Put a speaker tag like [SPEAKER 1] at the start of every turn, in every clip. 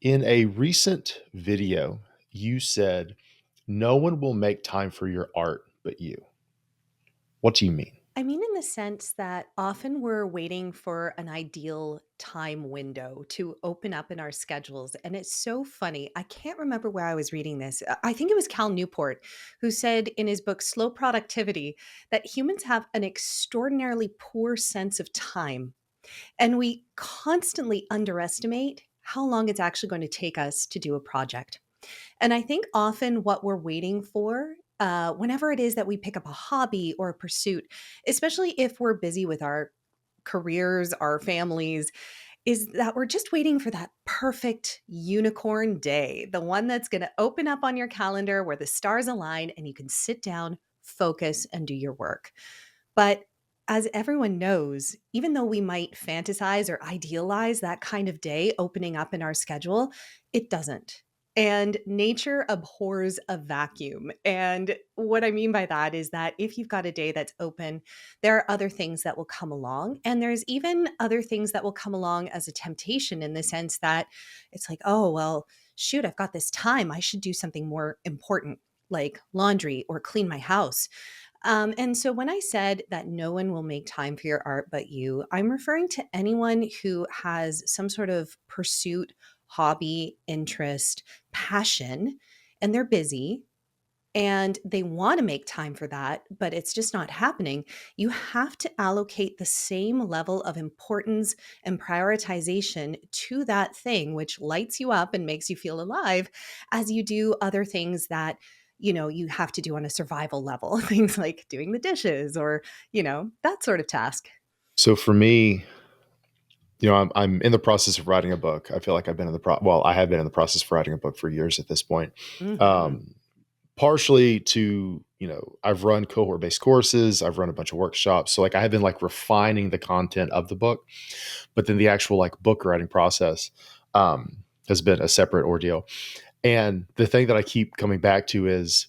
[SPEAKER 1] In a recent video, you said, no one will make time for your art but you. What do you mean?
[SPEAKER 2] I mean, in the sense that often we're waiting for an ideal time window to open up in our schedules. And it's so funny. I can't remember where I was reading this. I think it was Cal Newport who said in his book, Slow Productivity, that humans have an extraordinarily poor sense of time. And we constantly underestimate how long it's actually going to take us to do a project. And I think often what we're waiting for, whenever it is that we pick up a hobby or a pursuit, especially if we're busy with our careers, our families, is that we're just waiting for that perfect unicorn day, the one that's going to open up on your calendar where the stars align and you can sit down, focus, and do your work. But as everyone knows, even though we might fantasize or idealize that kind of day opening up in our schedule, it doesn't. And nature abhors a vacuum. And what I mean by that is that if you've got a day that's open, there are other things that will come along. And there's even other things that will come along as a temptation in the sense that it's like, oh, well, shoot, I've got this time. I should do something more important like laundry or clean my house. And so when I said that no one will make time for your art but you, I'm referring to anyone who has some sort of pursuit, hobby, interest, passion, and they're busy and they want to make time for that, but it's just not happening. You have to allocate the same level of importance and prioritization to that thing, which lights you up and makes you feel alive, as you do other things that you have to do on a survival level, things like doing the dishes or that sort of task.
[SPEAKER 1] So for me, I'm in the process of writing a book. I feel like I've been in I have been in the process of writing a book for years at this point.
[SPEAKER 2] Hmm.
[SPEAKER 1] Um, Partially to, I've run cohort based courses, I've run a bunch of workshops. So like I have been like refining the content of the book, but then the actual like book writing process has been a separate ordeal. And the thing that I keep coming back to is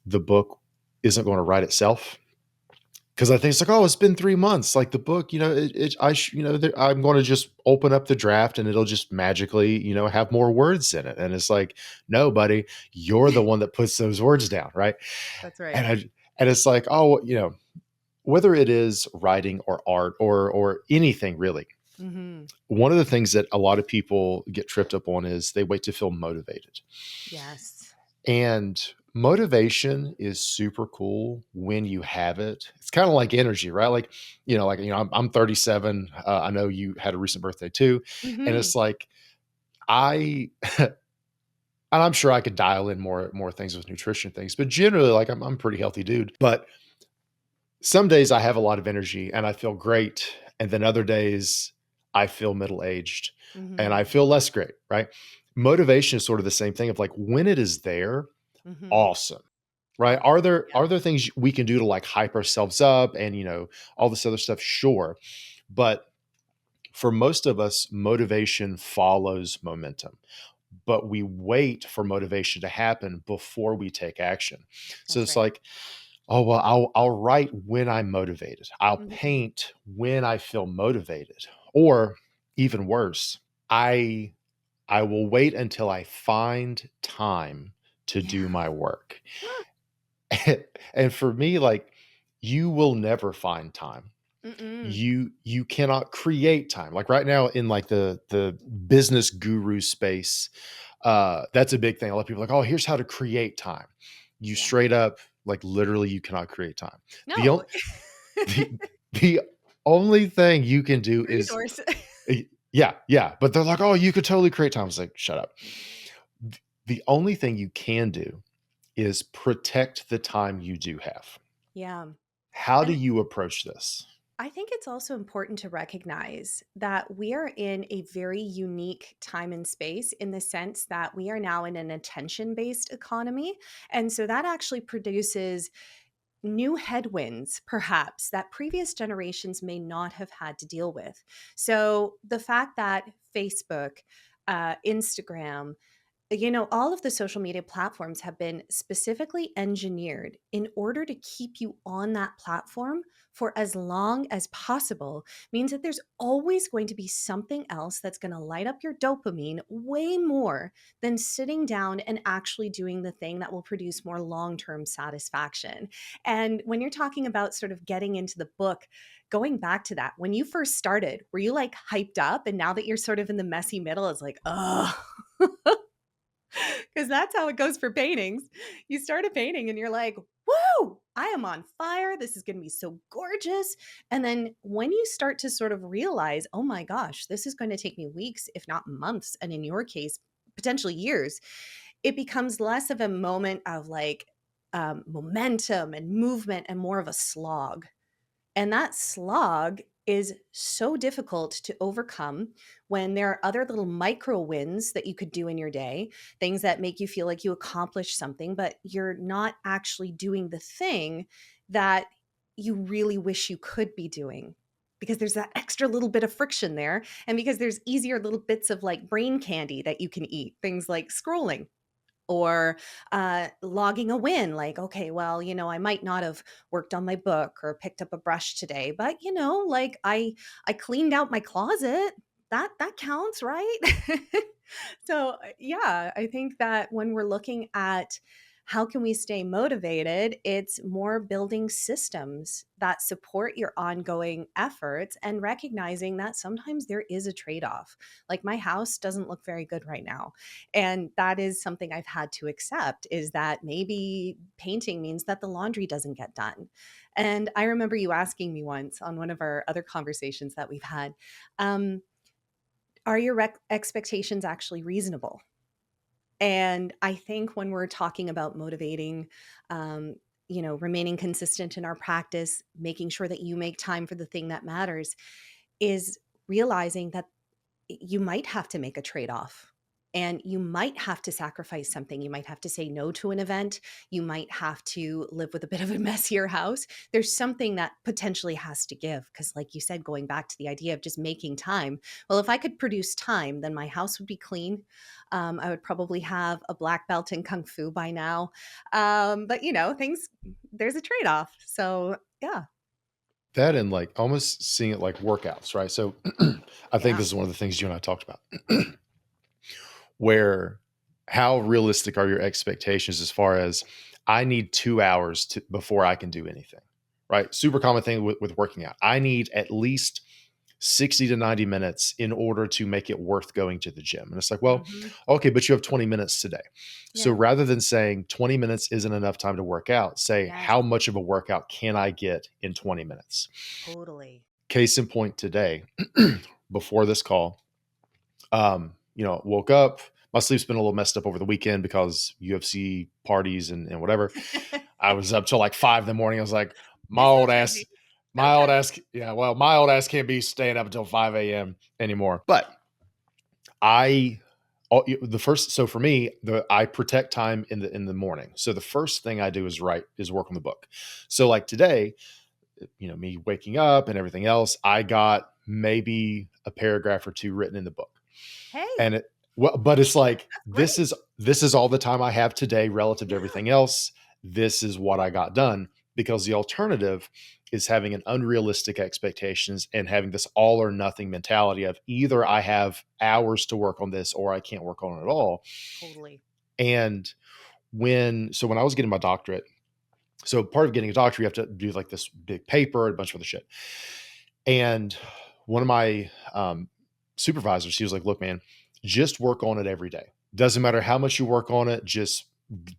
[SPEAKER 1] the book isn't going to write itself. Because I think it's like, oh, it's been 3 months. Like the book, I'm going to just open up the draft and it'll just magically, have more words in it. And it's like, no, buddy, you're the one that puts those words down, right?
[SPEAKER 2] That's right.
[SPEAKER 1] And and it's like, oh, whether it is writing or art or anything really,
[SPEAKER 2] Hmm.
[SPEAKER 1] one of the things that a lot of people get tripped up on is they wait to feel motivated.
[SPEAKER 2] Yes.
[SPEAKER 1] And motivation is super cool when you have it. It's kind of like energy, right? I'm 37. I know you had a recent birthday too. And
[SPEAKER 2] Hmm.
[SPEAKER 1] it's like, I, and I'm sure I could dial in more things with nutrition things, but generally, like I'm a pretty healthy dude. But some days I have a lot of energy and I feel great. And then other days I feel middle aged and
[SPEAKER 2] Hmm.
[SPEAKER 1] I feel less great, right? Motivation is sort of the same thing of like when it is there,
[SPEAKER 2] Hmm.
[SPEAKER 1] awesome. Right?
[SPEAKER 2] Yeah.
[SPEAKER 1] Are there things we can do to like hype ourselves up and all this other stuff? Sure. But for most of us, motivation follows momentum. But we wait for motivation to happen before we take action. So
[SPEAKER 2] That's
[SPEAKER 1] it's
[SPEAKER 2] right.
[SPEAKER 1] like, oh well, I'll write when I'm motivated. I'll
[SPEAKER 2] Hmm.
[SPEAKER 1] paint when I feel motivated. Or even worse, I I will wait until I find time to
[SPEAKER 2] Yeah.
[SPEAKER 1] do my work. And for me, like, you will never find time.
[SPEAKER 2] Mm-mm.
[SPEAKER 1] You cannot create time. Like right now in like the business guru space, that's a big thing. A lot of people are like, oh, here's how to create time. You
[SPEAKER 2] Yeah.
[SPEAKER 1] straight up, like literally, you cannot create time. The
[SPEAKER 2] No.
[SPEAKER 1] only the the only thing you can do is
[SPEAKER 2] Resource.
[SPEAKER 1] yeah, yeah. But they're like, oh, you could totally create time. I was like, shut up. The only thing you can do is protect the time you do have.
[SPEAKER 2] Yeah.
[SPEAKER 1] How do
[SPEAKER 2] And
[SPEAKER 1] you approach this?
[SPEAKER 2] I think it's also important to recognize that we are in a very unique time and space in the sense that we are now in an attention based economy. And so that actually produces new headwinds, perhaps, that previous generations may not have had to deal with. So the fact that Facebook, Instagram, All of the social media platforms have been specifically engineered in order to keep you on that platform for as long as possible. Means that there's always going to be something else that's going to light up your dopamine way more than sitting down and actually doing the thing that will produce more long-term satisfaction. And when you're talking about sort of getting into the book, going back to that, when you first started, were you like hyped up, and now that you're sort of in the messy middle, it's like, oh, because that's how it goes for paintings. You start a painting and you're like, woo, I am on fire. This is going to be so gorgeous. And then when you start to sort of realize, oh my gosh, this is going to take me weeks, if not months, and in your case, potentially years, it becomes less of a moment of like momentum and movement and more of a slog. And that slog is so difficult to overcome when there are other little micro wins that you could do in your day, things that make you feel like you accomplished something, but you're not actually doing the thing that you really wish you could be doing. Because there's that extra little bit of friction there. And because there's easier little bits of like brain candy that you can eat, things like scrolling or logging a win, like, okay, well, I might not have worked on my book or picked up a brush today, but like I cleaned out my closet. That counts, right? So yeah, I think that when we're looking at how can we stay motivated, it's more building systems that support your ongoing efforts and recognizing that sometimes there is a trade-off. Like my house doesn't look very good right now, and that is something I've had to accept, is that maybe painting means that the laundry doesn't get done. And I remember you asking me once on one of our other conversations that we've had, um, are your expectations actually reasonable? And I think when we're talking about motivating, um, remaining consistent in our practice, making sure that you make time for the thing that matters, is realizing that you might have to make a trade-off, and you might have to sacrifice something. You might have to say no to an event. You might have to live with a bit of a messier house. There's something that potentially has to give because, like you said, going back to the idea of just making time. Well, if I could produce time, then my house would be clean. I would probably have a black belt in kung fu by now. But things, there's a trade-off. So yeah.
[SPEAKER 1] That and like almost seeing it like workouts, right? So I think
[SPEAKER 2] Yeah.
[SPEAKER 1] this is one of the things you and I talked about, where how realistic are your expectations as far as I need 2 hours before I can do anything, right? Super common thing with working out. I need at least 60 to 90 minutes in order to make it worth going to the gym. And it's like, well,
[SPEAKER 2] Hmm.
[SPEAKER 1] okay, but you have 20 minutes today. So
[SPEAKER 2] Yeah.
[SPEAKER 1] rather than saying 20 minutes isn't enough time to work out, say,
[SPEAKER 2] Yes.
[SPEAKER 1] how much of a workout can I get in 20 minutes?
[SPEAKER 2] Totally.
[SPEAKER 1] Case in point today, before this call, woke up. My sleep's been a little messed up over the weekend because UFC parties and whatever. I was up till like 5 in the morning. I was like, my
[SPEAKER 2] This
[SPEAKER 1] old
[SPEAKER 2] age I
[SPEAKER 1] ass,
[SPEAKER 2] think.
[SPEAKER 1] my old
[SPEAKER 2] Okay.
[SPEAKER 1] ass, yeah, well, my old ass can't be staying up until 5 a.m. anymore. But I the first so for me, I protect time in the morning. So the first thing I do is work on the book. So like today, me waking up and everything else, I got maybe a paragraph or two written in the book.
[SPEAKER 2] Hey,
[SPEAKER 1] And but it's like
[SPEAKER 2] that's
[SPEAKER 1] this
[SPEAKER 2] great.
[SPEAKER 1] is this is all the time I have today relative to
[SPEAKER 2] Yeah,
[SPEAKER 1] everything else. This is what I got done, because the alternative is having an unrealistic expectations and having this all or nothing mentality of either I have hours to work on this or I can't work on it at all.
[SPEAKER 2] totally.
[SPEAKER 1] And when I was getting my doctorate, so part of getting a doctorate, you have to do like this big paper and a bunch of other shit. And one of my supervisors, he was like, "Look, man, just work on it every day. Doesn't matter how much you work on it. Just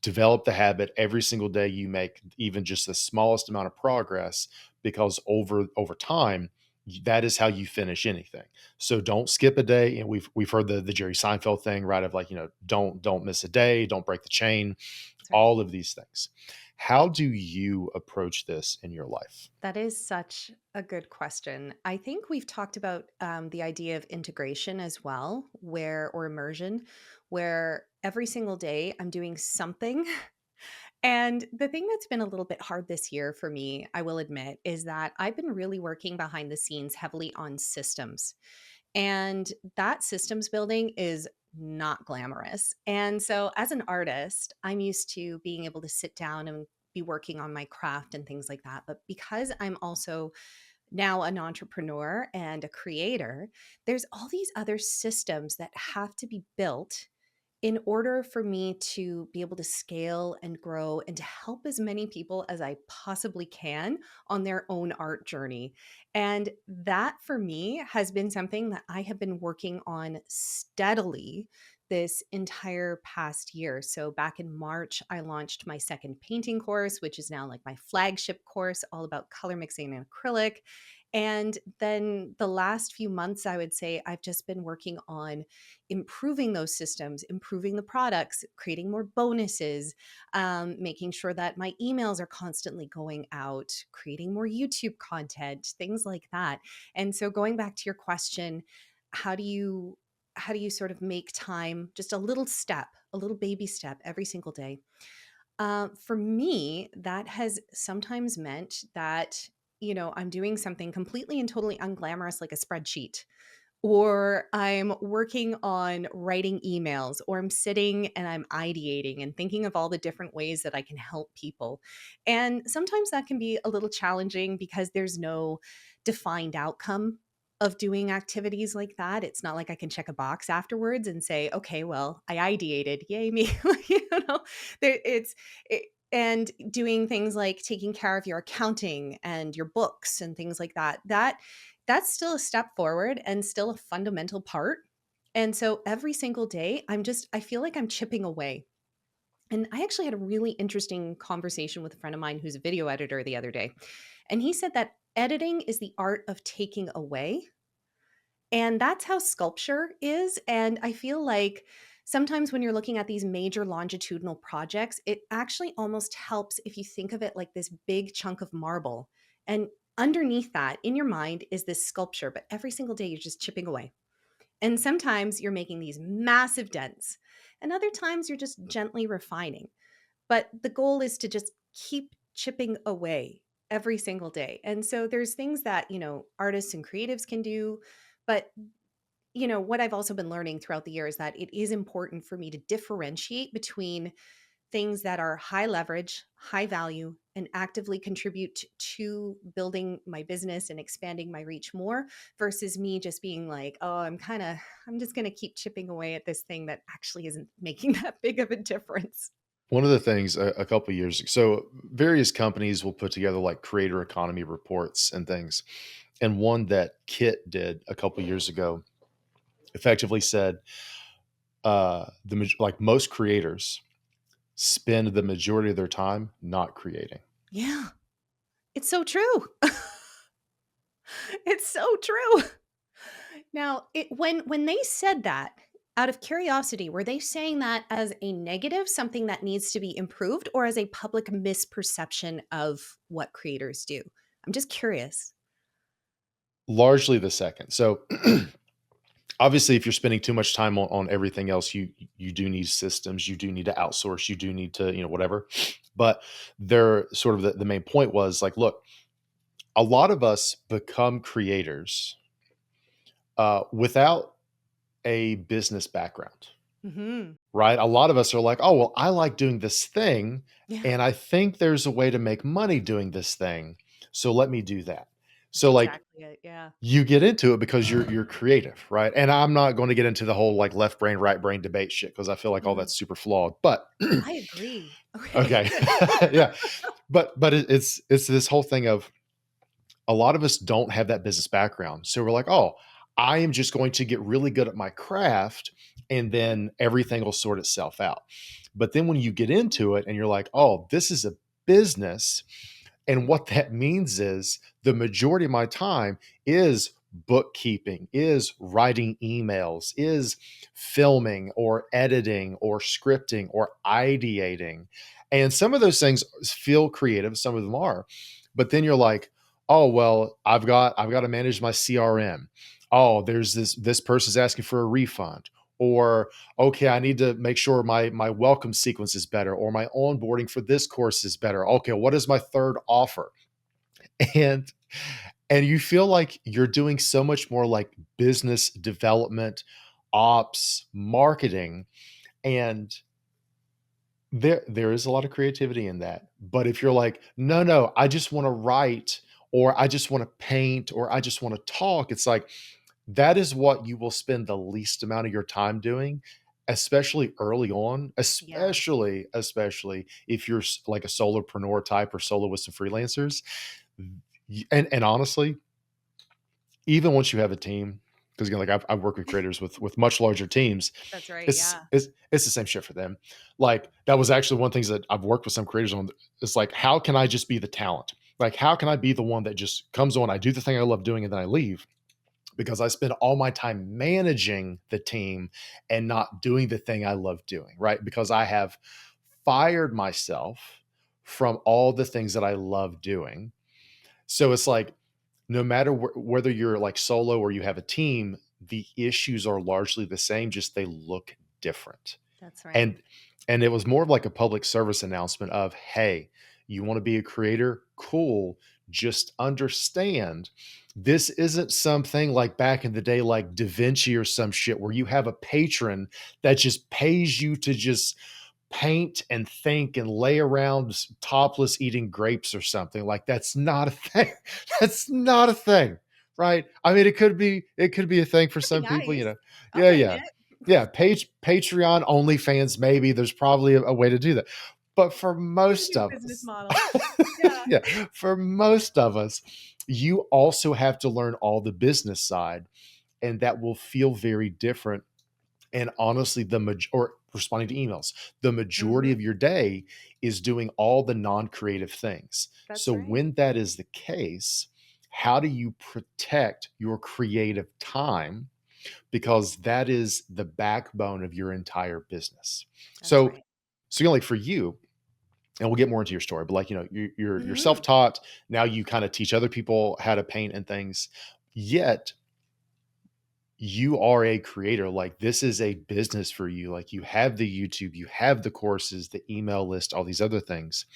[SPEAKER 1] develop the habit every single day. You make even just the smallest amount of progress, because over time, that is how you finish anything. So don't skip a day. And we've heard the Jerry Seinfeld thing, right? Of like, don't miss a day, don't break the chain,
[SPEAKER 2] That's right.
[SPEAKER 1] all of these things. How do you approach this in your life?"
[SPEAKER 2] That is such a good question. I think we've talked about the idea of integration as well, or immersion, where every single day I'm doing something. And the thing that's been a little bit hard this year for me, I will admit, is that I've been really working behind the scenes heavily on systems. And that systems building is not glamorous. And so, as an artist, I'm used to being able to sit down and be working on my craft and things like that. But because I'm also now an entrepreneur and a creator, there's all these other systems that have to be built in order for me to be able to scale and grow and to help as many people as I possibly can on their own art journey. And that for me has been something that I have been working on steadily this entire past year. So back in March, I launched my second painting course, which is now like my flagship course, all about color mixing and acrylic. And then the last few months, I would say I've just been working on improving those systems, improving the products, creating more bonuses, making sure that my emails are constantly going out, creating more YouTube content, things like that. And so going back to your question, how do you sort of make time just a little step, a little baby step every single day? For me, that has sometimes meant that, I'm doing something completely and totally unglamorous, like a spreadsheet, or I'm working on writing emails, or I'm sitting and I'm ideating and thinking of all the different ways that I can help people. And sometimes that can be a little challenging because there's no defined outcome of doing activities like that. It's not like I can check a box afterwards and say, okay, well, I ideated, yay me. And doing things like taking care of your accounting and your books and things like that. That's still a step forward and still a fundamental part. And so every single day, I feel like I'm chipping away. And I actually had a really interesting conversation with a friend of mine who's a video editor the other day. And he said that editing is the art of taking away. And that's how sculpture is. And I feel like sometimes when you're looking at these major longitudinal projects, it actually almost helps if you think of it like this big chunk of marble. And underneath that, in your mind, is this sculpture. But every single day, you're just chipping away. And sometimes you're making these massive dents, and other times you're just gently refining. But the goal is to just keep chipping away every single day. And so there's things that, artists and creatives can do, but what I've also been learning throughout the year is that it is important for me to differentiate between things that are high leverage, high value, and actively contribute to building my business and expanding my reach more versus me just being like, oh, I'm just going to keep chipping away at this thing that actually isn't making that big of a difference.
[SPEAKER 1] One of the things a couple years so various companies will put together like creator economy reports and things. And one that Kit did a couple years ago effectively said like most creators spend the majority of their time not creating.
[SPEAKER 2] Yeah, it's so true. It's so true. Now, when they said that, out of curiosity, were they saying that as a negative, something that needs to be improved, or as a public misperception of what creators do? I'm just curious.
[SPEAKER 1] Largely the second. So obviously, if you're spending too much time on everything else, you do need systems, you do need to outsource, you do need to, whatever. But their sort of the main point was like, look, a lot of us become creators without a business background,
[SPEAKER 2] Mhm.
[SPEAKER 1] right? A lot of us are like, oh, well, I like doing this thing,
[SPEAKER 2] Yeah,
[SPEAKER 1] and I think there's a way to make money doing this thing. So let me do that.
[SPEAKER 2] that's
[SPEAKER 1] So like
[SPEAKER 2] exactly it, yeah.
[SPEAKER 1] you get into it because you're creative, right? And I'm not going to get into the whole like left brain, right brain debate shit because I feel like all
[SPEAKER 2] Mhm.
[SPEAKER 1] that's super flawed. But
[SPEAKER 2] I agree. Okay.
[SPEAKER 1] okay. Yeah. But it's this whole thing of a lot of us don't have that business background. So we're like, oh, I am just going to get really good at my craft and then everything will sort itself out. But then when you get into it and you're like, oh, this is a business. And what that means is the majority of my time is bookkeeping, is writing emails, is filming or editing or scripting or ideating. And some of those things feel creative, some of them are. But then you're like, oh well, I've got to manage my CRM. Oh, there's this person's asking for a refund. Or okay, I need to make sure my welcome sequence is better, or my onboarding for this course is better. Okay, what is my third offer? And and you feel like you're doing so much more like business development, ops, marketing, and there is a lot of creativity in that. But if you're like, "No, no, I just wanna write, or I just wanna paint, or I just wanna talk," it's like, that is what you will spend the least amount of your time doing, especially early on,
[SPEAKER 2] Yeah,
[SPEAKER 1] especially if you're like a solopreneur type or soloist and freelancers. And honestly, even once you have a team, because again, like I've worked with creators with much larger teams,
[SPEAKER 2] that's right.
[SPEAKER 1] it's
[SPEAKER 2] Yeah.
[SPEAKER 1] it's it's the same shit for them. Like that was actually one of the things that I've worked with some creators on. It's like, how can I just be the talent? Like, how can I be the one that just comes on, I do the thing I love doing, and then I leave? Because I spend all my time managing the team and not doing the thing I love doing, right? Because I have fired myself from all the things that I love doing. So it's like, no matter whether you're like solo or you have a team, the issues are largely the same, just they look different.
[SPEAKER 2] That's right.
[SPEAKER 1] And it was more of like a public service announcement of, "Hey, you wanna be a creator? Cool. Just understand, this isn't something like back in the day like Da Vinci or some shit where you have a patron that just pays you to just paint and think and lay around topless eating grapes or something. Like, that's not a thing. That's not a thing, right? I mean, it could be a thing for
[SPEAKER 2] That'd be
[SPEAKER 1] some people,
[SPEAKER 2] nice. I'll
[SPEAKER 1] Yeah,
[SPEAKER 2] take
[SPEAKER 1] yeah.
[SPEAKER 2] it.
[SPEAKER 1] Yeah, Patreon, OnlyFans, maybe there's probably a way to do that. But for
[SPEAKER 2] It's a
[SPEAKER 1] most
[SPEAKER 2] new
[SPEAKER 1] of
[SPEAKER 2] business
[SPEAKER 1] us,
[SPEAKER 2] model. Yeah.
[SPEAKER 1] yeah, for most of us, you also have to learn all the business side, and that will feel very different. And honestly, or responding to emails, the majority
[SPEAKER 2] Mhm.
[SPEAKER 1] of your day is doing all the non-creative things.
[SPEAKER 2] That's
[SPEAKER 1] So
[SPEAKER 2] right.
[SPEAKER 1] when that is the case, how do you protect your creative time? Because that is the backbone of your entire business.
[SPEAKER 2] That's
[SPEAKER 1] So,
[SPEAKER 2] right.
[SPEAKER 1] like for you, and we'll get more into your story, but like, you're
[SPEAKER 2] Mhm.
[SPEAKER 1] self-taught. Now you kind of teach other people how to paint and things. Yet you are a creator. Like, this is a business for you. Like, you have the YouTube, you have the courses, the email list, all these other things.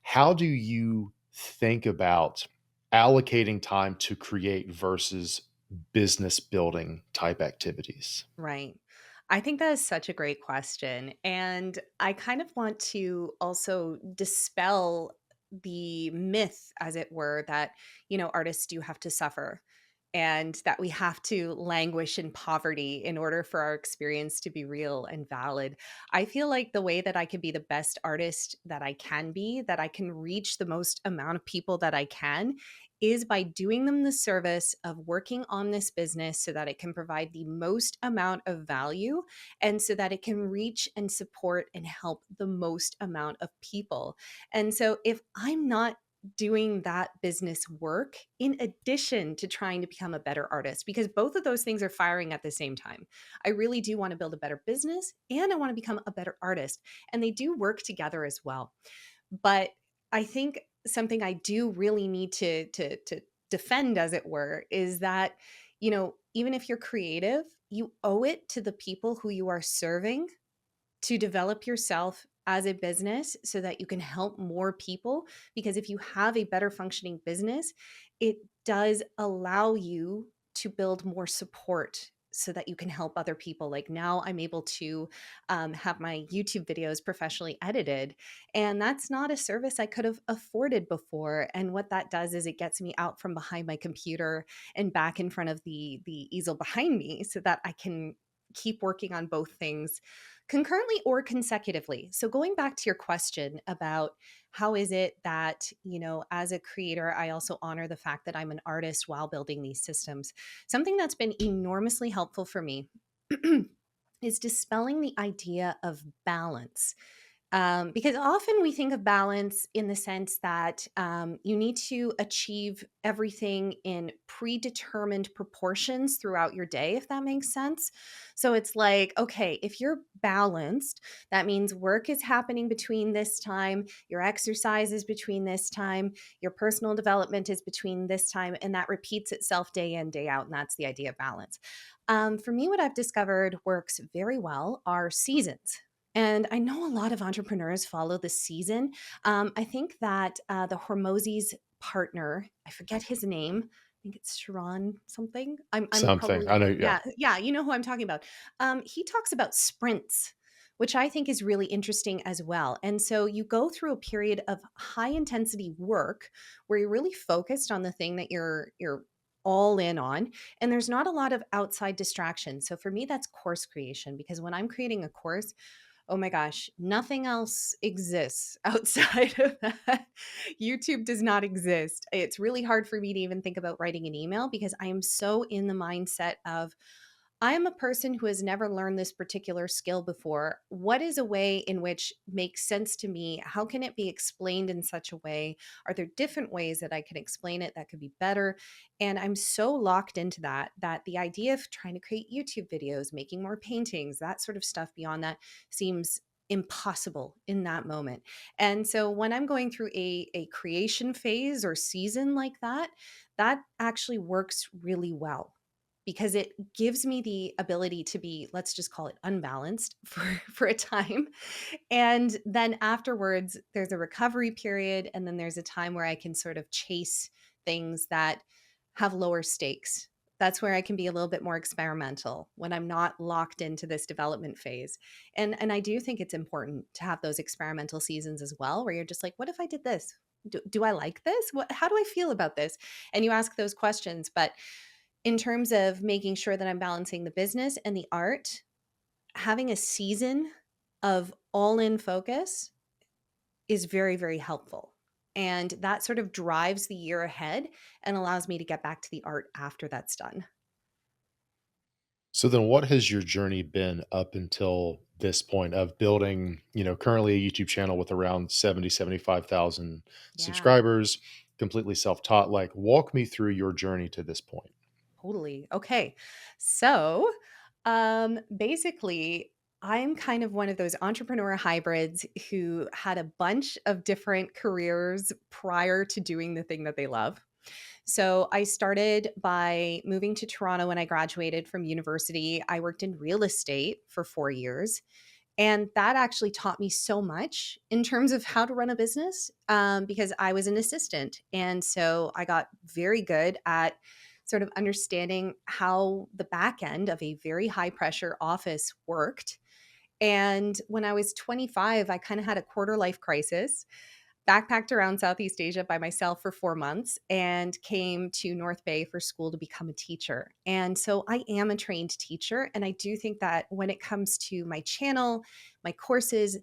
[SPEAKER 1] How do you think about allocating time to create versus business building type activities?
[SPEAKER 2] Right. I think that is such a great question. And I kind of want to also dispel the myth, as it were, that, artists do have to suffer and that we have to languish in poverty in order for our experience to be real and valid. I feel like the way that I can be the best artist that I can be, that I can reach the most amount of people that I can, is by doing them the service of working on this business so that it can provide the most amount of value and so that it can reach and support and help the most amount of people. And so if I'm not doing that business work in addition to trying to become a better artist, because both of those things are firing at the same time. I really do want to build a better business and I want to become a better artist, and they do work together as well. But I think something I do really need to defend, as it were, is that, even if you're creative, you owe it to the people who you are serving to develop yourself as a business so that you can help more people. Because if you have a better functioning business, it does allow you to build more support so that you can help other people. Like now, I'm able to have my YouTube videos professionally edited. And that's not a service I could have afforded before. And what that does is it gets me out from behind my computer and back in front of the easel behind me so that I can keep working on both things concurrently or consecutively. So going back to your question about how is it that, as a creator, I also honor the fact that I'm an artist while building these systems. Something that's been enormously helpful for me is dispelling the idea of balance. Because often we think of balance in the sense that you need to achieve everything in predetermined proportions throughout your day, if that makes sense. So it's like, okay, if you're balanced, that means work is happening between this time, your exercise is between this time, your personal development is between this time, and that repeats itself day in, day out. And that's the idea of balance. For me, what I've discovered works very well are seasons. And I know a lot of entrepreneurs follow the season. I think that the Hormozy's partner, I forget his name, think it's Sharon something. I'm
[SPEAKER 1] Something.
[SPEAKER 2] probably
[SPEAKER 1] I know, yeah.
[SPEAKER 2] yeah, yeah, you know who I'm talking about. He talks about sprints, which I think is really interesting as well. And so you go through a period of high intensity work where you're really focused on the thing that you're all in on, and there's not a lot of outside distractions. So for me, that's course creation, because when I'm creating a course, oh my gosh, nothing else exists outside of that. YouTube does not exist. It's really hard for me to even think about writing an email because I am so in the mindset of I am a person who has never learned this particular skill before. What is a way in which makes sense to me? How can it be explained in such a way? Are there different ways that I can explain it that could be better? And I'm so locked into that the idea of trying to create YouTube videos, making more paintings, that sort of stuff beyond that seems impossible in that moment. And so when I'm going through a creation phase or season like that actually works really well because it gives me the ability to be, let's just call it unbalanced for a time. And then afterwards, there's a recovery period. And then there's a time where I can sort of chase things that have lower stakes. That's where I can be a little bit more experimental when I'm not locked into this development phase. And I do think it's important to have those experimental seasons as well, where you're just like, what if I did this? Do I like this? How do I feel about this? And you ask those questions. But in terms of making sure that I'm balancing the business and the art, having a season of all in focus is very, very helpful. And that sort of drives the year ahead and allows me to get back to the art after that's done.
[SPEAKER 1] So then what has your journey been up until this point of building, currently a YouTube channel with around 75,000
[SPEAKER 2] Yeah,
[SPEAKER 1] subscribers, completely self-taught? Like, walk me through your journey to this point.
[SPEAKER 2] totally. Okay. So, basically, I'm kind of one of those entrepreneur hybrids who had a bunch of different careers prior to doing the thing that they love. So I started by moving to Toronto when I graduated from university. I worked in real estate for 4 years. And that actually taught me so much in terms of how to run a business because I was an assistant. And so I got very good at sort of understanding how the back end of a very high pressure office worked. And when I was 25, I kind of had a quarter life crisis, backpacked around Southeast Asia by myself for 4 months and came to North Bay for school to become a teacher. And so I am a trained teacher. And I do think that when it comes to my channel, my courses,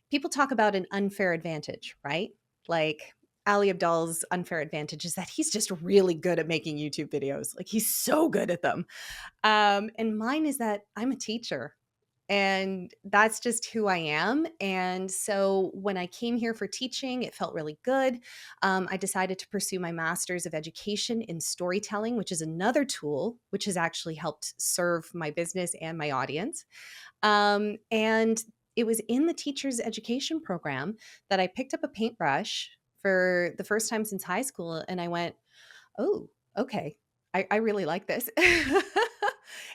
[SPEAKER 2] people talk about an unfair advantage, right? Like Ali Abdal's unfair advantage is that he's just really good at making YouTube videos. Like he's so good at them. And mine is that I'm a teacher. And that's just who I am. And so when I came here for teaching, it felt really good. I decided to pursue my master's of education in storytelling, which is another tool which has actually helped serve my business and my audience. And it was in the teacher's education program that I picked up a paintbrush for the first time since high school. And I went, oh, okay. I really like this.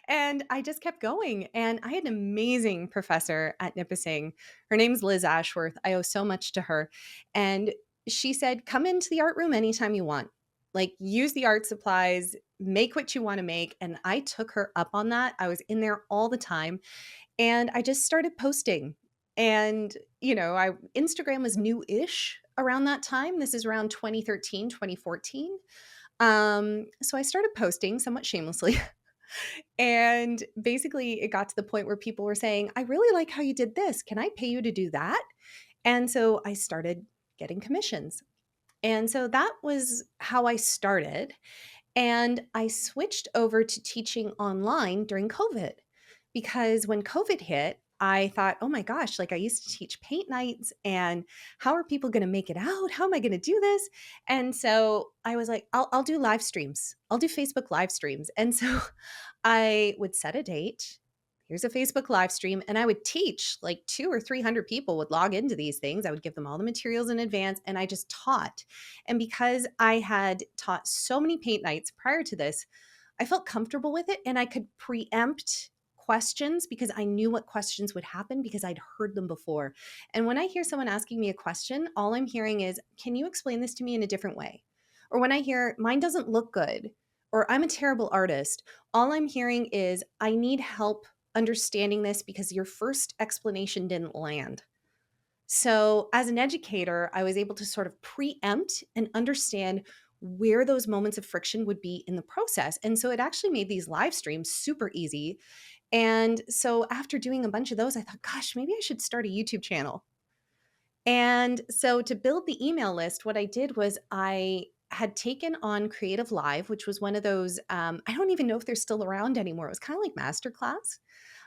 [SPEAKER 2] And I just kept going. And I had an amazing professor at Nipissing. Her name's Liz Ashworth. I owe so much to her. And she said, come into the art room anytime you want. Like, use the art supplies, make what you want to make. And I took her up on that. I was in there all the time. And I just started posting. And, I Instagram was new-ish around that time. This is around 2013, 2014. So I started posting somewhat shamelessly. And basically, it got to the point where people were saying, I really like how you did this. Can I pay you to do that? And so I started getting commissions. And so that was how I started. And I switched over to teaching online during COVID because when COVID hit, I thought, oh my gosh, like I used to teach paint nights, and how are people going to make it out? How am I going to do this? And so I was like, I'll do live streams. I'll do Facebook live streams. And so I would set a date. Here's a Facebook live stream, and I would teach like 200 or 300 people would log into these things. I would give them all the materials in advance, and I just taught. And because I had taught so many paint nights prior to this, I felt comfortable with it, and I could preempt questions because I knew what questions would happen because I'd heard them before. And when I hear someone asking me a question, all I'm hearing is, can you explain this to me in a different way? Or when I hear, mine doesn't look good, or I'm a terrible artist. All I'm hearing is, I need help understanding this because your first explanation didn't land. So, as an educator, I was able to sort of preempt and understand where those moments of friction would be in the process. And so it actually made these live streams super easy. And so after doing a bunch of those, I thought, gosh, maybe I should start a YouTube channel. And so to build the email list, what I did was I had taken on Creative Live, which was one of those, I don't even know if they're still around anymore. It was kind of like masterclass.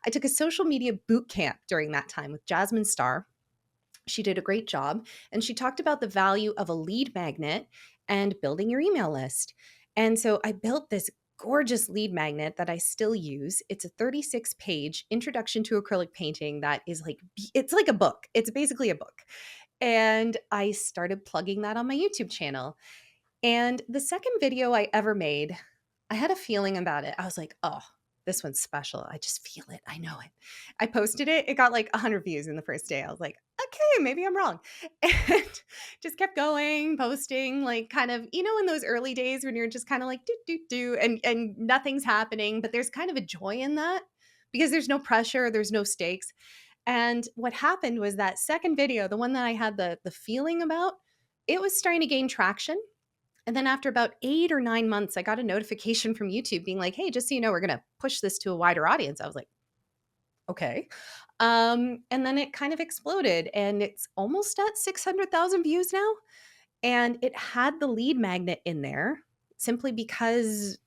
[SPEAKER 2] I took a social media boot camp during that time with Jasmine Star. She did a great job. And she talked about the value of a lead magnet and building your email list. And so I built this gorgeous lead magnet that I still use. It's a 36-page introduction to acrylic painting that is like, it's like a book. It's basically a book. And I started plugging that on my YouTube channel. And the second video I ever made, I had a feeling about it. I was like, oh, this one's special. I just feel it. I know it. I posted it. It got like 100 views in the first day. I was like, okay, maybe I'm wrong. And just kept going, posting, like kind of, in those early days when you're just kind of like do and nothing's happening, but there's kind of a joy in that because there's no pressure, there's no stakes. And what happened was that second video, the one that I had the feeling about, it was starting to gain traction. And then after about 8 or 9 months, I got a notification from YouTube being like, "Hey, just so you know, we're gonna push this to a wider audience." I was like, "Okay." And then it kind of exploded, and it's almost at 600,000 views now. And it had the lead magnet in there simply because,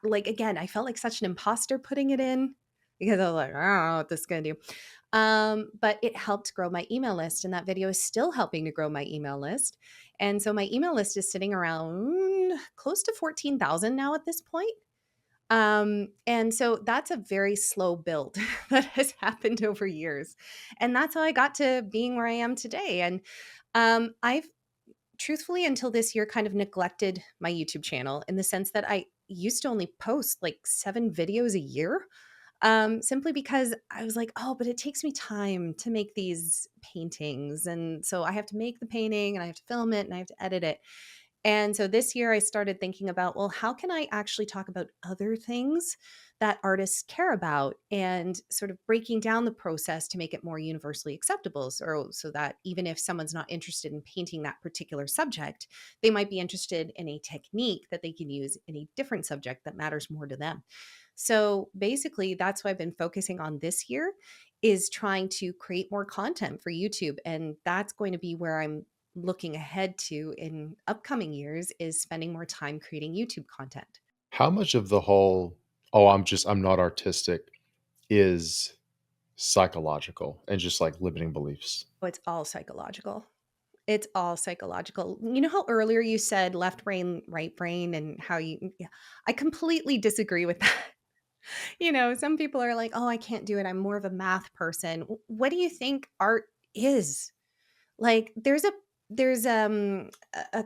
[SPEAKER 2] like, again, I felt like such an imposter putting it in because I was like, "I don't know what this is gonna do." But it helped grow my email list, and that video is still helping to grow my email list. And so my email list is sitting around close to 14,000 now at this point. And so that's a very slow build that has happened over years. And that's how I got to being where I am today. And I've truthfully, until this year, kind of neglected my YouTube channel in the sense that I used to only post like 7 videos a year, simply because I was like, oh, but it takes me time to make these paintings. And so I have to make the painting and I have to film it and I have to edit it. And so this year I started thinking about, well, how can I actually talk about other things that artists care about and sort of breaking down the process to make it more universally acceptable. So that even if someone's not interested in painting that particular subject, they might be interested in a technique that they can use in a different subject that matters more to them. So basically, that's what I've been focusing on this year is trying to create more content for YouTube. And that's going to be where I'm looking ahead to in upcoming years is spending more time creating YouTube content.
[SPEAKER 1] How much of the whole, "Oh, I'm not artistic," is psychological and just, like, limiting beliefs?
[SPEAKER 2] Oh, it's all psychological. It's all psychological. You know how earlier you said left brain, right brain, and how you, yeah, I completely disagree with that. Some people are like, oh, I can't do it. I'm more of a math person. What do you think art is? Like there's a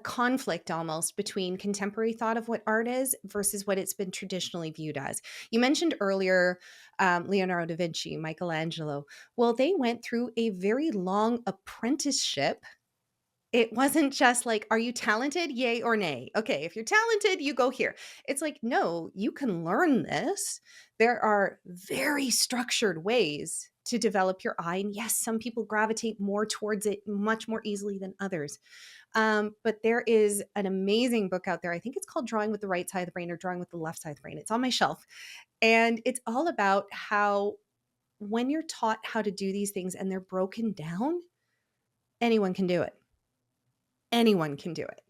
[SPEAKER 2] conflict almost between contemporary thought of what art is versus what it's been traditionally viewed as. You mentioned earlier Leonardo da Vinci, Michelangelo. Well, they went through a very long apprenticeship. It wasn't just like, "Are you talented? Yay or nay." Okay, if you're talented, you go here. It's like, "No, you can learn this." There are very structured ways to develop your eye, and yes, some people gravitate more towards it much more easily than others. But there is an amazing book out there. I think it's called Drawing with the Right Side of the Brain or Drawing with the Left Side of the Brain. It's on my shelf, and it's all about how when you're taught how to do these things and they're broken down, anyone can do it. Anyone can do it.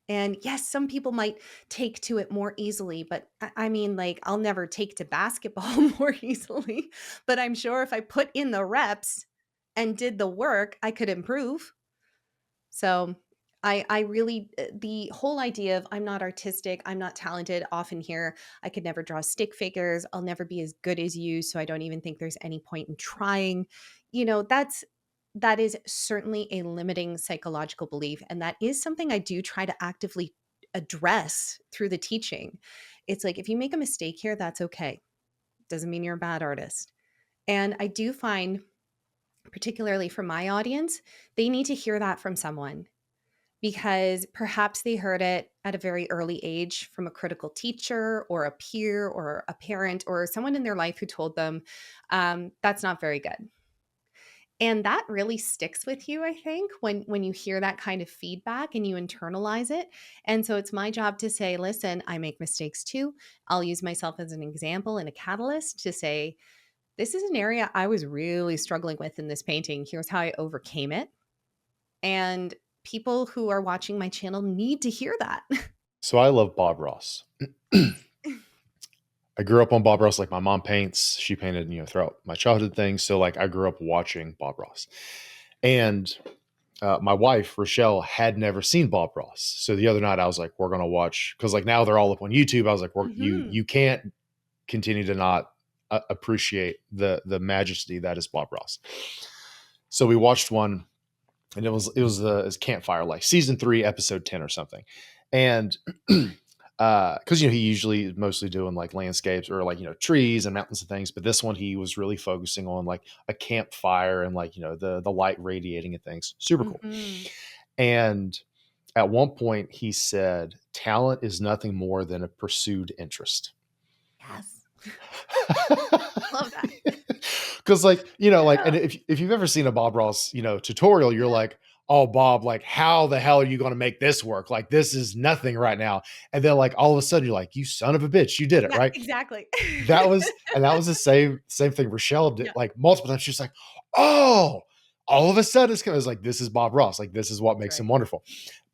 [SPEAKER 2] And yes, some people might take to it more easily, but I mean, like, I'll never take to basketball more easily. But I'm sure if I put in the reps and did the work, I could improve. So I really, the whole idea of I'm not artistic, I'm not talented, often hear I could never draw stick figures, I'll never be as good as you, so I don't even think there's any point in trying. That is certainly a limiting psychological belief, and that is something I do try to actively address through the teaching. It's like if you make a mistake here, that's okay. Doesn't mean you're a bad artist. And I do find, particularly for my audience, they need to hear that from someone because perhaps they heard it at a very early age from a critical teacher or a peer or a parent or someone in their life who told them, that's not very good. And that really sticks with you, I think, when you hear that kind of feedback and you internalize it. And so it's my job to say, listen, I make mistakes too. I'll use myself as an example and a catalyst to say, this is an area I was really struggling with in this painting. Here's how I overcame it. And people who are watching my channel need to hear that.
[SPEAKER 1] So I love Bob Ross.
[SPEAKER 2] Yes.
[SPEAKER 1] I grew up on Bob Ross. Like my mom paints, she painted, throughout my childhood things. So like I grew up watching Bob Ross. And my wife, Rochelle, had never seen Bob Ross. So the other night I was like, we're going to watch, because like now they're all up on YouTube. I was like,
[SPEAKER 2] Mhm.
[SPEAKER 1] you can't continue to not appreciate the majesty that is Bob Ross. So we watched one, and it was Campfire, like season 3, episode 10 or something, and because he usually is mostly doing like landscapes or like trees and mountains and things, but this one he was really focusing on like a campfire and like the light radiating and things. Super cool.
[SPEAKER 2] Mhm.
[SPEAKER 1] And at one point he said, "Talent is nothing more than a pursued interest."
[SPEAKER 2] Yes. Love that.
[SPEAKER 1] Because like like, and
[SPEAKER 2] Yeah.
[SPEAKER 1] if you've ever seen a Bob Ross tutorial, you're like, oh Bob, like how the hell are you going to make this work? Like this is nothing right now. And then like all of a sudden you're like, you son of a bitch, you did it
[SPEAKER 2] Yeah,
[SPEAKER 1] right.
[SPEAKER 2] exactly.
[SPEAKER 1] That was the same thing Rochelle did
[SPEAKER 2] Yeah,
[SPEAKER 1] like multiple times. She's like, oh, all of a sudden it's kind of like, this is Bob Ross, like this is what
[SPEAKER 2] that's
[SPEAKER 1] makes him
[SPEAKER 2] right.
[SPEAKER 1] wonderful.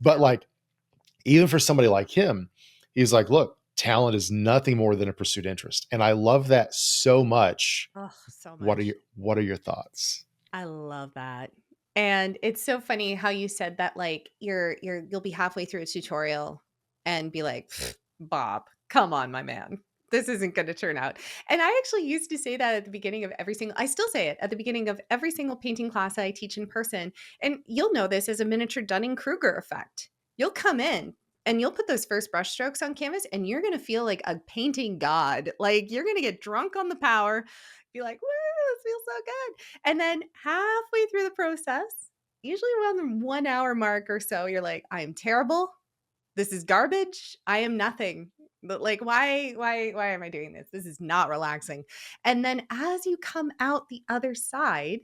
[SPEAKER 1] But
[SPEAKER 2] Yeah.
[SPEAKER 1] like even for somebody like him, he's like, look, talent is nothing more than a pursued interest. And I love that so much.
[SPEAKER 2] Oh, so
[SPEAKER 1] what are
[SPEAKER 2] much.
[SPEAKER 1] your what are your thoughts?
[SPEAKER 2] I love that. And it's so funny how you said that like you'll be halfway through a tutorial and be like, "Pfft, Bob, come on, my man. This isn't going to turn out." And I actually used to say that at the beginning of every single I still say it at the beginning of every single painting class I teach in person. And you'll know this as a miniature Dunning-Kruger effect. You'll come in and you'll put those first brush strokes on canvas and you're going to feel like a painting god. Like you're going to get drunk on the power, be like, "Woo, this feels so good." And then halfway through the process, usually around the 1 hour mark or so, you're like, I am terrible. This is garbage. I am nothing. But like, why am I doing this? This is not relaxing. And then as you come out the other side,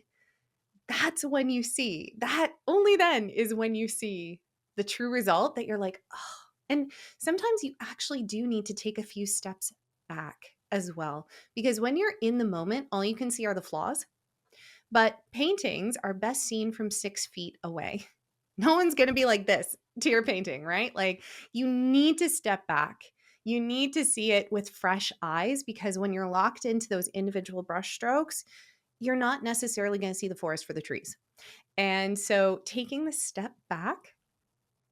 [SPEAKER 2] that's when you see that only then is when you see the true result that you're like, oh, and sometimes you actually do need to take a few steps back as well. Because when you're in the moment, all you can see are the flaws, but paintings are best seen from 6 feet away. No one's going to be like this to your painting, right? Like you need to step back. You need to see it with fresh eyes because when you're locked into those individual brush strokes, you're not necessarily going to see the forest for the trees. And so taking the step back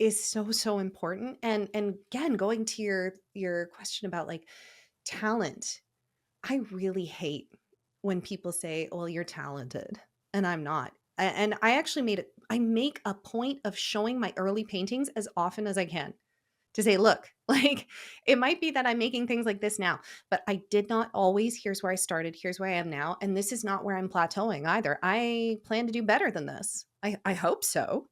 [SPEAKER 2] is so so important. And again, going to your question about like talent, I really hate when people say, "Well, you're talented," and I'm not. And I actually I make a point of showing my early paintings as often as I can to say, "Look, like it might be that I'm making things like this now, but I did not always. Here's where I started. Here's where I am now, and this is not where I'm plateauing either. I plan to do better than this. I hope so."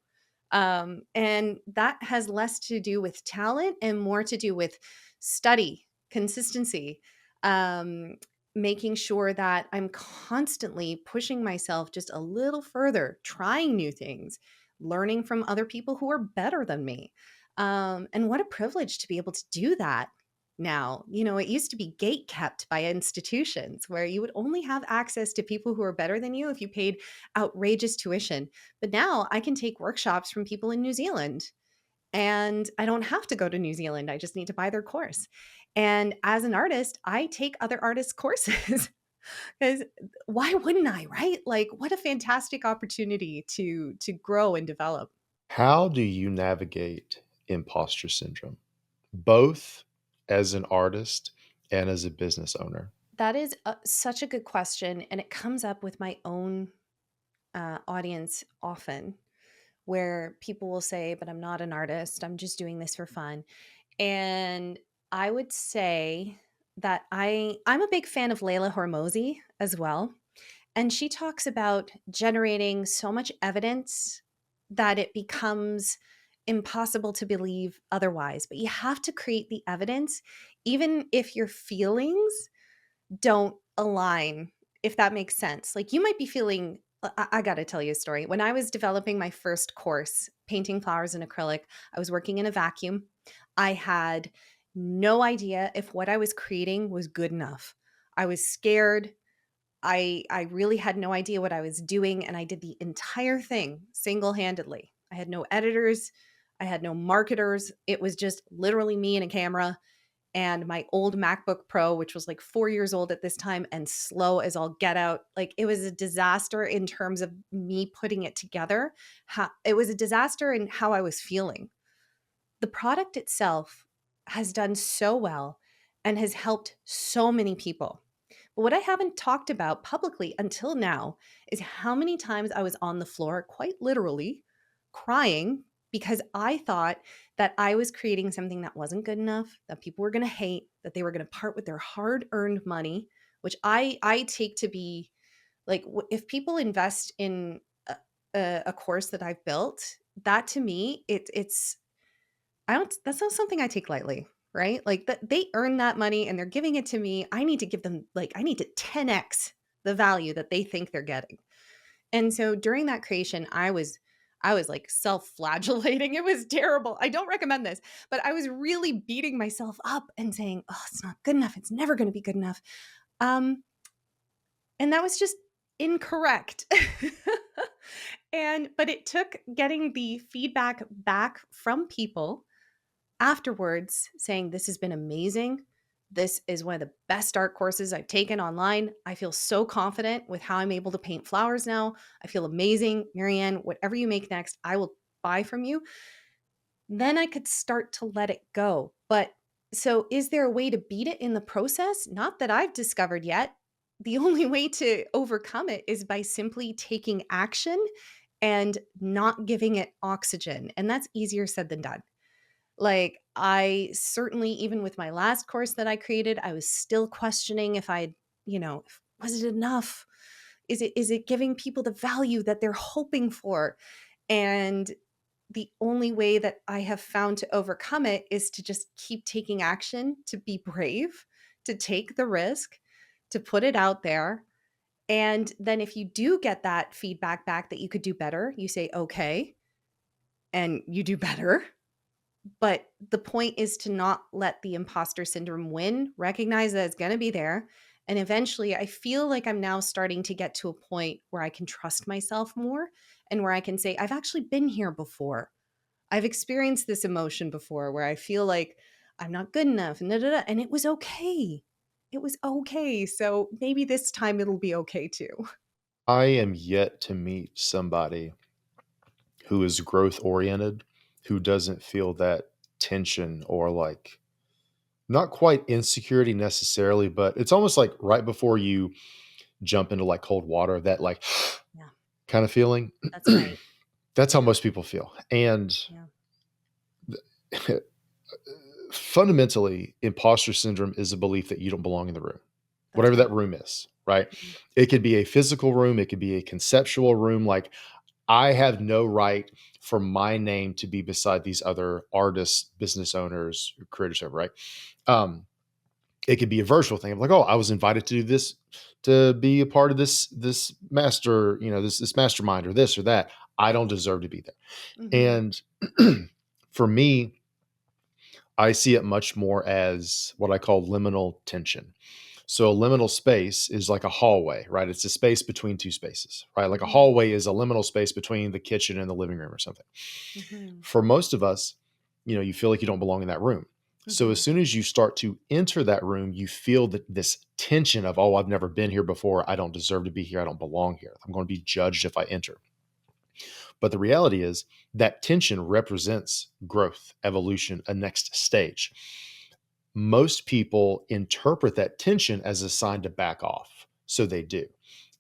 [SPEAKER 2] And that has less to do with talent and more to do with study, consistency, um, making sure that I'm constantly pushing myself just a little further, trying new things, learning from other people who are better than me. And what a privilege to be able to do that now. It used to be gate kept by institutions where you would only have access to people who are better than you if you paid outrageous tuition. But now I can take workshops from people in New Zealand and I don't have to go to New Zealand. I just need to buy their course. And as an artist, I take other artists' courses because why wouldn't I, right? Like what a fantastic opportunity to grow and develop.
[SPEAKER 1] How do you navigate imposter syndrome, both as an artist and as a business owner?
[SPEAKER 2] That is such a good question. And it comes up with my own audience often where people will say, but I'm not an artist. I'm just doing this for fun. And I would say that I'm a big fan of Layla Hormozy as well. And she talks about generating so much evidence that it becomes impossible to believe otherwise. But you have to create the evidence, even if your feelings don't align, if that makes sense. Like you might be feeling, I got to tell you a story. When I was developing my first course, painting flowers in acrylic, I was working in a vacuum. I had no idea if what I was creating was good enough. I was scared. I really had no idea what I was doing, and I did the entire thing single-handedly. I had no editors, I had no marketers. It was just literally me and a camera and my old MacBook Pro, which was like 4 years old at this time and slow as all get out. Like it was a disaster in terms of me putting it together. It was a disaster in how I was feeling. The product itself has done so well and has helped so many people. But what I haven't talked about publicly until now is how many times I was on the floor, quite literally, crying because I thought that I was creating something that wasn't good enough, that people were going to hate, that they were going to part with their hard-earned money, which I take to be like if people invest in a course that I've built, that to me it's I don't that's not something I take lightly, right? Like that they earn that money and they're giving it to me. I need to give them like I need to 10x the value that they think they're getting. And so during that creation, I was like self-flagellating. It was terrible. I don't recommend this, but I was really beating myself up and saying, "Oh, it's not good enough. It's never going to be good enough." Um and that was just incorrect. And but it took getting the feedback back from people afterwards saying, "This has been amazing. This is one of the best art courses I've taken online. I feel so confident with how I'm able to paint flowers now. I feel amazing. Marianne, whatever you make next, I will buy from you." Then I could start to let it go. But so is there a way to beat it in the process? Not that I've discovered yet. The only way to overcome it is by simply taking action and not giving it oxygen. And that's easier said than done. Like, I certainly, even with my last course that I created, I was still questioning if I, was it enough? Is it giving people the value that they're hoping for? And the only way that I have found to overcome it is to just keep taking action, to be brave, to take the risk, to put it out there. And then if you do get that feedback back that you could do better, you say, okay, and you do better. But the point is to not let the imposter syndrome win, recognize that it's going to be there. And eventually, I feel like I'm now starting to get to a point where I can trust myself more and where I can say, I've actually been here before. I've experienced this emotion before where I feel like I'm not good enough and da, da, da, and it was okay. It was okay. So maybe this time it'll be okay too.
[SPEAKER 1] I am yet to meet somebody who is growth oriented, who doesn't feel that tension or like not quite insecurity necessarily, but it's almost like right before you jump into like cold water, that like
[SPEAKER 2] Yeah,
[SPEAKER 1] kind of feeling.
[SPEAKER 2] that's right.
[SPEAKER 1] That's how most people feel. And
[SPEAKER 2] Yeah,
[SPEAKER 1] fundamentally, imposter syndrome is a belief that you don't belong in the room,
[SPEAKER 2] that's
[SPEAKER 1] whatever that
[SPEAKER 2] right.
[SPEAKER 1] room is, right?
[SPEAKER 2] Mhm.
[SPEAKER 1] It could be a physical room, it could be a conceptual room. Like, I have no right for my name to be beside these other artists, business owners, creators, whatever, right? Um, it could be a virtual thing of like, oh, I was invited to do this, to be a part of this master, this mastermind or this or that. I don't deserve to be there.
[SPEAKER 2] Mhm.
[SPEAKER 1] And for me, I see it much more as what I call liminal tension. So a liminal space is like a hallway, right? It's a space between two spaces, right? Like a
[SPEAKER 2] Mhm.
[SPEAKER 1] hallway is a liminal space between the kitchen and the living room or something.
[SPEAKER 2] Mhm.
[SPEAKER 1] For most of us, you feel like you don't belong in that room. So as
[SPEAKER 2] Mhm.
[SPEAKER 1] soon as you start to enter that room, you feel that this tension of, oh, I've never been here before. I don't deserve to be here. I don't belong here. I'm going to be judged if I enter. But the reality is that tension represents growth, evolution, a next stage. Most people interpret that tension as a sign to back off. So they do.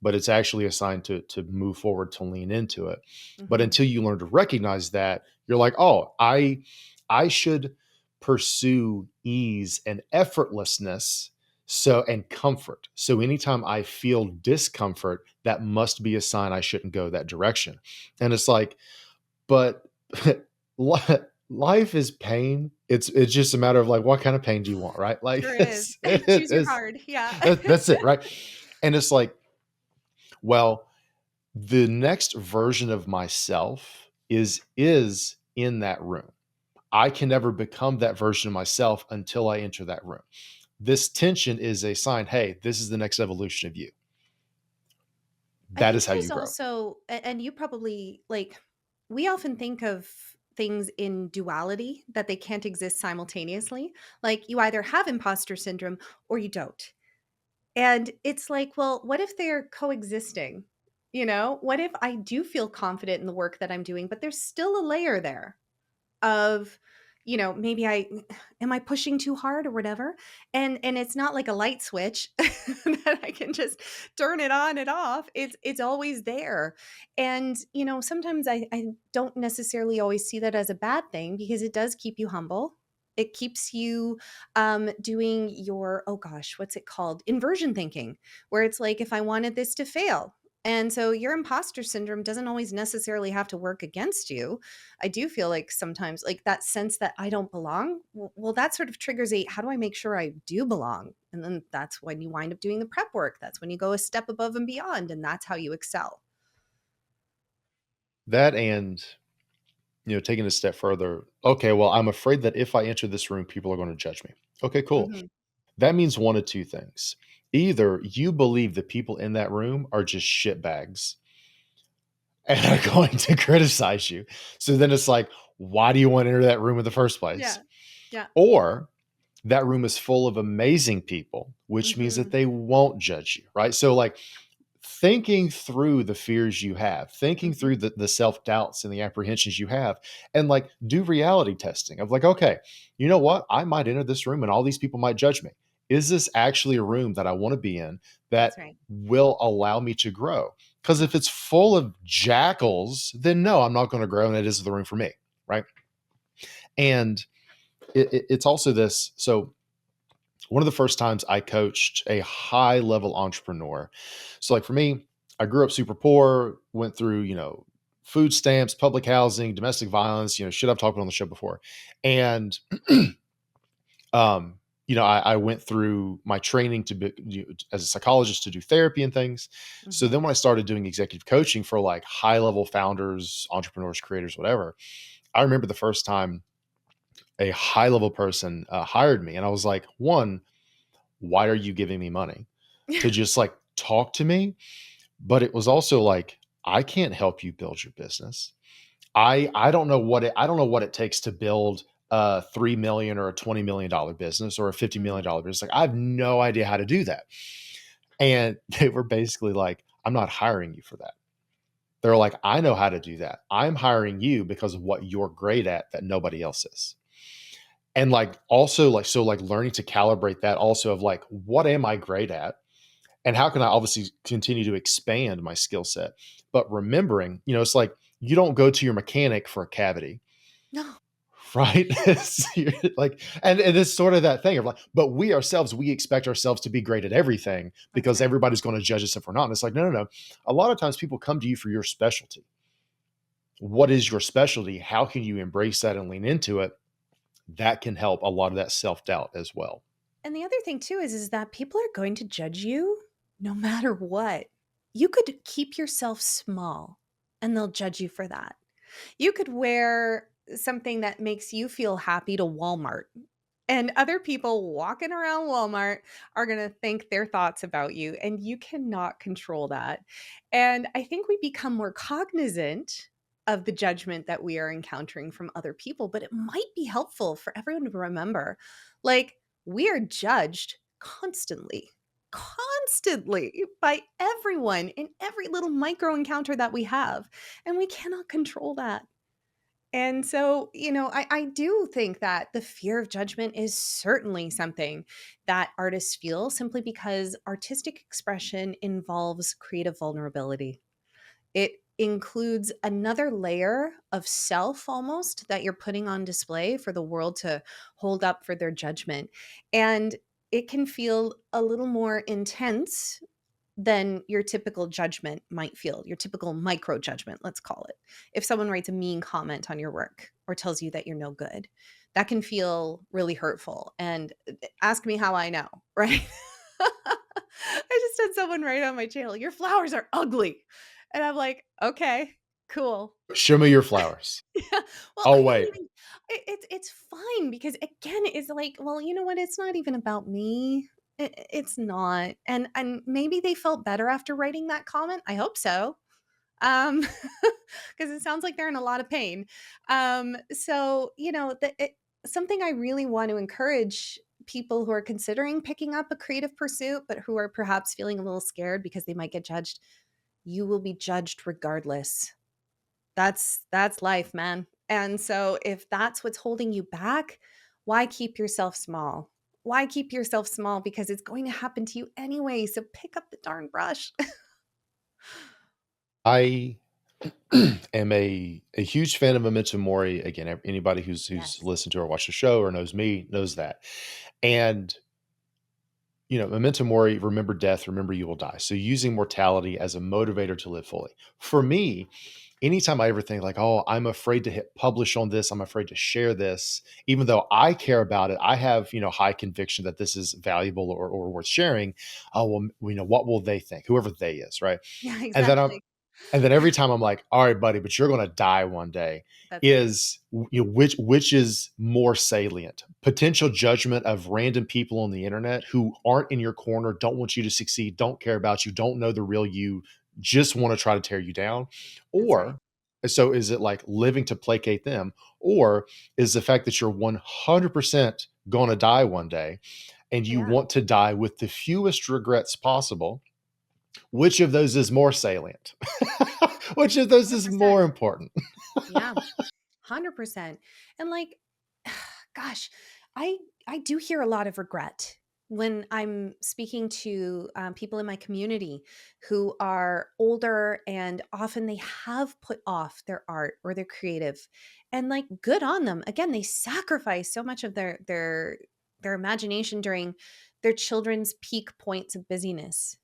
[SPEAKER 1] But it's actually a sign to move forward, to lean into it. But
[SPEAKER 2] Mhm.
[SPEAKER 1] until you learn to recognize that, you're like, oh, I should pursue ease and effortlessness, so and comfort. So anytime I feel discomfort, that must be a sign I shouldn't go that direction. And it's like, but life is pain. It's just a matter of like what kind of pain do you want, right? Like
[SPEAKER 2] Sure is. Choose your heart. Yeah.
[SPEAKER 1] that's it, right? And it's like, well, the next version of myself is in that room. I can never become that version of myself until I enter that room. This tension is a sign, hey, this is the next evolution of you.
[SPEAKER 2] I
[SPEAKER 1] That
[SPEAKER 2] think
[SPEAKER 1] is how
[SPEAKER 2] there's
[SPEAKER 1] you grow.
[SPEAKER 2] also and you probably like we often think of things in duality that they can't exist simultaneously. Like you either have imposter syndrome or you don't. And it's like, well, what if they're coexisting? You know, what if I do feel confident in the work that I'm doing, but there's still a layer there of, maybe I am I pushing too hard or whatever? And it's not like a light switch that I can just turn it on and off. It's always there. And, sometimes I don't necessarily always see that as a bad thing because it does keep you humble. It keeps you doing your, oh gosh, what's it called? Inversion thinking, where it's like, if I wanted this to fail. And so your imposter syndrome doesn't always necessarily have to work against you. I do feel like sometimes like that sense that I don't belong, well, that sort of triggers a how do I make sure I do belong? And then that's when you wind up doing the prep work. That's when you go a step above and beyond. And that's how you excel.
[SPEAKER 1] That and taking a step further, okay, well, I'm afraid that if I enter this room, people are going to judge me. Okay, cool.
[SPEAKER 2] Mhm.
[SPEAKER 1] That means one of two things. Either you believe the people in that room are just shitbags and are going to criticize you. So then it's like, why do you want to enter that room in the first place?
[SPEAKER 2] Yeah. Yeah.
[SPEAKER 1] Or that room is full of amazing people, which means that
[SPEAKER 2] Mhm.
[SPEAKER 1] they won't judge you, right? So, like, thinking through the fears you have, thinking
[SPEAKER 2] Mhm.
[SPEAKER 1] through the self doubts and the apprehensions you have, and like do reality testing of like, okay, you know what? I might enter this room and all these people might judge me. Is this actually a room that I want to be in
[SPEAKER 2] That's
[SPEAKER 1] that
[SPEAKER 2] right.
[SPEAKER 1] will allow me to grow? Because
[SPEAKER 2] Yeah.
[SPEAKER 1] if it's full of jackals, then no, I'm not going to grow and it is the room for me. Right. And it's also this. So, one of the first times I coached a high level entrepreneur. So, like for me, I grew up super poor, went through, food stamps, public housing, domestic violence, shit I've talked about on the show before. And, um, I went through my training to be as a psychologist to do therapy and things. So
[SPEAKER 2] Mhm.
[SPEAKER 1] then when I started doing executive coaching for like high level founders, entrepreneurs, creators, whatever, I remember the first time a high level person hired me. And I was like, one, why are you giving me money to just like talk to me? But it was also like, I can't help you build your business. I don't know what it takes to build a 3 million or a $20 million business or a $50 million
[SPEAKER 2] Mm.
[SPEAKER 1] business. Like I have no idea how to do that. And they were basically like, I'm not hiring you for that. They're like, I know how to do that. I'm hiring you because of what you're great at that nobody else is. And like also like so like learning to calibrate that also of like, what am I great at? And how can I obviously continue to expand my skill set? But remembering, it's like you don't go to your mechanic for a cavity,
[SPEAKER 2] No.
[SPEAKER 1] right? Like, and it's sort of that thing of like, but we ourselves, we expect ourselves to be great at everything
[SPEAKER 2] That's
[SPEAKER 1] because
[SPEAKER 2] right.
[SPEAKER 1] everybody's going to judge us if we're not. And it's like, no, no, no. A lot of times people come to you for your specialty. What is your specialty? How can you embrace that and lean into it? That can help a lot of that self doubt as well.
[SPEAKER 2] And the other thing too is that people are going to judge you no matter what. You could keep yourself small and they'll judge you for that. You could wear something that makes you feel happy to Walmart. And other people walking around Walmart are going to think their thoughts about you, and you cannot control that. And I think we become more cognizant of the judgment that we are encountering from other people, but it might be helpful for everyone to remember like, we are judged constantly by everyone in every little micro encounter that we have. And we cannot control that. And so, I do think that the fear of judgment is certainly something that artists feel simply because artistic expression involves creative vulnerability. It includes another layer of self almost that you're putting on display for the world to hold up for their judgment. And it can feel a little more intense than your typical judgment might feel, your typical micro judgment, let's call it. If someone writes a mean comment on your work or tells you that you're no good, that can feel really hurtful. And ask me how I know, right? I just had someone write on my channel, your flowers are ugly. And I'm like, okay, cool.
[SPEAKER 1] Show me your flowers.
[SPEAKER 2] Yeah. Well, I
[SPEAKER 1] Oh,
[SPEAKER 2] don't
[SPEAKER 1] wait.
[SPEAKER 2] even it's fine because again, it's like, well, you know what? It's not even about me. It's not. And maybe they felt better after writing that comment. I hope so. Because it sounds like they're in a lot of pain. So, something I really want to encourage people who are considering picking up a creative pursuit, but who are perhaps feeling a little scared because they might get judged. You will be judged regardless. That's life, man. And so if that's what's holding you back, why keep yourself small? Why keep yourself small? Because it's going to happen to you anyway. So pick up the darn brush.
[SPEAKER 1] I am a huge fan of Memento Mori. Again, anybody who's
[SPEAKER 2] Yes.
[SPEAKER 1] listened to or watched the show or knows me knows that. And Memento Mori, remember death, remember you will die. So using mortality as a motivator to live fully. For me, anytime I ever think like, oh, I'm afraid to hit publish on this, I'm afraid to share this, even though I care about it, I have, high conviction that this is valuable or worth sharing. Oh, well, what will they think? Whoever they is, right?
[SPEAKER 2] Yeah,
[SPEAKER 1] And then I'm
[SPEAKER 2] exactly.
[SPEAKER 1] and then every time I'm like, "All right, buddy, but you're gonna die one day,"
[SPEAKER 2] That's right.
[SPEAKER 1] is which is more salient? Potential judgment of random people on the internet who aren't in your corner, don't want you to succeed, don't care about you, don't know the real you, just wanna try to tear you down?
[SPEAKER 2] That's right.
[SPEAKER 1] Or so is it like living to placate them? Or is the fact that you're 100% gonna die one day and you
[SPEAKER 2] Yeah,
[SPEAKER 1] want to die with the fewest regrets possible? Which of those is more salient? Which of those is
[SPEAKER 2] 100%.
[SPEAKER 1] more important?
[SPEAKER 2] Yeah, 100%. And like, gosh, I I do hear a lot of regret when I'm speaking to people in my community who are older, and often they have put off their art or their creative, and like, good on them. Again, they sacrifice so much of their imagination during their children's peak points of busyness,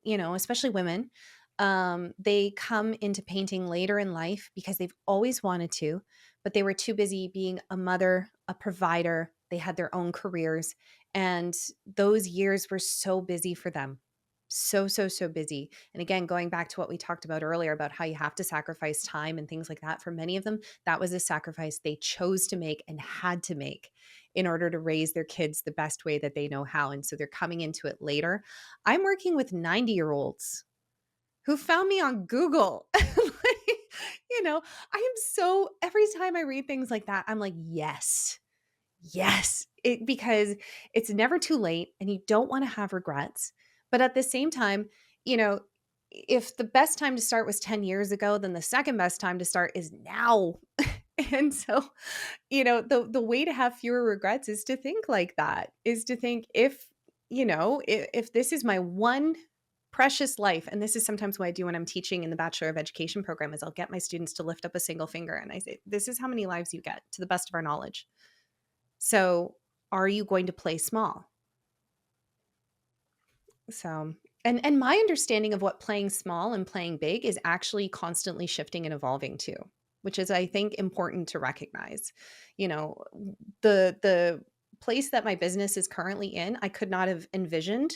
[SPEAKER 2] especially women. They come into painting later in life because they've always wanted to, but they were too busy being a mother, a provider. They had their own careers, and those years were so busy for them. So, so, so busy. And again, going back to what we talked about earlier about how you have to sacrifice time and things like that, for many of them, that was a sacrifice they chose to make and had to make in order to raise their kids the best way that they know how. And so they're coming into it later. I'm working with 90-year-olds who found me on Google. Like, I am so every time I read things like that, I'm like, yes, yes. Because it's never too late and you don't want to have regrets. But at the same time, you know, if the best time to start was 10 years ago, then the second best time to start is now. And so, the way to have fewer regrets is to think like that, is to think, if this is my one precious life, and this is sometimes what I do when I'm teaching in the Bachelor of Education program, is I'll get my students to lift up a single finger and I say, this is how many lives you get to the best of our knowledge. So, are you going to play small? So, and my understanding of what playing small and playing big is actually constantly shifting and evolving too, which is, I think, important to recognize. You know, the place that my business is currently in, I could not have envisioned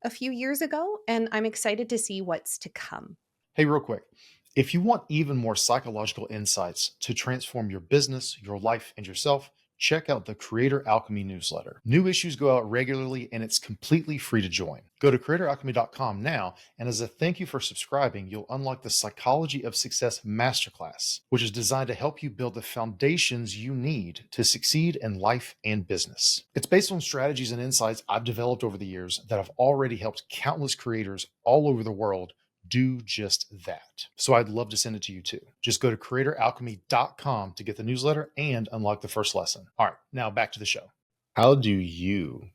[SPEAKER 2] a few years ago, and I'm excited to see what's to come.
[SPEAKER 1] Hey, real quick. If you want even more psychological insights to transform your business, your life, and yourself, check out the Creator Alchemy newsletter. New issues go out regularly and it's completely free to join. Go to creatoralchemy.com now, and as a thank you for subscribing, you'll unlock the Psychology of Success Masterclass, which is designed to help you build the foundations you need to succeed in life and business. It's based on strategies and insights I've developed over the years that have already helped countless creators all over the world do just that. So I'd love to send it to you too. Just go to creatoralchemy.com to get the newsletter and unlock the first lesson. All right, now back to the show. How do you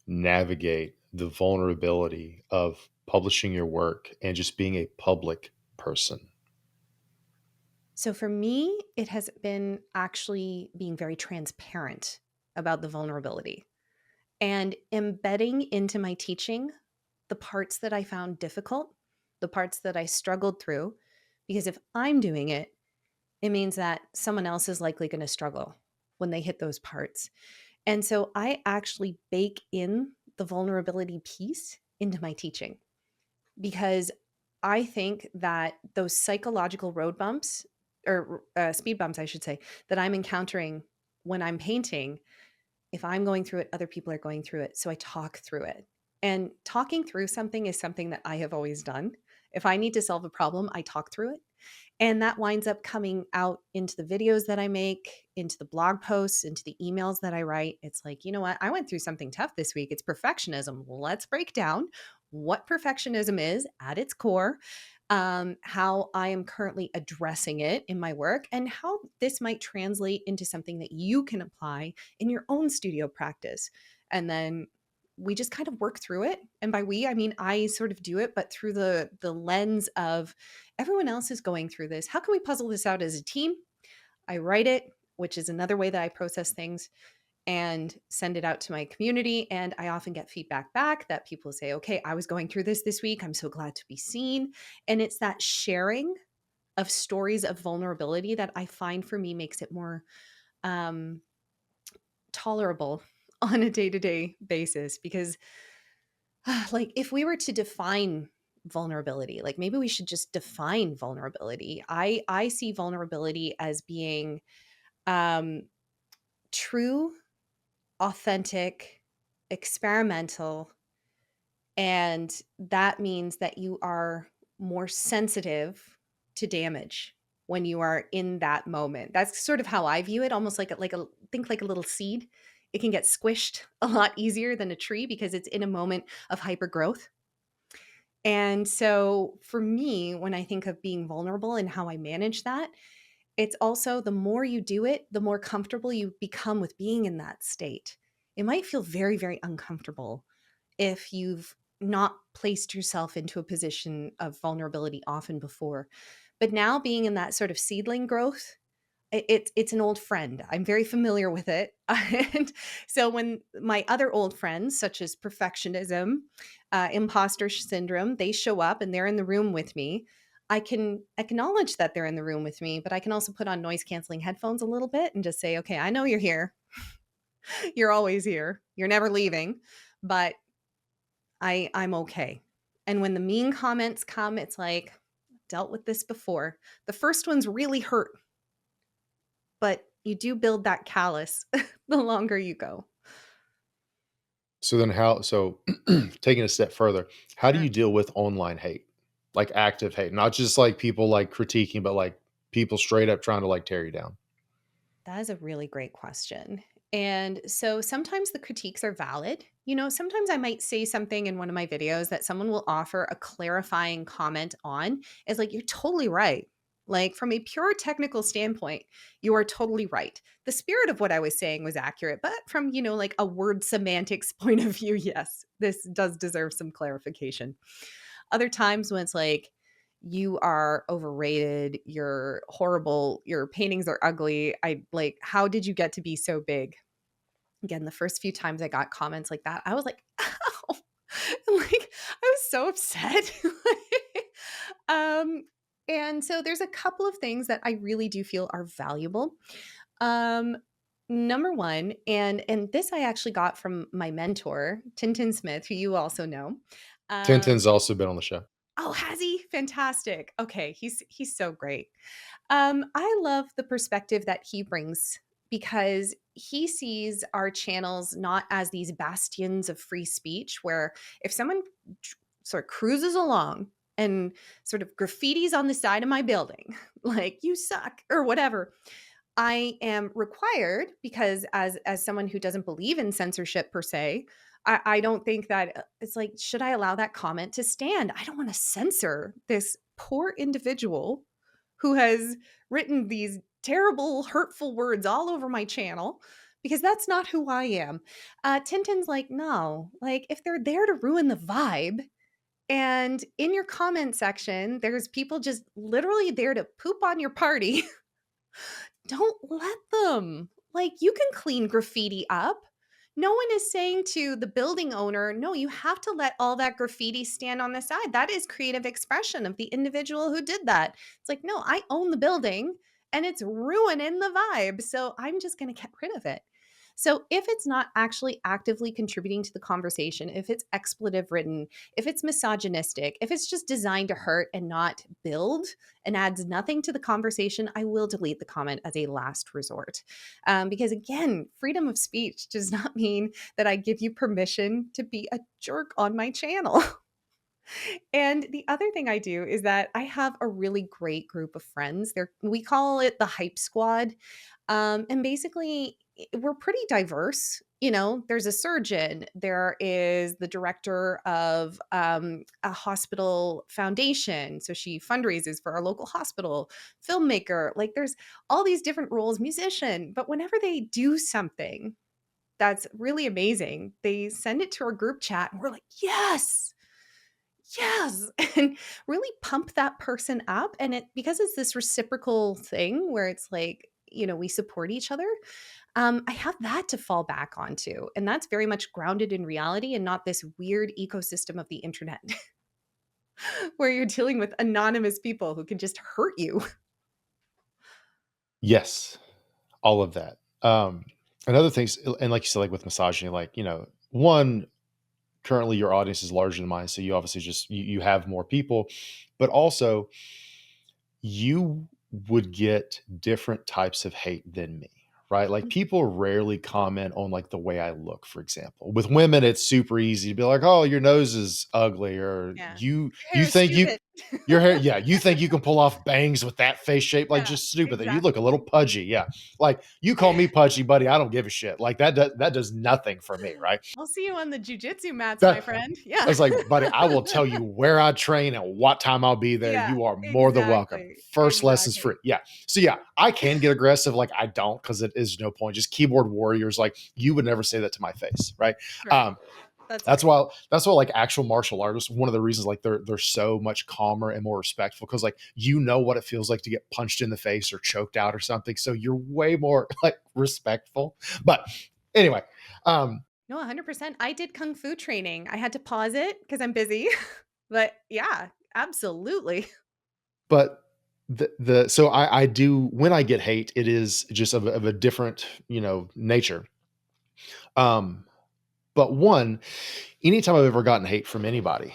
[SPEAKER 1] navigate the vulnerability of publishing your work and just being a public person?
[SPEAKER 2] So for me, it has been actually being very transparent about the vulnerability and embedding into my teaching the parts that I found difficult, the parts that I struggled through, because if I'm doing it, it means that someone else is likely going to struggle when they hit those parts. And so I actually bake in the vulnerability piece into my teaching because I think that those psychological road bumps or speed bumps, I should say, that I'm encountering when I'm painting, if I'm going through it, other people are going through it. So I talk through it. And talking through something is something that I have always done. If I need to solve a problem, I talk through it. And that winds up coming out into the videos that I make, into the blog posts, into the emails that I write. It's like, you know what? I went through something tough this week. It's perfectionism. Let's break down what perfectionism is at its core, how I am currently addressing it in my work, and how this might translate into something that you can apply in your own studio practice. And then we just kind of work through it. And by we, I mean I sort of do it, but through the lens of everyone else is going through this. How can we puzzle this out as a team? I write it, which is another way that I process things, and send it out to my community. And I often get feedback back that people say, okay, I was going through this week. I'm so glad to be seen. And it's that sharing of stories of vulnerability that I find for me makes it more um, tolerable on a day to day basis. Because, like, if we were to define vulnerability, like maybe we should just define vulnerability. I see vulnerability as being um, true, authentic, experimental, and that means that you are more sensitive to damage when you are in that moment. That's sort of how I view it, almost like a think like a little seed. It can get squished a lot easier than a tree because it's in a moment of hyper growth. And so for me, when I think of being vulnerable and how I manage that, it's also the more you do it, the more comfortable you become with being in that state. It might feel very, very uncomfortable if you've not placed yourself into a position of vulnerability often before. But now being in that sort of seedling growth, it's an old friend. I'm very familiar with it. And so when my other old friends, such as perfectionism, imposter syndrome, they show up and they're in the room with me, I can acknowledge that they're in the room with me, but I can also put on noise canceling headphones a little bit and just say, okay, I know you're here. You're always here. You're never leaving, but I'm okay. And when the mean comments come, it's like, dealt with this before. The first ones really hurt, but you do build that callus the longer you go.
[SPEAKER 1] So then taking a step further, how do
[SPEAKER 2] Sure.
[SPEAKER 1] you deal with online hate? Like active hate, not just like people like critiquing, but like people straight up trying to like tear you down.
[SPEAKER 2] That is a really great question. And so sometimes the critiques are valid. You know, sometimes I might say something in one of my videos that someone will offer a clarifying comment on. It's like, you're totally right. Like, from a pure technical standpoint, you are totally right. The spirit of what I was saying was accurate, but from, like a word semantics point of view, yes, this does deserve some clarification. Other times when it's like, you are overrated, you're horrible, your paintings are ugly. I like, how did you get to be so big? Again, the first few times I got comments like that, I was like, ow. Like, I was so upset. um, and so there's a couple of things that I really do feel are valuable. Um, Number one, and this I actually got from my mentor, Tintin Smith, who you also know.
[SPEAKER 1] Tintin's
[SPEAKER 2] Um,
[SPEAKER 1] also been on the show.
[SPEAKER 2] Oh, has he? Fantastic. Okay, he's so great. I love the perspective that he brings because he sees our channels not as these bastions of free speech where if someone sort of cruises along and sort of graffitis on the side of my building, like you suck or whatever, I am required because as someone who doesn't believe in censorship per se, I don't think that it's like, should I allow that comment to stand? I don't want to censor this poor individual who has written these terrible, hurtful words all over my channel because that's not who I am. Tintin's like, no, like if they're there to ruin the vibe, and in your comment section, there's people just literally there to poop on your party. Don't let them. Like, you can clean graffiti up. No one is saying to the building owner, no, you have to let all that graffiti stand on the side. That is creative expression of the individual who did that. It's like, no, I own the building and it's ruining the vibe. So I'm just going to get rid of it. So if it's not actually actively contributing to the conversation, if it's expletive written, if it's misogynistic, if it's just designed to hurt and not build and adds nothing to the conversation, I will delete the comment as a last resort. Because again, freedom of speech does not mean that I give you permission to be a jerk on my channel. And the other thing I do is that I have a really great group of friends. We call it the hype squad. And basically, we're pretty diverse. You know, there's a surgeon, there is the director of a hospital foundation. So she fundraises for our local hospital, filmmaker. Like, there's all these different roles, musician. But whenever they do something that's really amazing, they send it to our group chat, and we're like, yes, and really pump that person up. And it, because it's this reciprocal thing where it's like, you know, we support each other. I have that to fall back onto, and that's very much grounded in reality and not this weird ecosystem of the internet where you're dealing with anonymous people who can just hurt you.
[SPEAKER 1] Yes, all of that. And other things, and like you said, like with misogyny, like, one, currently your audience is larger than mine, so you obviously just you have more people, but also you would get different types of hate than me, right? Like, people rarely comment on like the way I look, for example. With women, it's super easy to be like, "Oh, your nose is ugly," or
[SPEAKER 2] Yeah. Your
[SPEAKER 1] you
[SPEAKER 2] hair is
[SPEAKER 1] think you
[SPEAKER 2] stupid.
[SPEAKER 1] your hair, yeah, you think you can pull off bangs with that face shape, like
[SPEAKER 2] Yeah,
[SPEAKER 1] just stupid. That you look a little
[SPEAKER 2] exactly.
[SPEAKER 1] pudgy, yeah. Like, you call me pudgy, buddy, I don't give a shit. Like, that does nothing for me, right?
[SPEAKER 2] I'll see you on the jujitsu mats, my
[SPEAKER 1] That
[SPEAKER 2] friend.
[SPEAKER 1] I
[SPEAKER 2] Yeah.
[SPEAKER 1] was like, buddy, I will tell you where I train and what time I'll be there.
[SPEAKER 2] Yeah,
[SPEAKER 1] You are more than welcome.
[SPEAKER 2] exactly,
[SPEAKER 1] First lessons free.
[SPEAKER 2] exactly.
[SPEAKER 1] Yeah. So yeah, I can get aggressive. Like, I don't, because it is no point. Just keyboard warriors. Like, you would never say that to my face, right?
[SPEAKER 2] Right.
[SPEAKER 1] Um,
[SPEAKER 2] That's
[SPEAKER 1] that's
[SPEAKER 2] right.
[SPEAKER 1] why like actual martial artists, one of the reasons like they're so much calmer and more respectful, because like you know what it feels like to get punched in the face or choked out or something. So you're way more like respectful. But anyway, um,
[SPEAKER 2] No, 100%. I did kung fu training. I had to pause it because I'm busy. But yeah, absolutely.
[SPEAKER 1] but the so I do, when I get hate, it is just of a different, nature. Um, but one, anytime I've ever gotten hate from anybody,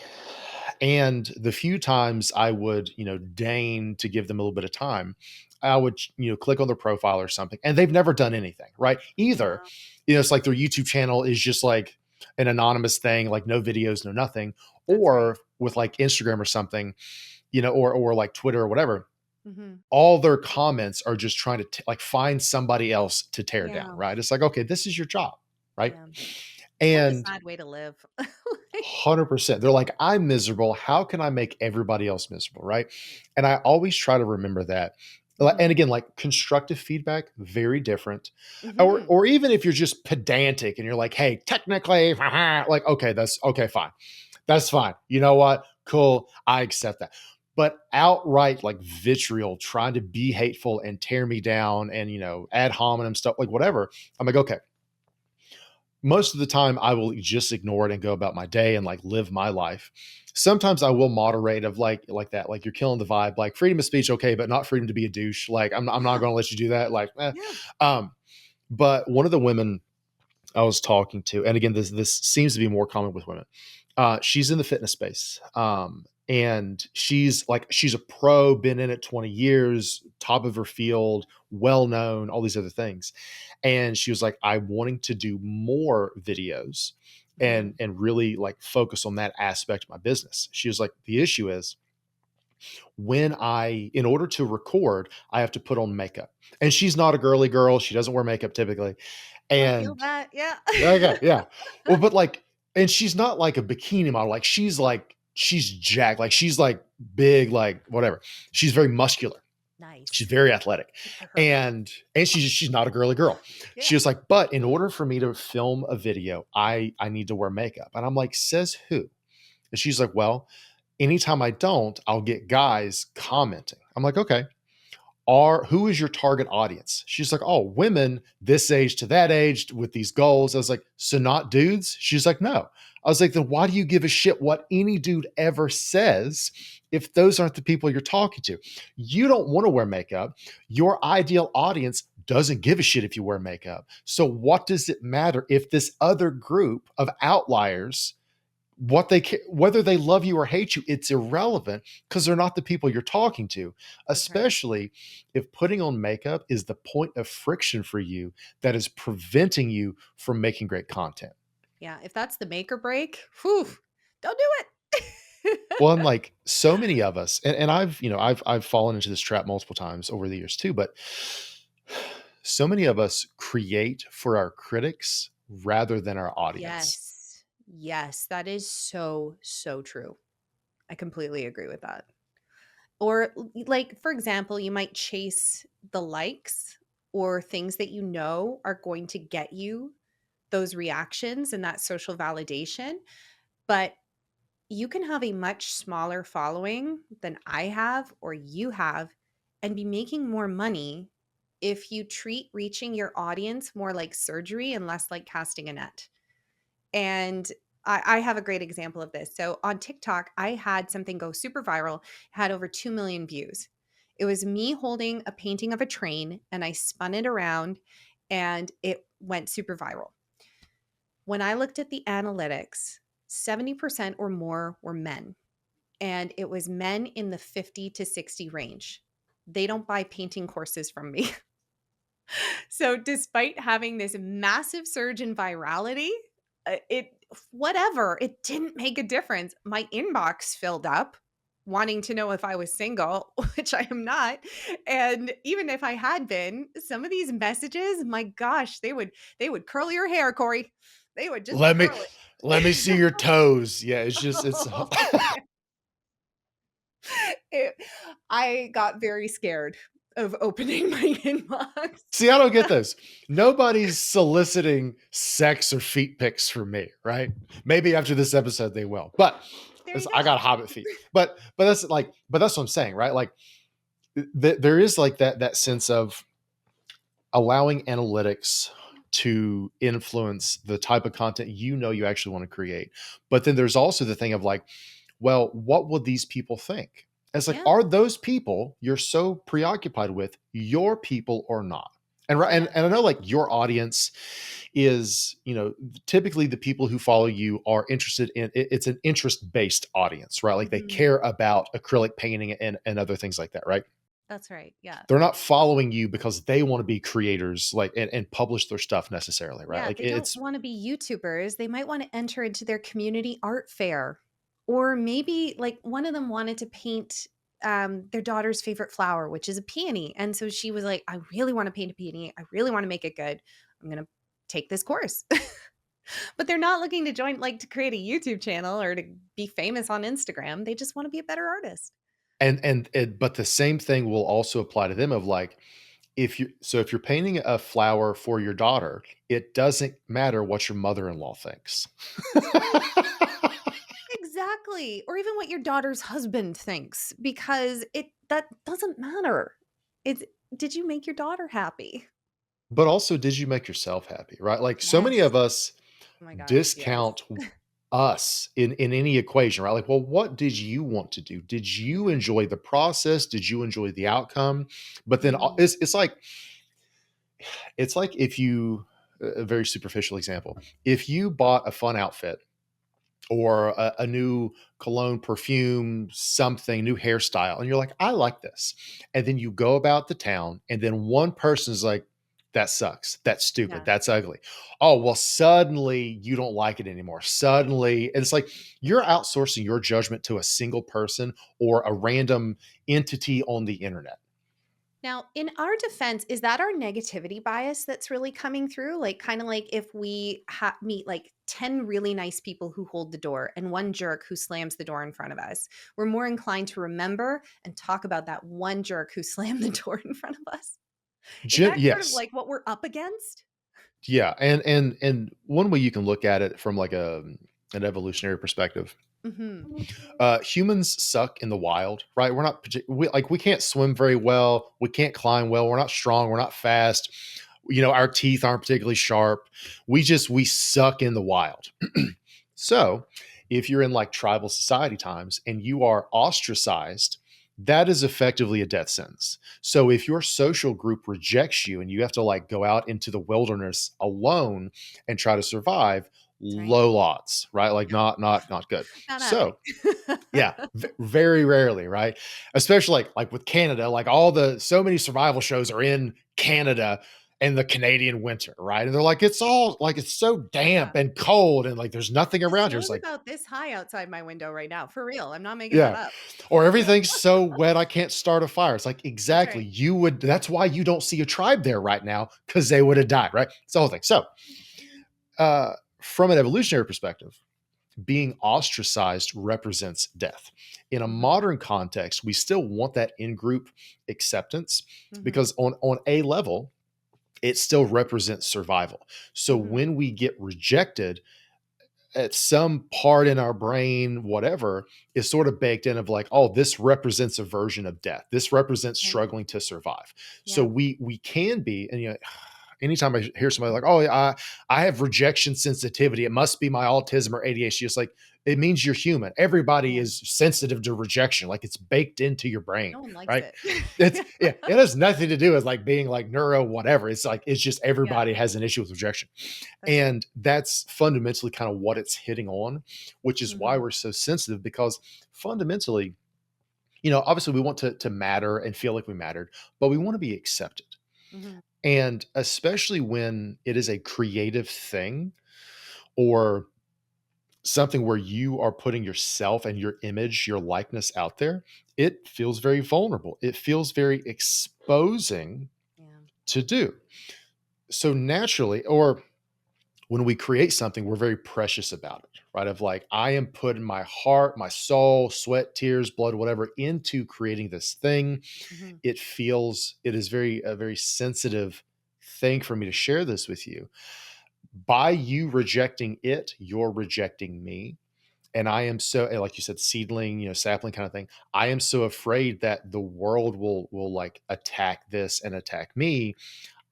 [SPEAKER 1] and the few times I would, deign to give them a little bit of time, I would, click on their profile or something, and they've never done anything, right? Either,
[SPEAKER 2] Yeah,
[SPEAKER 1] it's like their YouTube channel is just like an anonymous thing, like no videos, no nothing,
[SPEAKER 2] that's right.
[SPEAKER 1] or with like Instagram or something, or like Twitter or whatever,
[SPEAKER 2] Mhm.
[SPEAKER 1] all their comments are just trying to like find somebody else to tear down,
[SPEAKER 2] Yeah,
[SPEAKER 1] right? It's like, okay, this is your job, right?
[SPEAKER 2] yeah. What a
[SPEAKER 1] And
[SPEAKER 2] sad way to live. Like,
[SPEAKER 1] 100%. They're like, I'm miserable. How can I make everybody else miserable? Right. And I always try to remember that. And
[SPEAKER 2] mhm,
[SPEAKER 1] again, like constructive feedback, very different. Or,
[SPEAKER 2] mhm.
[SPEAKER 1] or even if you're just pedantic and you're like, hey, technically, like, okay, that's okay, fine. That's fine. You know what? Cool. I accept that. But outright, like vitriol, trying to be hateful and tear me down and, ad hominem stuff, like whatever. I'm like, okay, most of the time I will just ignore it and go about my day and like live my life. Sometimes I will moderate of like that, like you're killing the vibe, like freedom of speech, okay, but not freedom to be a douche. Like, I'm not
[SPEAKER 2] Yeah,
[SPEAKER 1] going to let you do that. Like,
[SPEAKER 2] yeah.
[SPEAKER 1] um, but one of the women I was talking to, and again, this seems to be more common with women. She's in the fitness space, and she's a pro, been in it 20 years, top of her field, well known, all these other things. And she was like, "I'm wanting to do more videos, and
[SPEAKER 2] Mhm.
[SPEAKER 1] really like focus on that aspect of my business." She was like, "The issue is, in order to record, I have to put on makeup." And she's not a girly girl; she doesn't wear makeup typically,
[SPEAKER 2] I feel
[SPEAKER 1] and
[SPEAKER 2] that, yeah.
[SPEAKER 1] okay, yeah. Well, but like, and she's not like a bikini model. Like she's jacked. Like, she's like big, like whatever. She's very muscular. She's
[SPEAKER 2] Nice.
[SPEAKER 1] very athletic.
[SPEAKER 2] Good for her.
[SPEAKER 1] And she's not a girly girl. She
[SPEAKER 2] Yeah.
[SPEAKER 1] was like, but in order for me to film a video, I need to wear makeup. And I'm like, says who? And she's like, well, anytime I don't, I'll get guys commenting. I'm like, okay. are who is your target audience? She's like, oh, women this age to that age with these goals. I was like, so not dudes? She's like, no. I was like, then why do you give a shit what any dude ever says if those aren't the people you're talking to? You don't want to wear makeup. Your ideal audience doesn't give a shit if you wear makeup. So what does it matter if this other group of outliers, whether they love you or hate you, it's irrelevant because they're not the people you're talking to,
[SPEAKER 2] That's right.
[SPEAKER 1] especially if putting on makeup is the point of friction for you that is preventing you from making great content.
[SPEAKER 2] Yeah, if that's the make or break, whew, don't do it.
[SPEAKER 1] Well, and like so many of us, and I've, I've fallen into this trap multiple times over the years too, but so many of us create for our critics rather than our audience.
[SPEAKER 2] Yes. Yes, that is so, so true. I completely agree with that. Or like for example, you might chase the likes or things that you know are going to get you those reactions and that social validation, but you can have a much smaller following than I have or you have and be making more money if you treat reaching your audience more like surgery and less like casting a net. And I have a great example of this. So on TikTok, I had something go super viral, had over 2 million views. It was me holding a painting of a train and I spun it around and it went super viral. When I looked at the analytics, 70% or more were men, and it was men in the 50 to 60 range. They don't buy painting courses from me. So despite having this massive surge in virality, it whatever, it didn't make a difference. My inbox filled up wanting to know if I was single, which I am not. And even if I had been, some of these messages, my gosh, they would curl your hair, Corey. They would just
[SPEAKER 1] Let me
[SPEAKER 2] curl it.
[SPEAKER 1] let me see your toes. Yeah, it's just it's
[SPEAKER 2] Oh, man. It I got very scared of opening my inbox.
[SPEAKER 1] See, I don't get this. Nobody's soliciting sex or feet pics from me, right? Maybe after this episode they will. But
[SPEAKER 2] There you
[SPEAKER 1] I
[SPEAKER 2] go.
[SPEAKER 1] got hobbit feet. But that's what I'm saying, right? Like there is like that sense of allowing analytics to influence the type of content you actually want to create. But then there's also the thing of like, well, what will these people think? It's like,
[SPEAKER 2] Yeah,
[SPEAKER 1] are those people you're so preoccupied with your people or not? And right,
[SPEAKER 2] yeah.
[SPEAKER 1] and I know like your audience is, typically the people who follow you are interested in it's an interest based audience, right? Like they
[SPEAKER 2] Mhm.
[SPEAKER 1] care about acrylic painting and other things like that, right?
[SPEAKER 2] That's right, yeah.
[SPEAKER 1] They're not following you because they want to be creators like and publish their stuff necessarily, right?
[SPEAKER 2] Yeah,
[SPEAKER 1] Like
[SPEAKER 2] they don't
[SPEAKER 1] it's
[SPEAKER 2] wanna be YouTubers, they might wanna enter into their community art fair, or maybe, like, one of them wanted to paint, their daughter's favorite flower, which is a peony, and so she was like, "I really wanna paint a peony, I really wanna make it good, I'm gonna take this course." But they're not looking to join like, to create a YouTube channel or to be famous on Instagram, they just wanna be a better artist.
[SPEAKER 1] and but the same thing will also apply to them of like if you're painting a flower for your daughter, it doesn't matter what your mother-in-law thinks.
[SPEAKER 2] Exactly, or even what your daughter's husband thinks, because it that doesn't matter. It's did you make your daughter happy?
[SPEAKER 1] But also, did you make yourself happy, right? Like so many
[SPEAKER 2] Yes.
[SPEAKER 1] of us
[SPEAKER 2] Oh my gosh, yes.
[SPEAKER 1] discount us in any equation, right? Like, well, what did you want to do? Did you enjoy the process? Did you enjoy the outcome? But then
[SPEAKER 2] Mhm.
[SPEAKER 1] it's like if you a very superficial example, if you bought a fun outfit or a new cologne, perfume, something, new hairstyle. And you're like, I like this. And then you go about the town, and then one person is like, that sucks. That's stupid.
[SPEAKER 2] Yeah.
[SPEAKER 1] That's ugly. Oh, well, suddenly you don't like it anymore. Suddenly, and it's like you're outsourcing your judgment to a single person or a random entity on the internet.
[SPEAKER 2] Now, in our defense, is that our negativity bias that's really coming through? Like, kinda like if we meet, like, 10 really nice people who hold the door and one jerk who slams the door in front of us, we're more inclined to remember and talk about that one jerk who slammed the door in front of us. Is that sort of
[SPEAKER 1] Yes.
[SPEAKER 2] like what we're up against?
[SPEAKER 1] Yeah. And one way you can look at it from like an evolutionary perspective
[SPEAKER 2] Mhm.
[SPEAKER 1] Humans suck in the wild, right? We're not we can't swim very well. We can't climb well. We're not strong. We're not fast. Our teeth aren't particularly sharp. We suck in the wild. So, if you're in like tribal society times and you are ostracized, that is effectively a death sentence. So, if your social group rejects you and you have to like go out into the wilderness alone and try to survive,
[SPEAKER 2] That's right.
[SPEAKER 1] low odds, right? Like not good.
[SPEAKER 2] Not happening.
[SPEAKER 1] So, yeah, very rarely, right? Especially like with Canada, like so many survival shows are in Canada in the Canadian winter, right? And they're like, it's all like it's so
[SPEAKER 2] Oh,
[SPEAKER 1] damp
[SPEAKER 2] yeah.
[SPEAKER 1] and cold and like there's nothing
[SPEAKER 2] The
[SPEAKER 1] around here. It's
[SPEAKER 2] snow's
[SPEAKER 1] like,
[SPEAKER 2] about this high outside my window right now, for real, I'm not making that
[SPEAKER 1] yeah.
[SPEAKER 2] up.
[SPEAKER 1] Or everything's so wet I can't start a fire. It's like,
[SPEAKER 2] That's
[SPEAKER 1] exactly.
[SPEAKER 2] right.
[SPEAKER 1] That's why you don't see a tribe there right now, because they would have died, right? It's the whole thing. So from an evolutionary perspective, being ostracized represents death. In a
[SPEAKER 2] Mhm,
[SPEAKER 1] modern context, we still want that in group acceptance
[SPEAKER 2] mhm,
[SPEAKER 1] because on a level, it still represents survival. So
[SPEAKER 2] mhm.
[SPEAKER 1] when we get rejected, at some part in our brain, whatever, is sort of baked in of like, oh, this represents a version of death. This represents
[SPEAKER 2] Right.
[SPEAKER 1] struggling to survive. So
[SPEAKER 2] Yeah.
[SPEAKER 1] we can be, and anytime I hear somebody like, oh, I have rejection sensitivity, it must be my autism or ADHD. It's like, it means you're human. Everybody
[SPEAKER 2] Yeah.
[SPEAKER 1] is sensitive to rejection. Like it's baked into your brain,
[SPEAKER 2] No one likes
[SPEAKER 1] right?
[SPEAKER 2] it.
[SPEAKER 1] Yeah, it has nothing to do with like being like neuro, whatever. It's just
[SPEAKER 2] Yeah,
[SPEAKER 1] everybody has an issue with rejection.
[SPEAKER 2] that's right.
[SPEAKER 1] And that's fundamentally kind of what it's hitting on, which is why
[SPEAKER 2] Mhm,
[SPEAKER 1] we're so sensitive because fundamentally, obviously we want to matter and feel like we mattered, but we want to be accepted.
[SPEAKER 2] mhm.
[SPEAKER 1] And especially when it is a creative thing or something where you are putting yourself and your image, your likeness out there, it feels very vulnerable. It feels very exposing
[SPEAKER 2] Yeah.
[SPEAKER 1] to do. So naturally, or when we create something, we're very precious about it, right? Of like, I am putting my heart, my soul, sweat, tears, blood, whatever into creating this thing.
[SPEAKER 2] Mhm.
[SPEAKER 1] It is a very sensitive thing for me to share this with you. By you rejecting it, you're rejecting me. And I am so, like you said, seedling, sapling kind of thing. I am so afraid that the world will like attack this and attack me.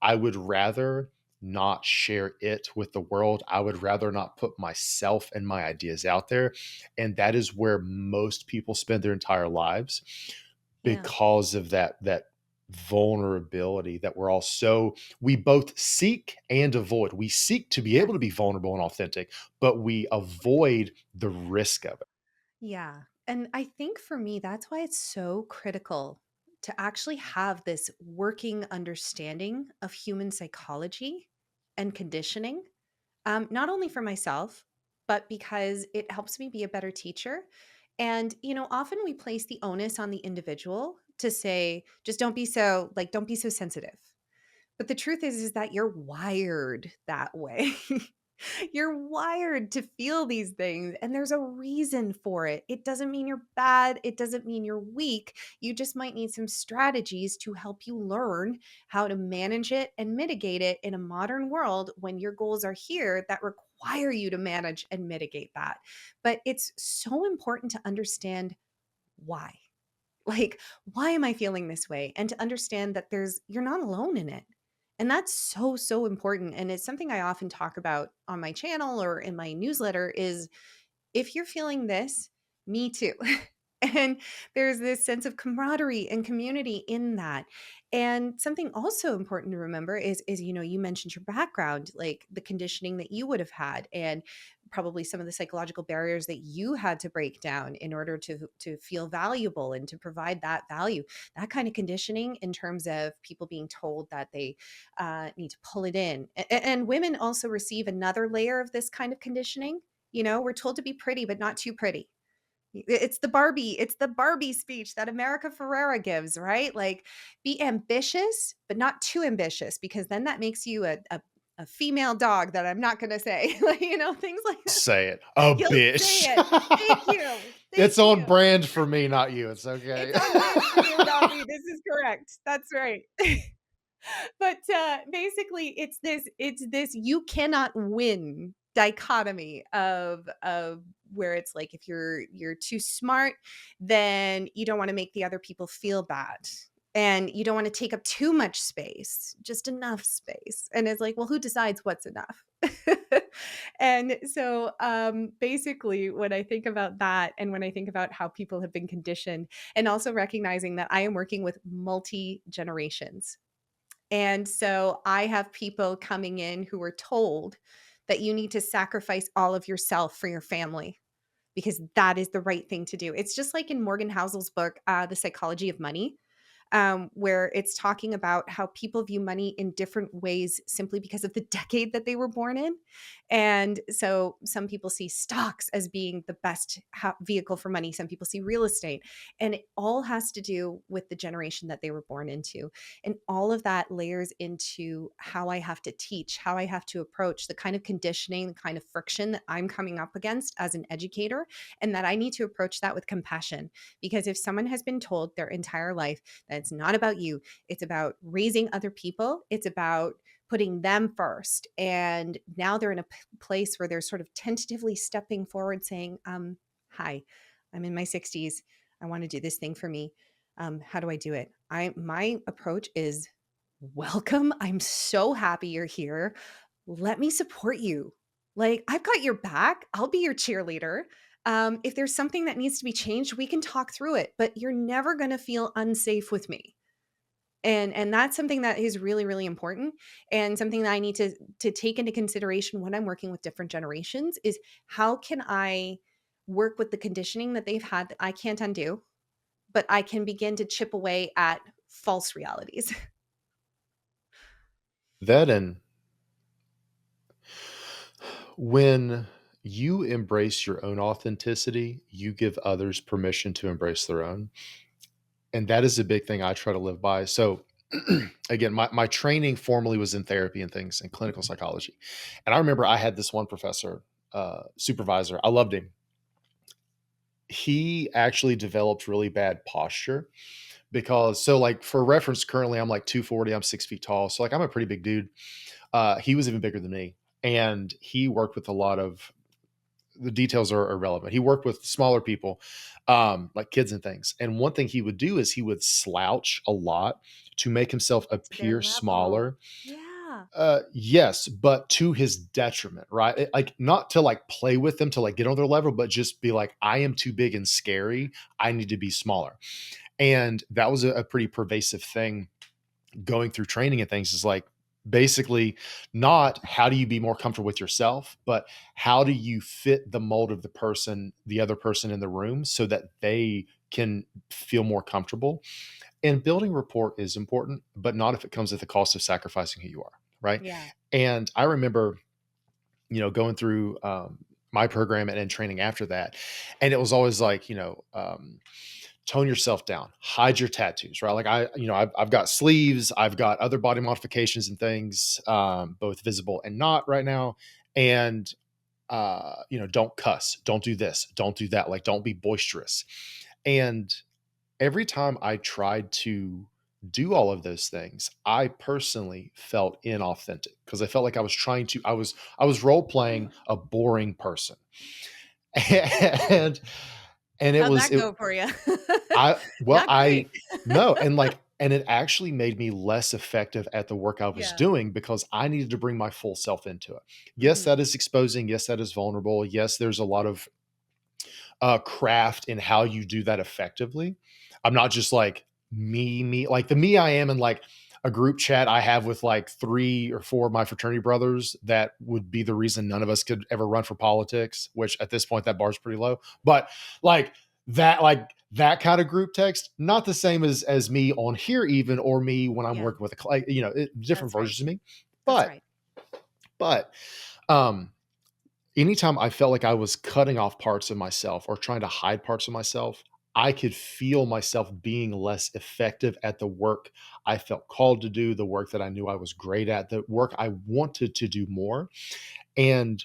[SPEAKER 1] I would rather not share it with the world. I would rather not put myself and my ideas out there. And that is where most people spend their entire lives
[SPEAKER 2] Yeah.
[SPEAKER 1] because of that vulnerability that we both seek and avoid. We seek to be able to
[SPEAKER 2] Yes.
[SPEAKER 1] be vulnerable and authentic, but we avoid the risk of it.
[SPEAKER 2] Yeah. And I think for me, that's why it's so critical to actually have this working understanding of human psychology and conditioning, not only for myself, but because it helps me be a better teacher. And, often we place the onus on the individual to say, just don't be so sensitive. But the truth is that you're wired that way. You're wired to feel these things, and there's a reason for it. It doesn't mean you're bad. It doesn't mean you're weak. You just might need some strategies to help you learn how to manage it and mitigate it in a modern world when your goals are here that require you to manage and mitigate that. But it's so important to understand why. Like, why am I feeling this way? And to understand that you're not alone in it. And that's so, so important. And it's something I often talk about on my channel or in my newsletter is if you're feeling this, me too. And there's this sense of camaraderie and community in that. And something also important to remember is you mentioned your background, like the conditioning that you would have had and probably some of the psychological barriers that you had to break down in order to feel valuable and to provide that value. That kind of conditioning in terms of people being told that they need to pull it in. And women also receive another layer of this kind of conditioning. We're told to be pretty, but not too pretty. It's the Barbie speech that America Ferrera gives, right? Like, be ambitious, but not too ambitious, because then that makes you a female dog that I'm not going to say, like, things like that.
[SPEAKER 1] Say it. A
[SPEAKER 2] You'll say
[SPEAKER 1] bitch.
[SPEAKER 2] it. Thank you. Thank
[SPEAKER 1] It's on
[SPEAKER 2] you.
[SPEAKER 1] brand for me, not you. It's okay.
[SPEAKER 2] It's on brand for you, not me. This is correct. That's right. But basically, it's this you cannot win dichotomy of where it's like if you're too smart, then you don't want to make the other people feel bad. And you don't want to take up too much space, just enough space. And it's like, well, who decides what's enough? And so basically, when I think about that, and when I think about how people have been conditioned, and also recognizing that I am working with multi generations, and so I have people coming in who are told that you need to sacrifice all of yourself for your family because that is the right thing to do. It's just like in Morgan Housel's book, The Psychology of Money, where it's talking about how people view money in different ways simply because of the decade that they were born in. And so some people see stocks as being the best vehicle for money, some people see real estate. And it all has to do with the generation that they were born into. And all of that layers into how I have to teach, how I have to approach the kind of conditioning, the kind of friction that I'm coming up against as an educator, and that I need to approach that with compassion. Because if someone has been told their entire life that it's not about you, it's about raising other people, it's about putting them first. And now they're in a place where they're sort of tentatively stepping forward saying, hi, I'm in my 60s. I want to do this thing for me. How do I do it? My approach is welcome. I'm so happy you're here. Let me support you. Like, I've got your back. I'll be your cheerleader. If there's something that needs to be changed, we can talk through it, but you're never going to feel unsafe with me. And that's something that is really, really important, and something that I need to take into consideration when I'm working with different generations is how can I work with the conditioning that they've had that I can't undo, but I can begin to chip away at false realities.
[SPEAKER 1] That and when you embrace your own authenticity, you give others permission to embrace their own. And that is a big thing I try to live by. So again, my training formally was in therapy and things and clinical psychology. And I remember I had this one professor, supervisor. I loved him. He actually developed really bad posture because so like for reference, currently I'm like 240, I'm 6 feet tall. So like I'm a pretty big dude. He was even bigger than me. And he worked with a lot of the details are irrelevant. He worked with smaller people, like kids and things. And one thing he would do is he would slouch a lot to make himself
[SPEAKER 2] To their
[SPEAKER 1] appear
[SPEAKER 2] level.
[SPEAKER 1] smaller.
[SPEAKER 2] Yeah.
[SPEAKER 1] Yes, but to his detriment, right? Like not to like play with them to like get on their level, but just be like, I am too big and scary. I need to be smaller. And that was a pretty pervasive thing going through training and things is like basically not how do you be more comfortable with yourself, but how do you fit the mold of the person, the other person in the room so that they can feel more comfortable. And building rapport is important, but not if it comes at the cost of sacrificing who you are. Right.
[SPEAKER 2] Yeah.
[SPEAKER 1] And I remember, going through my program and training after that. And it was always like, tone yourself down, hide your tattoos, right? Like I've got sleeves, I've got other body modifications and things, both visible and not right now. And, don't cuss, don't do this, don't do that. Like, don't be boisterous. And every time I tried to do all of those things, I personally felt inauthentic because I felt like I was role playing a boring person. and and it
[SPEAKER 2] How'd
[SPEAKER 1] was
[SPEAKER 2] that
[SPEAKER 1] it
[SPEAKER 2] go for you?
[SPEAKER 1] I well,
[SPEAKER 2] Not great.
[SPEAKER 1] I no, and it actually made me less effective at the work I was
[SPEAKER 2] Yeah.
[SPEAKER 1] doing because I needed to bring my full self into it. Yes,
[SPEAKER 2] Mhm.
[SPEAKER 1] that is exposing. Yes, that is vulnerable. Yes, there's a lot of craft in how you do that effectively. I'm not just like me, like the me I am in like a group chat I have with like 3 or 4 of my fraternity brothers that would be the reason none of us could ever run for politics, which at this point that bar's pretty low. But like that kind of group text, not the same as me on here even or me when I'm
[SPEAKER 2] Yeah.
[SPEAKER 1] working with different
[SPEAKER 2] That's right.
[SPEAKER 1] versions of me.
[SPEAKER 2] That's
[SPEAKER 1] But
[SPEAKER 2] right.
[SPEAKER 1] but um anytime I felt like I was cutting off parts of myself or trying to hide parts of myself, I could feel myself being less effective at the work I felt called to do, the work that I knew I was great at, the work I wanted to do more. And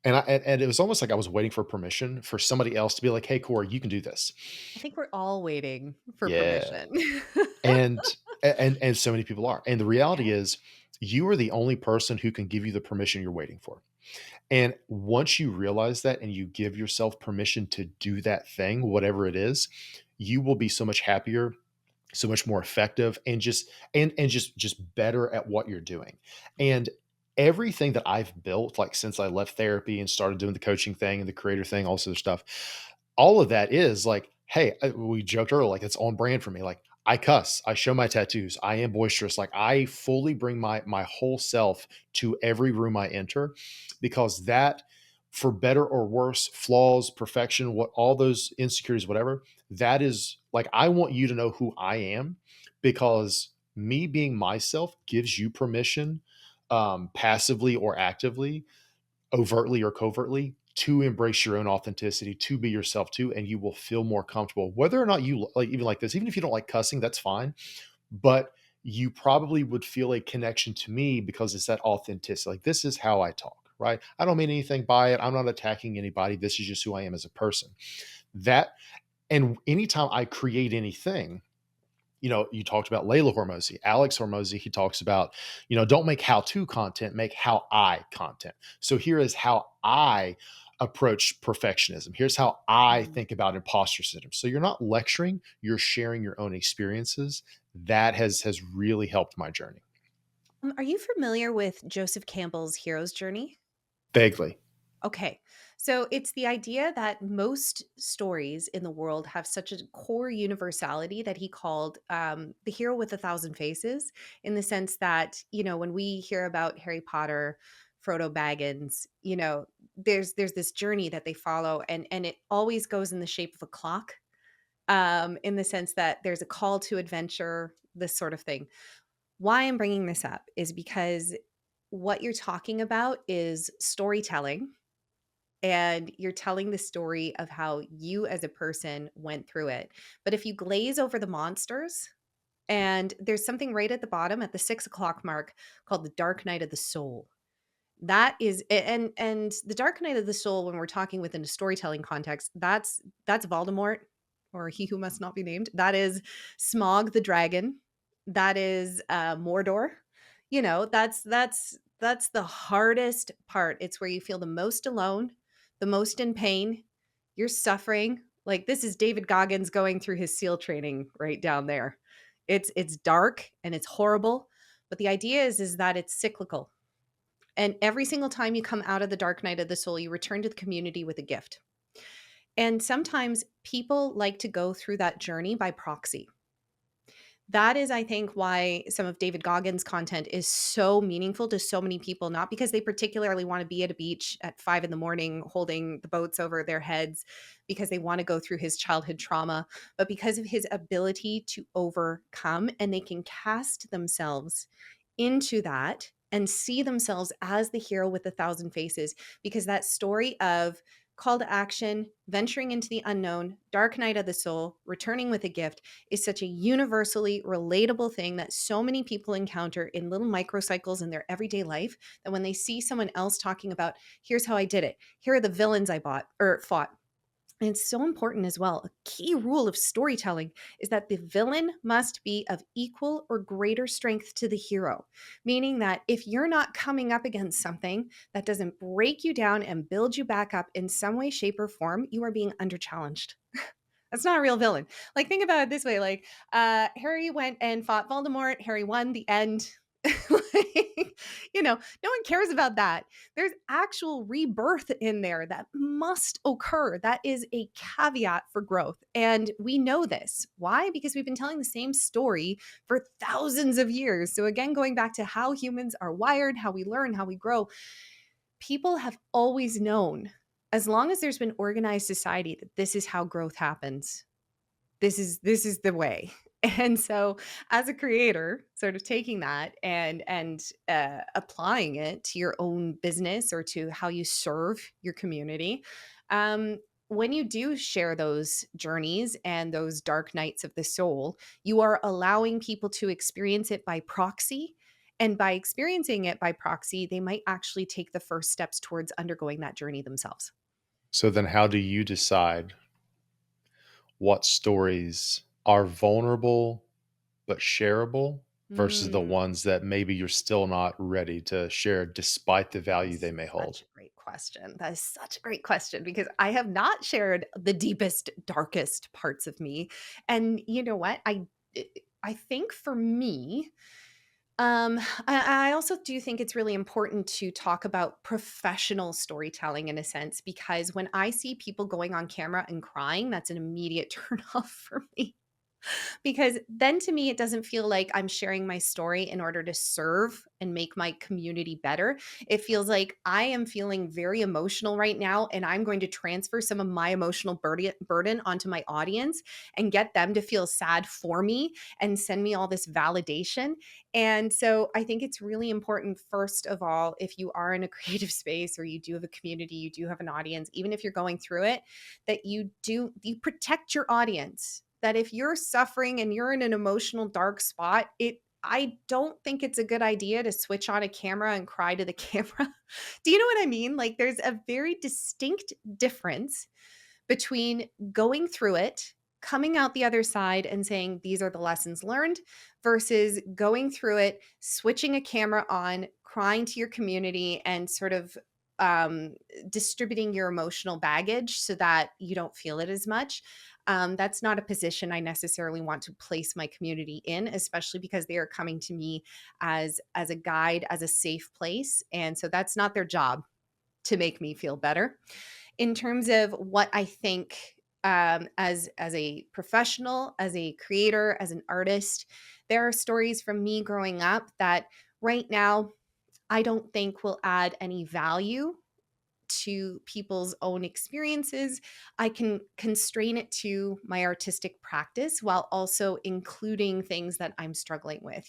[SPEAKER 1] and it was almost like I was waiting for permission for somebody else to be like, "Hey, Corey, you can do this."
[SPEAKER 2] I think we're all waiting for
[SPEAKER 1] Yeah.
[SPEAKER 2] permission.
[SPEAKER 1] And and so many people are. And the reality
[SPEAKER 2] Yeah.
[SPEAKER 1] is you are the only person who can give you the permission you're waiting for. And once you realize that and you give yourself permission to do that thing, whatever it is, you will be so much happier, so much more effective, and just better at what you're doing. And everything that I've built, like since I left therapy and started doing the coaching thing and the creator thing, all this other stuff, all of that is like, hey, we joked earlier, like it's on brand for me. Like I cuss, I show my tattoos, I am boisterous. Like I fully bring my whole self to every room I enter, because that, for better or worse, flaws, perfection, what all those insecurities, whatever, that is like, I want you to know who I am, because me being myself gives you permission, passively or actively, overtly or covertly, to embrace your own authenticity, to be yourself too, and you will feel more comfortable. Whether or not you like, even like this, even if you don't like cussing, that's fine. But you probably would feel a connection to me because it's that authenticity. Like, this is how I talk, right? I don't mean anything by it. I'm not attacking anybody. This is just who I am as a person. That, and anytime I create anything, you talked about Layla Hormozy, Alex Hormozy. He talks about, don't make how to content, make how I content. So here is how I approach perfectionism. Here's how I
[SPEAKER 2] Mhm.
[SPEAKER 1] think about imposter syndrome. So you're not lecturing, you're sharing your own experiences. That has really helped my journey.
[SPEAKER 2] Are you familiar with Joseph Campbell's hero's journey?
[SPEAKER 1] Vaguely.
[SPEAKER 2] Okay. So it's the idea that most stories in the world have such a core universality that he called the hero with a thousand faces, in the sense that, when we hear about Harry Potter, Frodo Baggins, there's this journey that they follow, and it always goes in the shape of a clock, in the sense that there's a call to adventure, this sort of thing. Why I'm bringing this up is because what you're talking about is storytelling, and you're telling the story of how you as a person went through it. But if you glaze over the monsters, and there's something right at the bottom at the 6 o'clock mark called the Dark Night of the Soul. That is, and the Dark Night of the Soul, when we're talking within a storytelling context, that's Voldemort, or he who must not be named. That is Smog the dragon. That is Mordor. That's the hardest part. It's where you feel the most alone, the most in pain. You're suffering. Like, this is David Goggins going through his SEAL training right down there. It's dark and it's horrible, but the idea is that it's cyclical, and every single time you come out of the dark night of the soul, you return to the community with a gift. And sometimes people like to go through that journey by proxy. That is, I think, why some of David Goggins' content is so meaningful to so many people, not because they particularly want to be at a beach at 5 in the morning holding the boats over their heads because they want to go through his childhood trauma, but because of his ability to overcome, and they can cast themselves into that and see themselves as the hero with a thousand faces, because that story of call to action, venturing into the unknown, dark night of the soul, returning with a gift, is such a universally relatable thing that so many people encounter in little microcycles in their everyday life, that when they see someone else talking about, here's how I did it, here are the villains I bought or fought. And it's so important as well. A key rule of storytelling is that the villain must be of equal or greater strength to the hero, meaning that if you're not coming up against something that doesn't break you down and build you back up in some way, shape, or form, you are being underchallenged. That's not a real villain. Like, think about it this way, like, Harry went and fought Voldemort, Harry won, the end. Like, no one cares about that. There's actual rebirth in there that must occur. That is a caveat for growth. And we know this. Why? Because we've been telling the same story for thousands of years. So, again, going back to how humans are wired, how we learn, how we grow, people have always known, as long as there's been organized society, that this is how growth happens. This is the way. And so, as a creator, sort of taking that and applying it to your own business or to how you serve your community, um, when you do share those journeys and those dark nights of the soul, you are allowing people to experience it by proxy. And by experiencing it by proxy, they might actually take the first steps towards undergoing that journey themselves.
[SPEAKER 1] So then how do you decide what stories are vulnerable but shareable versus the
[SPEAKER 2] Mm.
[SPEAKER 1] ones that maybe you're still not ready to share despite the value they
[SPEAKER 2] That's
[SPEAKER 1] may
[SPEAKER 2] such
[SPEAKER 1] hold?
[SPEAKER 2] a great question. That is such a great question because I have not shared the deepest, darkest parts of me. And you know what? I think for me, I also do think it's really important to talk about professional storytelling in a sense, because when I see people going on camera and crying, that's an immediate turn off for me. Because then to me, it doesn't feel like I'm sharing my story in order to serve and make my community better. It feels like I am feeling very emotional right now, and I'm going to transfer some of my emotional burden onto my audience and get them to feel sad for me and send me all this validation. And so I think it's really important, first of all, if you are in a creative space or you do have a community, you do have an audience, even if you're going through it, that you protect your audience. That if you're suffering and you're in an emotional dark spot, I don't think it's a good idea to switch on a camera and cry to the camera. Do you know what I mean? Like there's a very distinct difference between going through it, coming out the other side and saying, these are the lessons learned, versus going through it, switching a camera on, crying to your community, and sort of um, distributing your emotional baggage so that you don't feel it as much. That's not a position I necessarily want to place my community in, especially because they are coming to me as a guide, as a safe place, and so that's not their job to make me feel better. In terms of what I think, as a professional, as a creator, as an artist, there are stories from me growing up that right now I don't think will add any value to people's own experiences. I can constrain it to my artistic practice while also including things that I'm struggling with.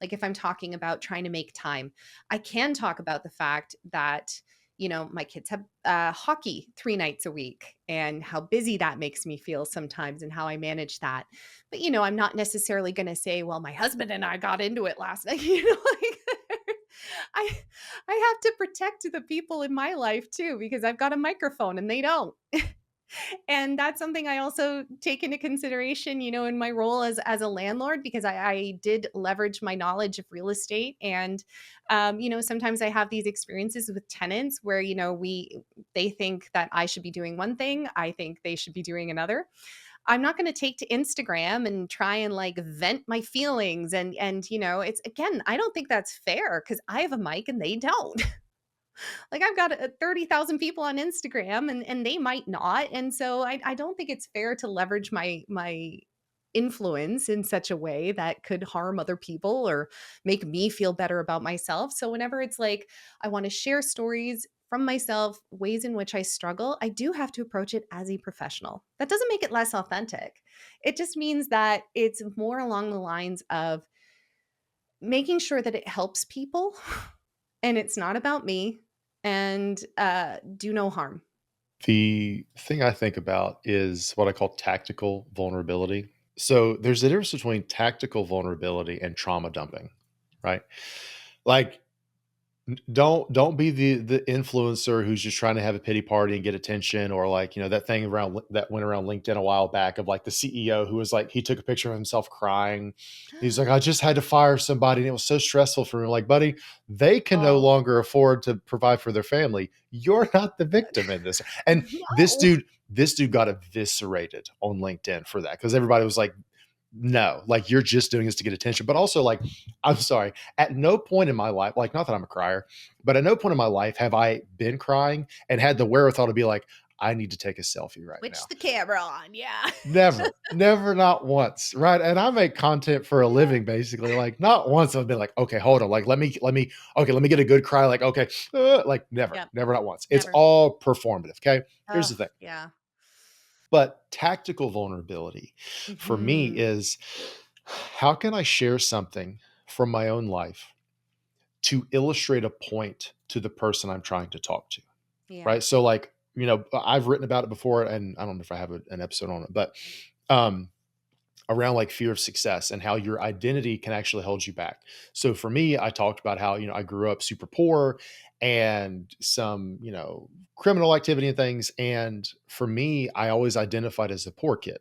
[SPEAKER 2] Like if I'm talking about trying to make time, I can talk about the fact that, my kids have hockey 3 nights a week and how busy that makes me feel sometimes and how I manage that. But, I'm not necessarily going to say, well, my husband and I got into it last night, like I I have to protect the people in my life too because I've got a microphone and they don't. And that's something I also take into consideration, in my role as a landlord, because I did leverage my knowledge of real estate. And sometimes I have these experiences with tenants where, they think that I should be doing one thing, I think they should be doing another. I'm not going to take to Instagram and try and like vent my feelings, and it's, again, I don't think that's fair cuz I have a mic and they don't. Like I've got 30,000 people on Instagram, and they might not. And so I don't think it's fair to leverage my influence in such a way that could harm other people or make me feel better about myself. So whenever it's like I want to share stories from myself, ways in which I struggle, I do have to approach it as a professional. That doesn't make it less authentic. It just means that it's more along the lines of making sure that it helps people and it's not about me, and do no harm.
[SPEAKER 1] The thing I think about is what I call tactical vulnerability. So there's a difference between tactical vulnerability and trauma dumping, right? Like don't be the influencer who's just trying to have a pity party and get attention, or like, that thing around that went around LinkedIn a while back of like the CEO who was like, he took a picture of himself crying. He's like, I just had to fire somebody and it was so stressful for me. Like, buddy, they can no
[SPEAKER 2] Oh,
[SPEAKER 1] longer afford to provide for their family. You're not the victim in this. And
[SPEAKER 2] no.
[SPEAKER 1] this dude got eviscerated on LinkedIn for that because everybody was like, no, like you're just doing this to get attention. But also, like, I'm sorry, at no point in my life, like, not that I'm a crier, but at no point in my life have I been crying and had the wherewithal to be like, I need to take a selfie right
[SPEAKER 2] Switch
[SPEAKER 1] now.
[SPEAKER 2] the camera on, yeah.
[SPEAKER 1] Never, never, not once. Right. And I make content for a
[SPEAKER 2] Yeah.
[SPEAKER 1] living, basically. Like, not once I've been like, okay, hold on. Like, okay, let me get a good cry. Like, okay, like, never,
[SPEAKER 2] Yep,
[SPEAKER 1] never, not once. It's
[SPEAKER 2] never.
[SPEAKER 1] all performative. Okay. Here's the
[SPEAKER 2] Oh,
[SPEAKER 1] thing.
[SPEAKER 2] yeah.
[SPEAKER 1] But tactical vulnerability for me
[SPEAKER 2] Mhm.
[SPEAKER 1] is, how can I share something from my own life to illustrate a point to the person I'm trying to talk to?
[SPEAKER 2] Yeah.
[SPEAKER 1] Right. So, like, I've written about it before, and I don't know if I have an episode on it, but um, around like fear of success and how your identity can actually hold you back. So for me, I talked about how, I grew up super poor and some, criminal activity and things. And for me, I always identified as a poor kid.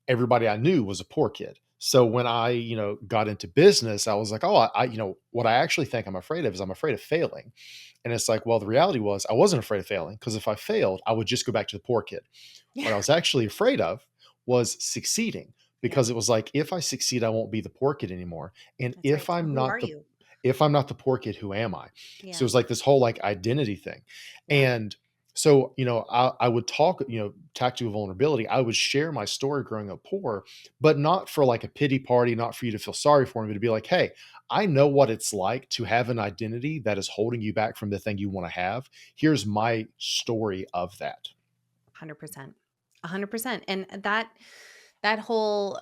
[SPEAKER 1] Everybody I knew was a poor kid. So when I, got into business, I was like, oh, what I actually think I'm afraid of is I'm afraid of failing. And it's like, well, the reality was I wasn't afraid of failing because if I failed, I would just go back to the poor kid. What I
[SPEAKER 2] Yeah.
[SPEAKER 1] was actually afraid of was succeeding
[SPEAKER 2] Yeah.
[SPEAKER 1] because it was like, if I succeed, I won't be the poor kid anymore. And
[SPEAKER 2] That's right. So who are you?
[SPEAKER 1] if I'm not the poor kid, who am I? So it
[SPEAKER 2] Yeah.
[SPEAKER 1] was like this whole like identity thing.
[SPEAKER 2] Yeah.
[SPEAKER 1] And so, I would talk, tactical vulnerability. I would share my story growing up poor, but not for like a pity party, not for you to feel sorry for me, but to be like, hey, I know what it's like to have an identity that is holding you back from the thing you want to have. Here's my story of that.
[SPEAKER 2] 100%. 100%. And that whole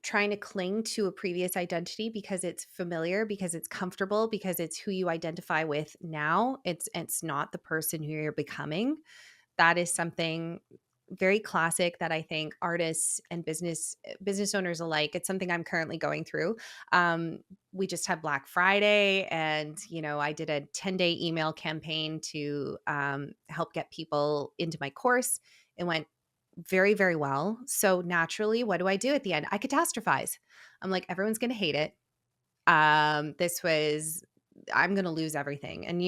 [SPEAKER 2] trying to cling to a previous identity because it's familiar, because it's comfortable, because it's who you identify with now. It's not the person who you're becoming. That is something very classic that I think artists and business owners alike. It's something I'm currently going through. Um, we just had Black Friday, and I did a 10-day email campaign to help get people into my course. It went very, very well. So naturally, what do I do at the end? I catastrophize. I'm like, everyone's going to hate it. This was I'm going to lose everything. And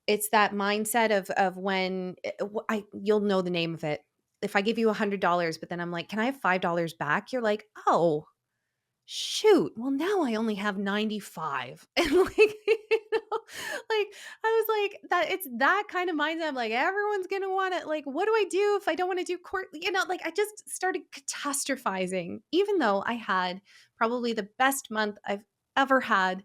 [SPEAKER 2] it's that mindset of when you'll know the name of it. If I give you $100, but then I'm like, "Can I have $5 back?" You're like, "Oh, shoot. Well, now I only have 95." And like I was like that it's that kind of mindset. I'm like, everyone's gonna want it. Like, what do I do if I don't want to do court? Like I just started catastrophizing, even though I had probably the best month I've ever had.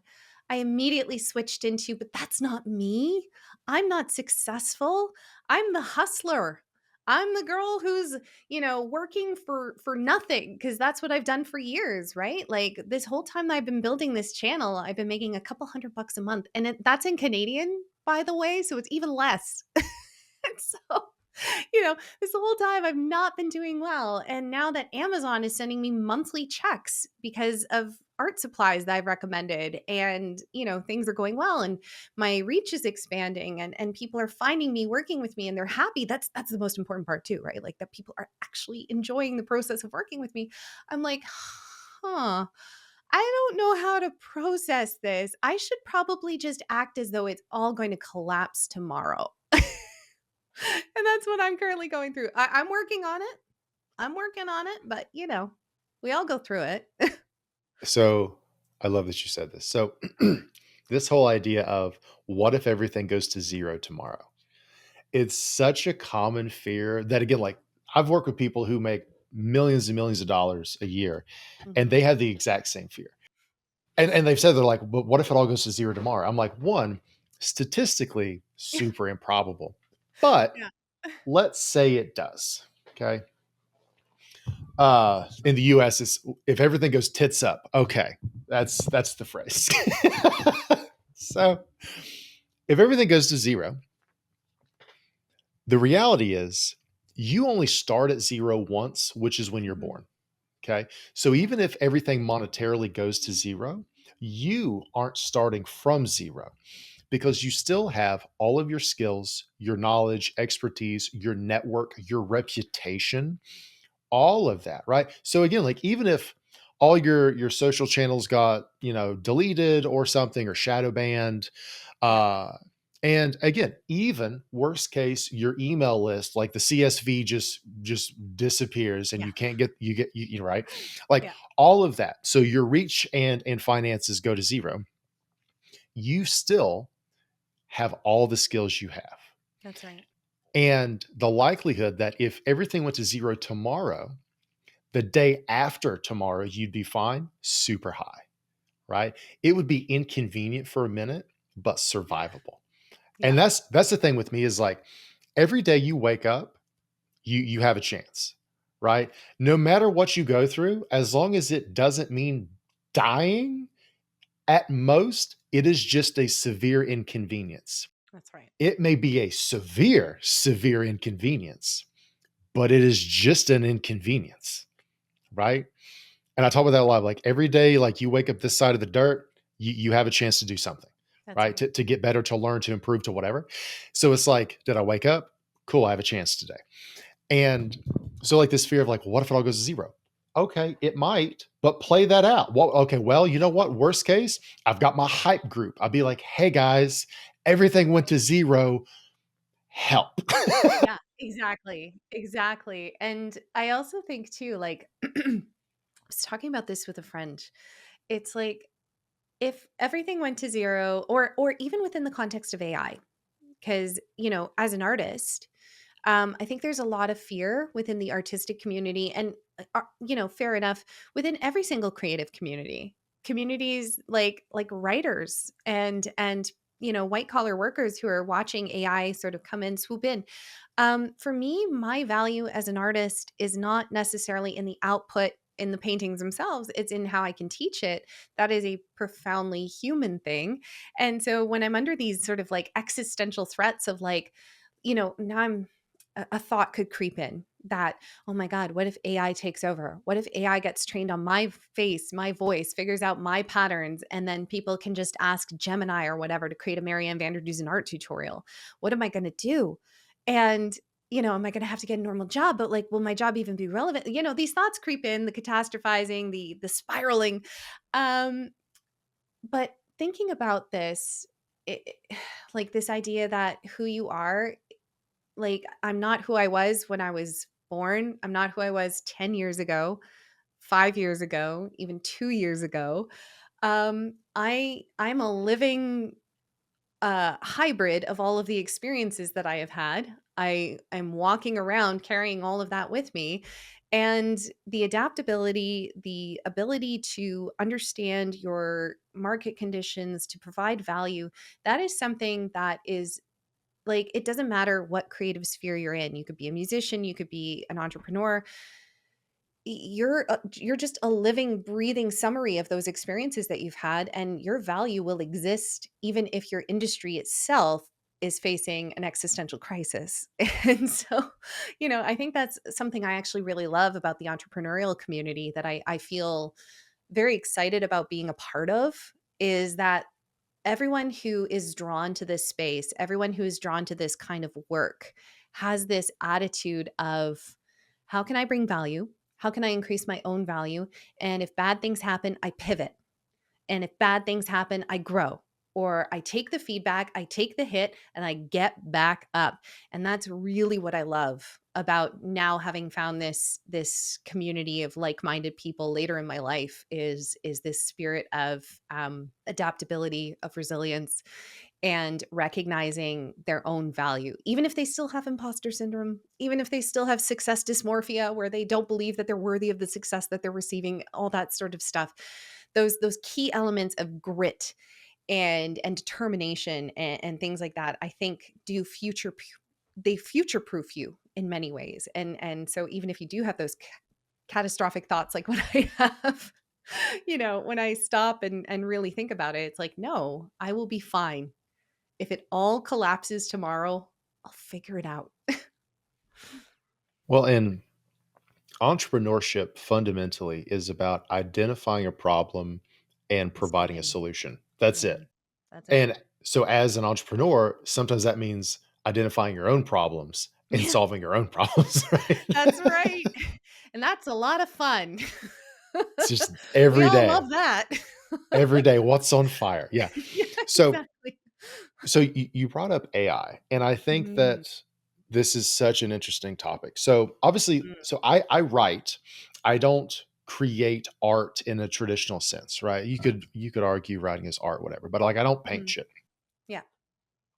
[SPEAKER 2] I immediately switched into, but that's not me. I'm not successful. I'm the hustler. I'm the girl who's working for nothing because that's what I've done for years, right? Like this whole time that I've been building this channel, I've been making a couple $100 a month, and that's in Canadian, by the way, so it's even less. And so, this whole time I've not been doing well, and now that Amazon is sending me monthly checks because of art supplies that I've recommended, and things are going well, and my reach is expanding, and people are finding me, working with me, and they're happy. That's the most important part too, right? Like that people are actually enjoying the process of working with me. I'm like, huh, I don't know how to process this. I should probably just act as though it's all going to collapse tomorrow. And that's what I'm currently going through. I'm working on it. I'm working on it, but we all go through it.
[SPEAKER 1] So I love that you said this. So this whole idea of what if everything goes to zero tomorrow? It's such a common fear that again, like I've worked with people who make millions and millions of dollars a year, and
[SPEAKER 2] Mhm.
[SPEAKER 1] they have the exact same fear. And they've said they're like, but what if it all goes to zero tomorrow? I'm like, one, statistically super improbable. But
[SPEAKER 2] Yeah.
[SPEAKER 1] let's say it does. Okay. In the US, it's if everything goes tits up. Okay. That's the phrase. So if everything goes to zero, the reality is you only start at zero once, which is when you're
[SPEAKER 2] Mhm.
[SPEAKER 1] born. Okay. So
[SPEAKER 2] Yeah.
[SPEAKER 1] even if everything monetarily goes to zero, you aren't starting from zero because you still have all of your skills, your knowledge, expertise, your network, your reputation, all of that, right? So again, like even if all your social channels got, deleted or something or shadow banned,
[SPEAKER 2] Yeah.
[SPEAKER 1] uh and again, even worst case, your email list, like the CSV just disappears and
[SPEAKER 2] Yeah.
[SPEAKER 1] you right? Like
[SPEAKER 2] Yeah.
[SPEAKER 1] all of that. So your reach and finances go to zero. You still have all the skills you have.
[SPEAKER 2] That's right.
[SPEAKER 1] And the likelihood that if everything went to zero tomorrow, the day after tomorrow, you'd be fine, super high, right? It would be inconvenient for a minute, but survivable. And
[SPEAKER 2] Yeah.
[SPEAKER 1] that's the thing with me is like every day you wake up, you have a chance, right? No matter what you go through, as long as it doesn't mean dying, at most, it is just a severe inconvenience.
[SPEAKER 2] That's right.
[SPEAKER 1] It may be a severe, severe inconvenience, but it is just an inconvenience, right? And I talk about that a lot. Like every day, like you wake up this side of the dirt, you have a chance to do something,
[SPEAKER 2] That's
[SPEAKER 1] right?
[SPEAKER 2] right.
[SPEAKER 1] To get better, to learn, to improve, to whatever. So it's like, did I wake up? Cool, I have a chance today. And so like this fear of like, what if it all goes to zero? Okay, it might, but play that out. Well, okay, well, you know what? Worst case, I've got my hype group. I'd be like, hey guys, everything went to zero. Help.
[SPEAKER 2] Yeah, exactly, exactly, and I also think too, like, I was talking about this with a friend. It's like, if everything went to 0, or even within the context of AI, because, as an artist, I think there's a lot of fear within the artistic community, and fair enough, within every single creative community. Communities like writers and white collar workers who are watching AI sort of come in, swoop in. For me, my value as an artist is not necessarily in the output in the paintings themselves, it's in how I can teach it. That is a profoundly human thing. And so when I'm under these sort of like existential threats of like, now a thought could creep in that, oh my God, what if AI takes over? What if AI gets trained on my face, my voice, figures out my patterns, and then people can just ask Gemini or whatever to create a Marianne Vander Dussen art tutorial? What am I going to do? And am I going to have to get a normal job? But like, will my job even be relevant? These thoughts creep in, the catastrophizing, the spiraling. Um, but thinking about this, like this idea that who you are, like, I'm not who I was when I was born. I'm not who I was 10 years ago, 5 years ago, even 2 years ago. I'm a living hybrid of all of the experiences that I have had. I'm walking around carrying all of that with me. And the adaptability, the ability to understand your market conditions, to provide value, that is something that is like, it doesn't matter what creative sphere you're in. You could be a musician, you could be an entrepreneur. You're just a living, breathing summary of those experiences that you've had, and your value will exist even if your industry itself is facing an existential crisis. And so, I think that's something I actually really love about the entrepreneurial community that I feel very excited about being a part of, is that everyone who is drawn to this space, everyone who is drawn to this kind of work has this attitude of, how can I bring value? How can I increase my own value? And if bad things happen, I pivot. And if bad things happen, I grow, or I take the feedback, I take the hit, and I get back up. And that's really what I love about now having found this community of like-minded people later in my life, is this spirit of adaptability, of resilience, and recognizing their own value, even if they still have imposter syndrome, even if they still have success dysmorphia, where they don't believe that they're worthy of the success that they're receiving, all that sort of stuff. Those key elements of grit and determination and things like that, I think they future proof you in many ways. And so even if you do have those catastrophic thoughts like what I have, when I stop and really think about it, it's like, no, I will be fine. If it all collapses tomorrow, I'll figure it out.
[SPEAKER 1] Well, and entrepreneurship fundamentally is about identifying a problem and
[SPEAKER 2] And
[SPEAKER 1] providing a
[SPEAKER 2] solving it.
[SPEAKER 1] solution. That's it.
[SPEAKER 2] Mhm. That's it.
[SPEAKER 1] And so as an entrepreneur, sometimes that means identifying your own problems and
[SPEAKER 2] Yeah,
[SPEAKER 1] solving your own problems, right?
[SPEAKER 2] that's right. And that's a lot of fun.
[SPEAKER 1] It's just
[SPEAKER 2] We
[SPEAKER 1] every
[SPEAKER 2] all
[SPEAKER 1] day.
[SPEAKER 2] love that.
[SPEAKER 1] Every day, what's on fire? Yeah.
[SPEAKER 2] Yeah,
[SPEAKER 1] So
[SPEAKER 2] exactly.
[SPEAKER 1] you brought up AI, and I think
[SPEAKER 2] Mm,
[SPEAKER 1] that this is such an interesting topic. So obviously,
[SPEAKER 2] mm,
[SPEAKER 1] I write. I don't create art in a traditional sense, right? You could argue writing is art, whatever, but like I don't paint
[SPEAKER 2] mhm.
[SPEAKER 1] shit.
[SPEAKER 2] Yeah.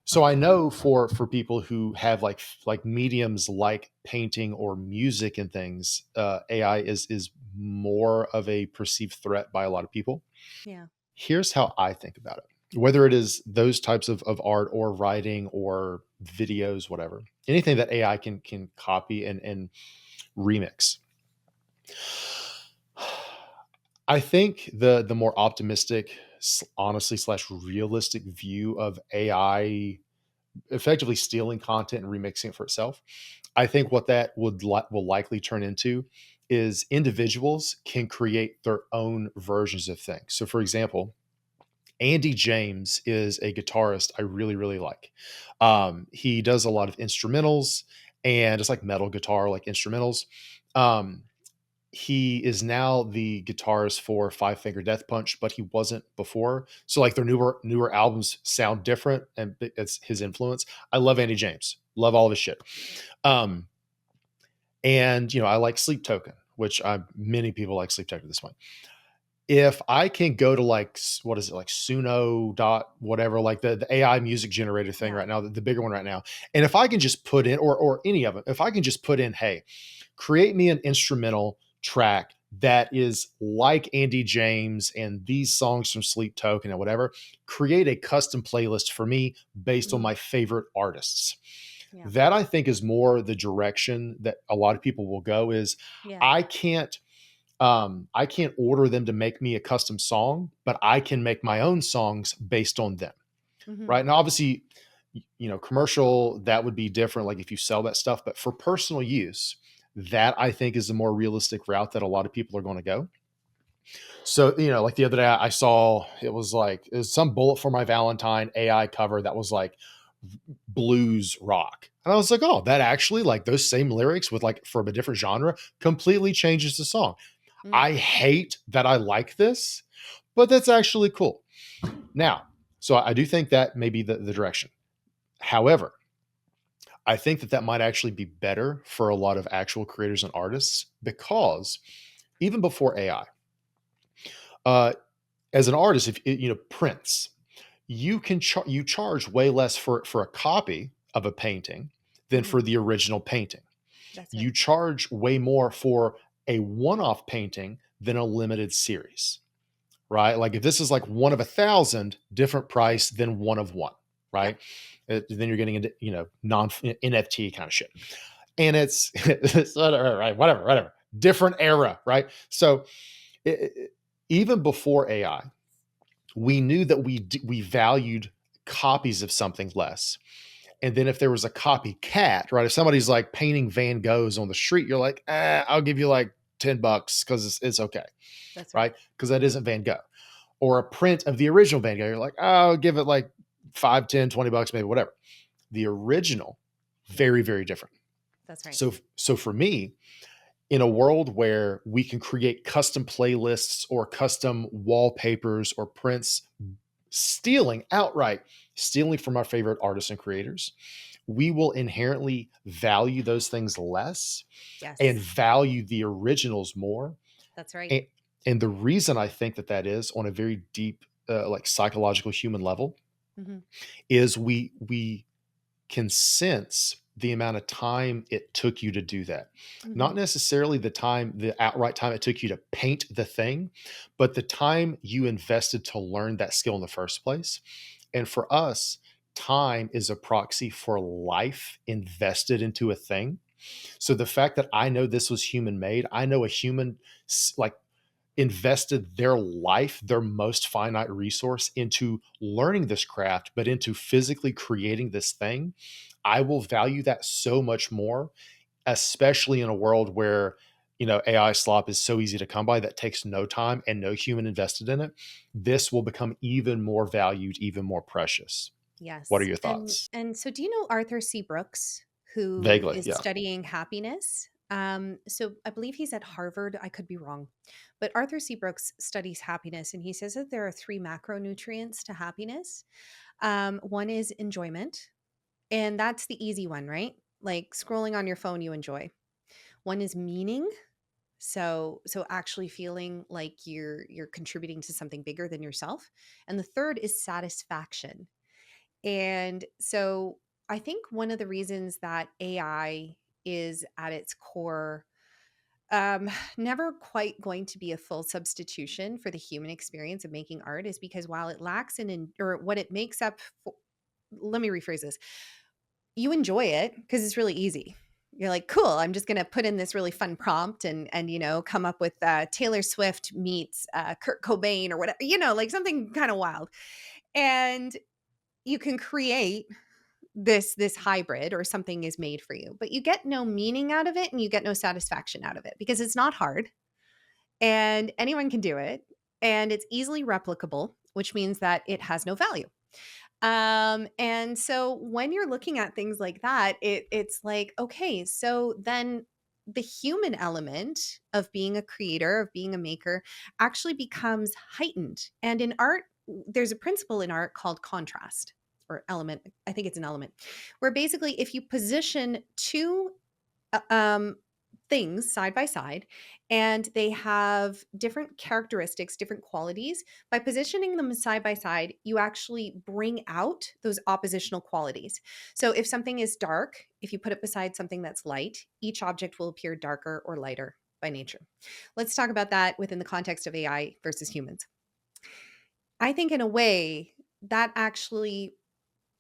[SPEAKER 1] So I know for people who have like mediums like painting or music and things, AI is more of a perceived threat by a lot of people.
[SPEAKER 2] Yeah.
[SPEAKER 1] Here's how I think about it. Whether it is those types of art or writing or videos, whatever, anything that AI can copy and remix. I think the more optimistic, honestly slash realistic view of AI effectively stealing content and remixing it for itself. I think what that will likely turn into is individuals can create their own versions of things. So, for example, Andy James is a guitarist I really, really like. He does a lot of instrumentals and just like metal guitar, like instrumentals. Um, he is now the guitarist for Five Finger Death Punch, but he wasn't before. So like their newer albums sound different, and it's his influence. I love Andy James, love all of his shit. Um, and I like Sleep Token, which many people like Sleep Token at this point. If I can go to like what is it, like Suno dot whatever, like the AI music generator thing
[SPEAKER 2] Yeah.
[SPEAKER 1] right now, the bigger one right now, and if I can just put in, or any of it, if I can just put in, hey, create me an instrumental track that is like Andy James and these songs from Sleep Token and whatever, create a custom playlist for me based on
[SPEAKER 2] Mhm.
[SPEAKER 1] my favorite artists.
[SPEAKER 2] Yeah.
[SPEAKER 1] That I think is more the direction that a lot of people will go. Is
[SPEAKER 2] Yeah.
[SPEAKER 1] I can't I can't order them to make me a custom song, but I can make my own songs based on them.
[SPEAKER 2] Mhm.
[SPEAKER 1] Right now, obviously, commercial, that would be different. Like if you sell that stuff, but for personal use, that I think is the more realistic route that a lot of people are going to go. So, like the other day I saw, it was some Bullet for My Valentine AI cover that was like blues rock. And I was like, oh, that actually, like those same lyrics with like from a different genre completely changes the song.
[SPEAKER 2] Mm.
[SPEAKER 1] I hate that I like this, but that's actually cool. Now, so I do think that may be the direction. However, I think that that might actually be better for a lot of actual creators and artists because even before AI, uh, as an artist, if Prince, you charge way less for a copy of a painting than
[SPEAKER 2] Mhm.
[SPEAKER 1] for the original painting.
[SPEAKER 2] That's
[SPEAKER 1] You
[SPEAKER 2] right.
[SPEAKER 1] charge way more for a one-off painting than a limited series, right? Like if this is like one of 1,000, different price than one of one,
[SPEAKER 2] Yep.
[SPEAKER 1] right? Then you're getting into non NFT kind of shit, and it's whatever, right? Whatever, different era, right? So even before AI, we knew that we valued copies of something less. And then if there was a copycat, right? If somebody's like painting Van Goghs on the street, you're like, I'll give you like $10 because it's okay,
[SPEAKER 2] That's right.
[SPEAKER 1] right? Because that isn't Van Gogh. Or a print of the original Van Gogh, you're like, oh, I'll give it like 5, 10, $20, maybe whatever. The original,
[SPEAKER 2] Yeah.
[SPEAKER 1] very, very different.
[SPEAKER 2] That's right.
[SPEAKER 1] So for me, in a world where we can create custom playlists or custom wallpapers or prints, outright stealing from our favorite artists and creators, we will inherently value those things less and
[SPEAKER 2] Yes.
[SPEAKER 1] value the originals more.
[SPEAKER 2] That's right.
[SPEAKER 1] And, and the reason I think that that is on a very deep, like psychological human level,
[SPEAKER 2] Mhm.
[SPEAKER 1] is we can sense the amount of time it took you to do that. Not
[SPEAKER 2] Mhm.
[SPEAKER 1] necessarily the outright time it took you to paint the thing, but the time you invested to learn that skill in the first place. And for us, time is a proxy for life invested into a thing. So the fact that I know this was human made, I know a human like invested their life, their most finite resource into learning this craft, but into physically creating this thing, I will value that so much more, especially in a world where AI slop is so easy to come by that takes no time and no human invested in it. This will become even more valued, even more precious. What are
[SPEAKER 2] Yes.
[SPEAKER 1] your
[SPEAKER 2] And
[SPEAKER 1] thoughts?
[SPEAKER 2] and so do you know Arthur C. Brooks, who
[SPEAKER 1] Vaguely,
[SPEAKER 2] is
[SPEAKER 1] yeah.
[SPEAKER 2] studying happiness? So I believe he's at Harvard. I could be wrong. But Arthur C. Brooks studies happiness and he says that there are three macronutrients to happiness. One is enjoyment, and that's the easy one, right? Like scrolling on your phone, you enjoy. One is meaning. So actually feeling like you're contributing to something bigger than yourself. And the third is satisfaction. And so I think one of the reasons that AI is at its core never quite going to be a full substitution for the human experience of making art is because while it lacks or what it makes up for, let me rephrase this. You enjoy it because it's really easy. You're like, cool, I'm just going to put in this really fun prompt and come up with Taylor Swift meets Kurt Cobain or whatever, like something kind of wild. And you can create this hybrid or something is made for you, but you get no meaning out of it and you get no satisfaction out of it because it's not hard and anyone can do it and it's easily replicable, which means that it has no value. And so when you're looking at things like that, it's like, okay, so then the human element of being a creator, of being a maker, actually becomes heightened. And in art, there's a principle in art called contrast or element. I think it's an element where basically, if you position two uh, um, things side by side and they have different characteristics, different qualities, by positioning them side by side, you actually bring out those oppositional qualities. So if something is dark, if you put it beside something that's light, each object will appear darker or lighter by nature. Let's talk about that within the context of AI versus humans. I think, in a way, that actually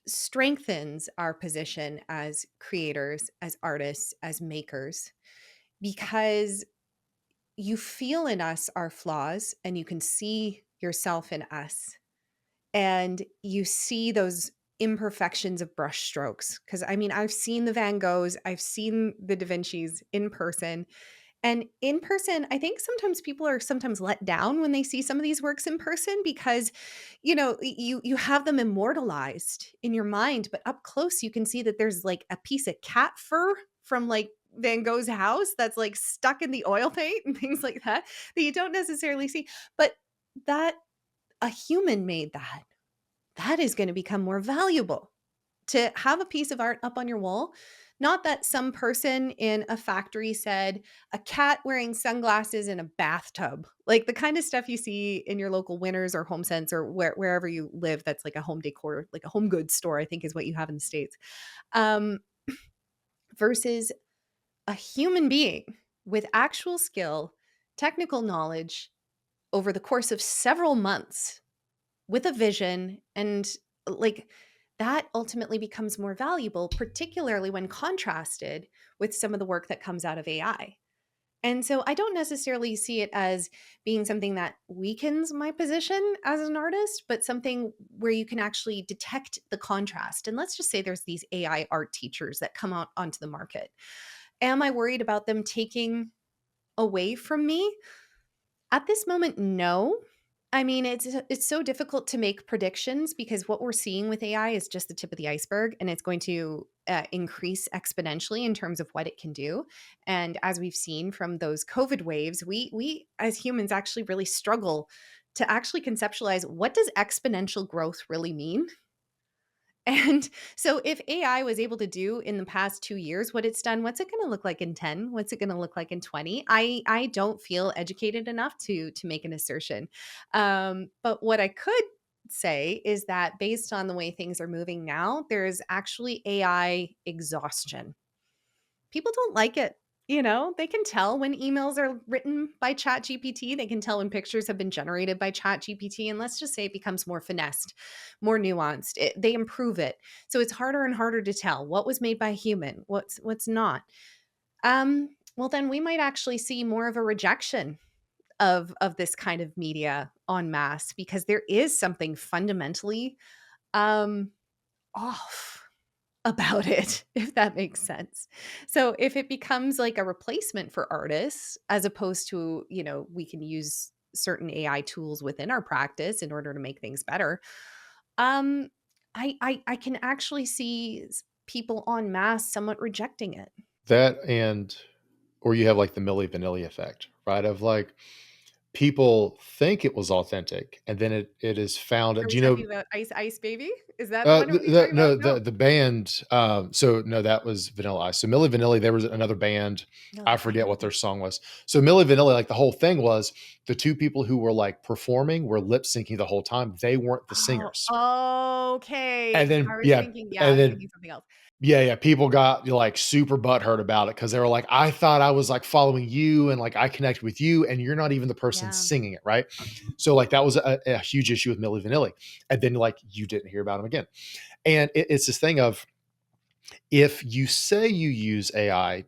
[SPEAKER 2] strengthens our position as creators, as artists, as makers, because you feel in us our flaws and you can see yourself in us and you see those imperfections of brush strokes. Because I mean, I've seen the Van Goghs, I've seen the Da Vinci's in person, and in person, I think sometimes people are sometimes let down when they see some of these works in person because, you have them immortalized in your mind, but up close you can see that there's like a piece of cat fur from like Van Gogh's house that's like stuck in the oil paint and things like that that you don't necessarily see. But that a human made that, that is going to become more valuable to have a piece of art up on your wall. Not that some person in a factory said a cat wearing sunglasses in a bathtub, like the kind of stuff you see in your local Winners or Home Sense or wherever you live. That's like a home decor, like a home goods store, I think is what you have in the States. Um, versus a human being with actual skill, technical knowledge over the course of several months with a vision, and like that ultimately becomes more valuable, particularly when contrasted with some of the work that comes out of AI. And so I don't necessarily see it as being something that weakens my position as an artist, but something where you can actually detect the contrast. And let's just say there's these AI art teachers that come out onto the market. Am I worried about them taking away from me? At this moment, no. I mean, it's so difficult to make predictions because what we're seeing with AI is just the tip of the iceberg, and it's going to increase exponentially in terms of what it can do. And as we've seen from those COVID waves, we as humans actually really struggle to actually conceptualize what does exponential growth really mean. And so if AI was able to do in the past 2 years what it's done, what's it gonna look like in 10? What's it gonna look like in 20? I don't feel educated enough to make an assertion. But what I could say is that based on the way things are moving now, there's actually AI exhaustion. People don't like it. They can tell when emails are written by Chat GPT. They can tell when pictures have been generated by Chat GPT. And let's just say it becomes more finessed, more nuanced. They improve it. So it's harder and harder to tell what was made by a human, what's not. Well, then we might actually see more of a rejection of this kind of media en masse because there is something fundamentally um off about it, if that makes sense. So if it becomes like a replacement for artists, as opposed to, we can use certain AI tools within our practice in order to make things better, um, I can actually see people en masse somewhat rejecting it.
[SPEAKER 1] That and or you have like the Milli Vanilli effect, right? Of like people think it was authentic, and then it is found.
[SPEAKER 2] Are
[SPEAKER 1] Do
[SPEAKER 2] we
[SPEAKER 1] you
[SPEAKER 2] talking
[SPEAKER 1] know
[SPEAKER 2] about Ice Ice Baby? Is that the one are we
[SPEAKER 1] the
[SPEAKER 2] talking about?
[SPEAKER 1] no,
[SPEAKER 2] No.
[SPEAKER 1] the band, so no, that was Vanilla Ice. So Milli Vanilli, there was another band, I
[SPEAKER 2] Milli
[SPEAKER 1] forget what their
[SPEAKER 2] Vanilli.
[SPEAKER 1] song was. So Milli Vanilli, like, the whole thing was the 2 people who were, like, performing were lip syncing the whole time. They weren't the singers.
[SPEAKER 2] Oh, okay.
[SPEAKER 1] And then
[SPEAKER 2] I was
[SPEAKER 1] yeah,
[SPEAKER 2] thinking, yeah, I
[SPEAKER 1] and
[SPEAKER 2] was
[SPEAKER 1] then
[SPEAKER 2] thinking something else.
[SPEAKER 1] yeah, people got, like, super butthurt about it because they were like, "I thought I was, like, following you and, like, I connected with you, and you're not even the person
[SPEAKER 2] Yeah.
[SPEAKER 1] singing it," right? So, like, that was a huge issue with Milli Vanilli. And then, like, you didn't hear about him again. And it's this thing of, if you say you use AI,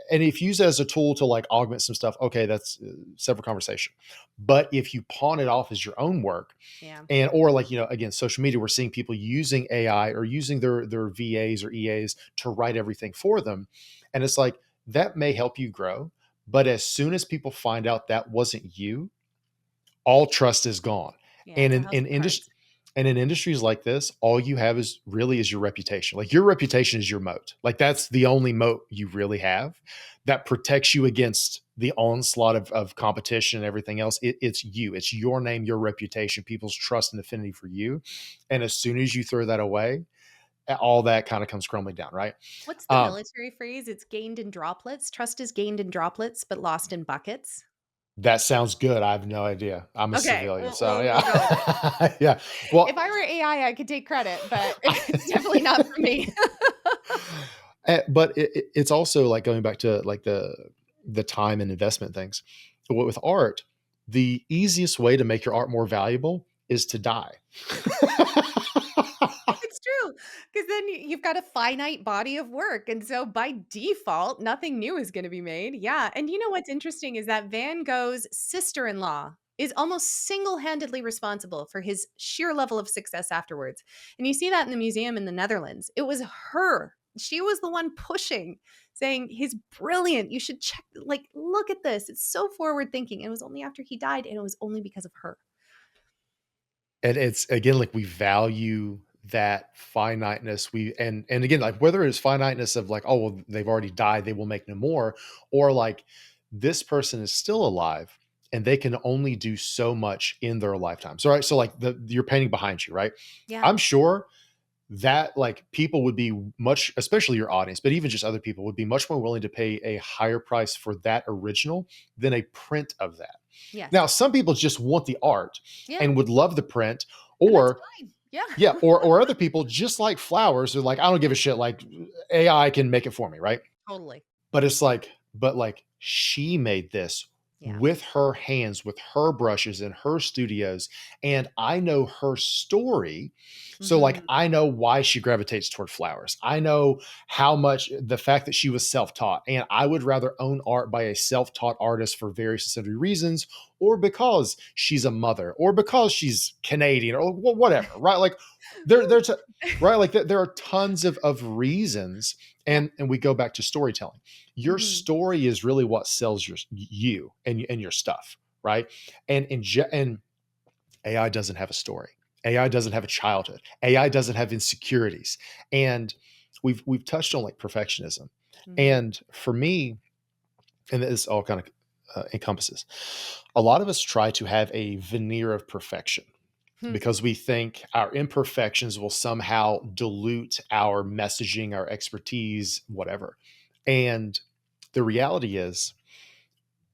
[SPEAKER 1] and if you use it as a tool to like augment some stuff, okay, that's separate conversation. But if you pawn it off as your own work,
[SPEAKER 2] Yeah.
[SPEAKER 1] and or like, again, social media, we're seeing people using AI or using their VAs or EAs to write everything for them, and it's like that may help you grow, but as soon as people find out that wasn't you, all trust is gone.
[SPEAKER 2] Yeah,
[SPEAKER 1] And
[SPEAKER 2] it's a
[SPEAKER 1] in
[SPEAKER 2] house
[SPEAKER 1] in
[SPEAKER 2] of
[SPEAKER 1] industry
[SPEAKER 2] cards.
[SPEAKER 1] And in industries like this, all you have is really is your reputation. Like your reputation is your moat. Like that's the only moat you really have that protects you against the onslaught of competition and everything else. It's you. It's your name, your reputation, people's trust and affinity for you. And as soon as you throw that away, all that kind of comes crumbling down, right?
[SPEAKER 2] What's the
[SPEAKER 1] Um,
[SPEAKER 2] military phrase? It's gained in droplets. Trust is gained in droplets, but lost in buckets.
[SPEAKER 1] that sounds good. I have no idea. I'm a
[SPEAKER 2] Okay,
[SPEAKER 1] civilian,
[SPEAKER 2] we'll
[SPEAKER 1] so
[SPEAKER 2] we'll we'll go with it.
[SPEAKER 1] yeah, yeah.
[SPEAKER 2] If
[SPEAKER 1] Well,
[SPEAKER 2] I were AI, I could take credit, but
[SPEAKER 1] I,
[SPEAKER 2] it's definitely not for me.
[SPEAKER 1] but it's also like going back to like the time and investment things. With art, the easiest way to make your art more valuable is to die.
[SPEAKER 2] It's true, because then you've got a finite body of work, and so by default, nothing new is gonna be made. Yeah, and you know what's interesting is that Van Gogh's sister-in-law is almost single-handedly responsible for his sheer level of success afterwards, and you see that in the museum in the Netherlands. It was her. She was the one pushing, saying, "He's brilliant. You should check like, look at this. It's so forward thinking." And it was only after he died, and it was only because of her.
[SPEAKER 1] And it's again like we value that finiteness. And again, like whether it's finiteness of like, oh well, they've already died, they will make no more, or like this person is still alive and they can only do so much in their lifetime. So right, so like you're painting behind you, right?
[SPEAKER 2] Yeah,
[SPEAKER 1] I'm sure that like people would be much, especially your audience, but even just other people would be much more willing to pay a higher price for that original than a print of that.
[SPEAKER 2] yes.
[SPEAKER 1] Now, some people just want the art
[SPEAKER 2] Yeah,
[SPEAKER 1] and would love the print,
[SPEAKER 2] and that's
[SPEAKER 1] or
[SPEAKER 2] fine. Yeah.
[SPEAKER 1] yeah, or other people just like flowers are like, I don't give a shit. Like AI can make it for me, right?
[SPEAKER 2] Totally.
[SPEAKER 1] But it's like, but like she made this
[SPEAKER 2] Yeah.
[SPEAKER 1] with her hands, with her brushes in her studios. And I know her story. So like
[SPEAKER 2] Mhm.
[SPEAKER 1] I know why she gravitates toward flowers. I know how much the fact that she was self-taught. And I would rather own art by a self-taught artist for various necessary reasons, or because she's a mother, or because she's Canadian, or whatever, right? Like
[SPEAKER 2] Woo.
[SPEAKER 1] there's a right, like there are tons of reasons.
[SPEAKER 2] Yep.
[SPEAKER 1] And we go back to storytelling. Your
[SPEAKER 2] Mhm.
[SPEAKER 1] story is really what sells you and your stuff, right? And AI doesn't have a story. AI doesn't have a childhood. AI doesn't have insecurities. And we've touched on like perfectionism.
[SPEAKER 2] Mhm.
[SPEAKER 1] And for me, and this all kind of encompasses, a lot of us try to have a veneer of perfection
[SPEAKER 2] Hmm.
[SPEAKER 1] because we think our imperfections will somehow dilute our messaging, our expertise, whatever. And the reality is,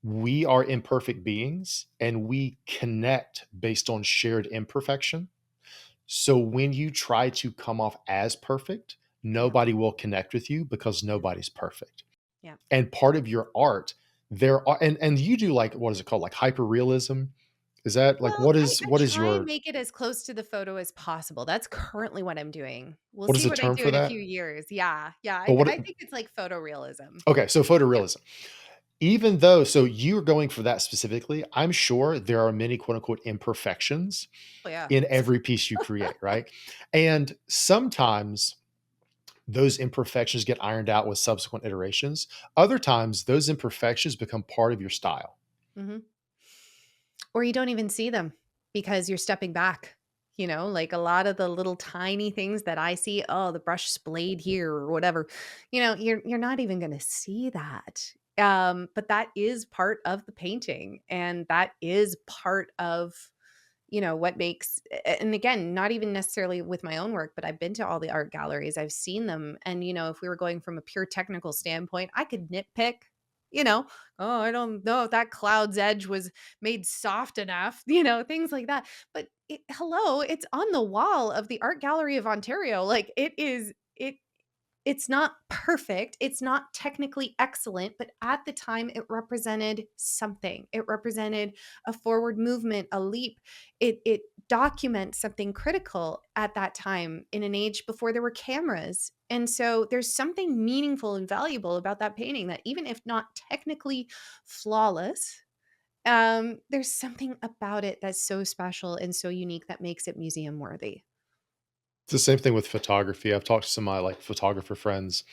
[SPEAKER 1] we are imperfect beings and we connect based on shared imperfection. So when you try to come off as perfect,
[SPEAKER 2] Yeah.
[SPEAKER 1] nobody will connect with you because
[SPEAKER 2] Yeah.
[SPEAKER 1] nobody's perfect.
[SPEAKER 2] Yeah.
[SPEAKER 1] And part of your art, there are, and you do like, what is it called? Like hyper realism. Is that like,
[SPEAKER 2] Well, I
[SPEAKER 1] what is
[SPEAKER 2] try and
[SPEAKER 1] your,
[SPEAKER 2] make it as close to the photo as possible. That's currently what I'm doing. We'll
[SPEAKER 1] what is
[SPEAKER 2] see
[SPEAKER 1] the
[SPEAKER 2] what I
[SPEAKER 1] term
[SPEAKER 2] do
[SPEAKER 1] for
[SPEAKER 2] in a
[SPEAKER 1] that?
[SPEAKER 2] few years. Yeah. Yeah.
[SPEAKER 1] But
[SPEAKER 2] I
[SPEAKER 1] what,
[SPEAKER 2] think it's like photorealism.
[SPEAKER 1] okay. So
[SPEAKER 2] Yeah.
[SPEAKER 1] photorealism. Even though, so you're going for that specifically, I'm sure there are many quote unquote imperfections
[SPEAKER 2] Oh, yeah.
[SPEAKER 1] in every piece you create, right? And sometimes those imperfections get ironed out with subsequent iterations. Other times, those imperfections become part of your style.
[SPEAKER 2] Mhm. Or you don't even see them because you're stepping back. Like a lot of the little tiny things that I see, oh, the brush splayed here or whatever. You're not even going to see that. But that is part of the painting, and that is part of what makes and again, not even necessarily with my own work, but I've been to all the art galleries. I've seen them, and if we were going from a pure technical standpoint, I could nitpick, you know, oh, I don't know if that cloud's edge was made soft enough, things like that. But hello, it's on the wall of the Art Gallery of Ontario. Like it's not perfect, it's not technically excellent, but at the time it represented something. It represented a forward movement, a leap. It documents something critical at that time in an age before there were cameras. And so there's something meaningful and valuable about that painting that even if not technically flawless, there's something about it that's so special and so unique that makes it museum worthy.
[SPEAKER 1] It's the same thing with photography. I've talked to some of my like photographer friends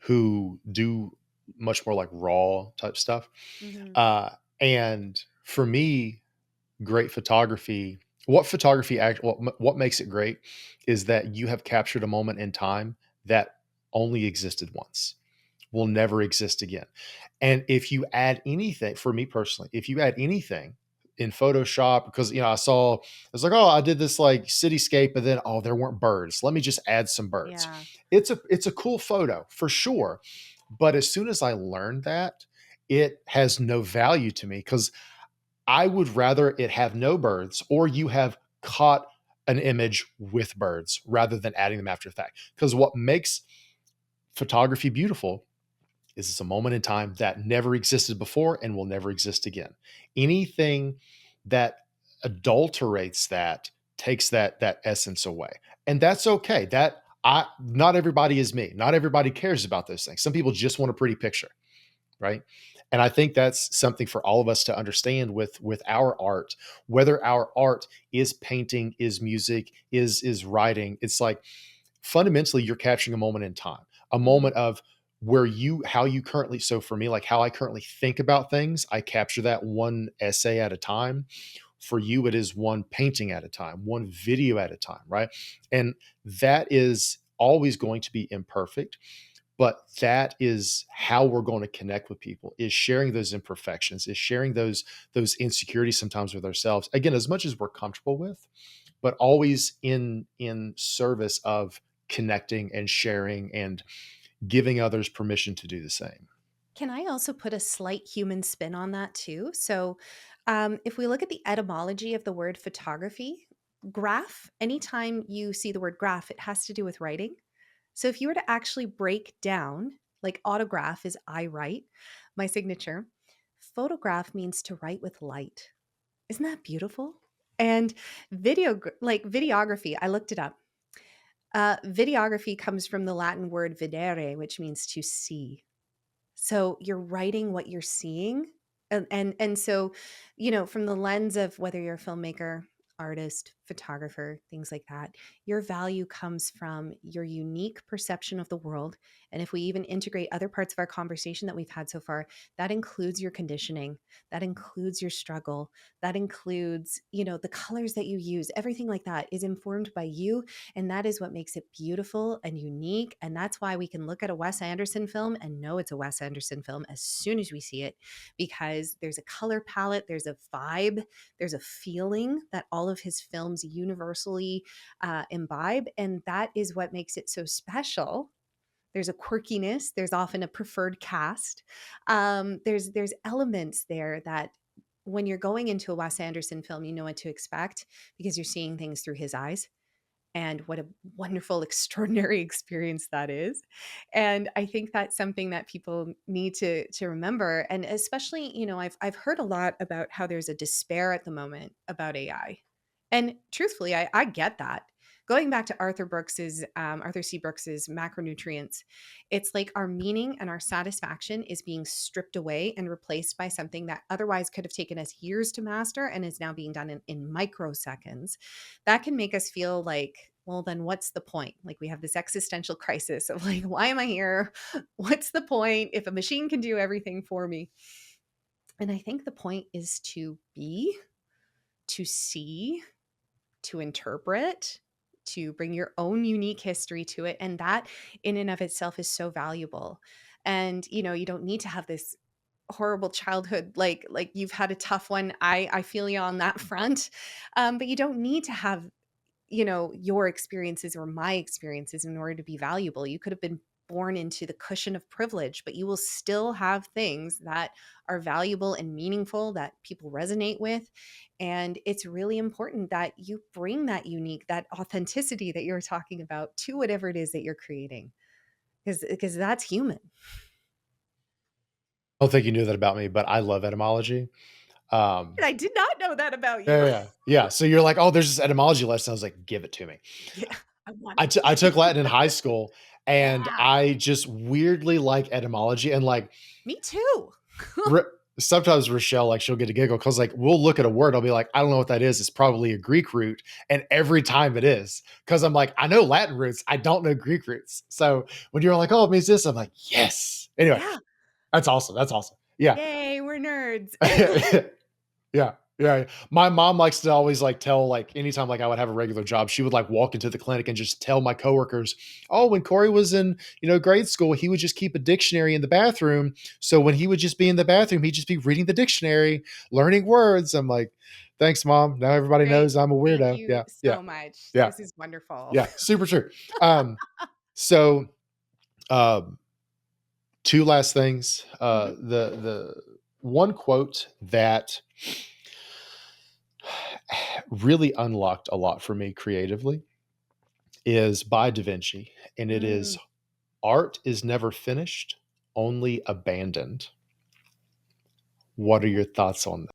[SPEAKER 1] who do much more like raw type stuff.
[SPEAKER 2] Mhm.
[SPEAKER 1] Uh, and for me, great photography what photography act what makes it great is that you have captured a moment in time that only existed once, will never exist again. And if you add anything, for me personally, if you add anything in Photoshop, because I saw it's like, oh, I did this like cityscape, and then oh, there weren't birds. Let me just add some birds.
[SPEAKER 2] Yeah.
[SPEAKER 1] It's a cool photo for sure. But as soon as I learned that, it has no value to me because I would rather it have no birds or you have caught an image with birds rather than adding them after the fact. Because what makes photography beautiful is it's a moment in time that never existed before and will never exist again. Anything that adulterates that takes that essence away. And that's okay. That I not everybody is me. Not everybody cares about those things. Some people just want a pretty picture, right? And I think that's something for all of us to understand with our art, whether our art is painting, is music, is writing. It's like fundamentally you're capturing a moment in time, a
[SPEAKER 2] Mhm.
[SPEAKER 1] moment of where you how you currently, so for me, like how I currently think about things, I capture that one essay at a time. For you, it is one painting at a time, one video at a time, right? And that is always going to be imperfect, but that is how we're going to connect with people, is sharing those imperfections, is sharing those insecurities sometimes with ourselves, again, as much as we're comfortable with, but always in service of connecting and sharing and giving others permission to do the same.
[SPEAKER 2] Can I also put a slight human spin on that too? So, if we look at the etymology of the word photography, graph, anytime you see the word graph, it has to do with writing. So, if you were to actually break down, like autograph is I write, my signature, photograph means to write with light. Isn't that beautiful? And like videography, I looked it up. Videography comes from the Latin word videre, which means to see. So you're writing what you're seeing. And so, from the lens of whether you're a filmmaker, artist, photographer, things like that, your value comes from your unique perception of the world. And if we even integrate other parts of our conversation that we've had so far, that includes your conditioning, that includes your struggle, that includes, the colors that you use, everything like that is informed by you, and that is what makes it beautiful and unique. And that's why we can look at a Wes Anderson film and know it's a Wes Anderson film as soon as we see it, because there's a color palette, there's a vibe, there's a feeling that all of his films universally imbibe. And that is what makes it so special. There's a quirkiness, there's often a preferred cast. There's elements there that when you're going into a Wes Anderson film, you know what to expect because you're seeing things through his eyes, and what a wonderful, extraordinary experience that is. And I think that's something that people need to remember. And especially, I've heard a lot about how there's a despair at the moment about AI. And truthfully, I get that. Going back to Arthur C. Brooks's macronutrients, it's like our meaning and our satisfaction is being stripped away and replaced by something that otherwise could have taken us years to master and is now being done in microseconds. That can make us feel like, well, then what's the point? Like we have this existential crisis of like, why am I here? What's the point if a machine can do everything for me? And I think the point is to be, to see, to interpret, to bring your own unique history to it. And that in and of itself is so valuable. And, you don't need to have this horrible childhood, like you've had a tough one. I feel you on that front. But you don't need to have, your experiences or my experiences in order to be valuable. You could have been born into the cushion of privilege, but you will still have things that are valuable and meaningful that people resonate with. And it's really important that you bring that unique, that authenticity that you're talking about to whatever it is that you're creating, because that's human.
[SPEAKER 1] I don't think you knew that about me, but I love etymology.
[SPEAKER 2] And
[SPEAKER 1] um
[SPEAKER 2] I did not know that about
[SPEAKER 1] yeah,
[SPEAKER 2] you.
[SPEAKER 1] yeah, yeah. So you're like, oh, there's this etymology lesson. I was like, give it to me.
[SPEAKER 2] Yeah, I want
[SPEAKER 1] I
[SPEAKER 2] it.
[SPEAKER 1] took Latin in high school, and
[SPEAKER 2] Yeah,
[SPEAKER 1] I just weirdly like etymology, and like
[SPEAKER 2] me too.
[SPEAKER 1] Ri sometimes Rochelle, like, she'll get a giggle because, like, we'll look at a word, I'll be like, "I don't know what that is, it's probably a Greek root," and every time it is, because 'cause I'm like, "I know Latin roots, I don't know Greek roots." So, when you're like, "Oh, it means this," I'm like, "Yes!" Anyway,
[SPEAKER 2] Yeah.
[SPEAKER 1] that's awesome, that's awesome. Yeah.
[SPEAKER 2] Yay, we're nerds.
[SPEAKER 1] Yeah. Yeah, yeah. My mom likes to always, like, tell, like, anytime, like, I would have a regular job, she would, like, walk into the clinic and just tell my coworkers, "Oh, when Corey was in, grade school, he would just keep a dictionary in the bathroom, so when he would just be in the bathroom, he'd just be reading the dictionary, learning words." I'm like, "Thanks, mom. Now everybody
[SPEAKER 2] Great.
[SPEAKER 1] knows I'm a
[SPEAKER 2] Thank
[SPEAKER 1] weirdo."
[SPEAKER 2] you
[SPEAKER 1] Yeah, yeah,
[SPEAKER 2] so much.
[SPEAKER 1] yeah,
[SPEAKER 2] This is wonderful.
[SPEAKER 1] yeah, super true. Um, so, um 2 last things.
[SPEAKER 2] Mhm.
[SPEAKER 1] The one quote that really unlocked a lot for me creatively is by Da Vinci, and it
[SPEAKER 2] Mm.
[SPEAKER 1] is, "Art is never finished, only abandoned." What are your thoughts on that?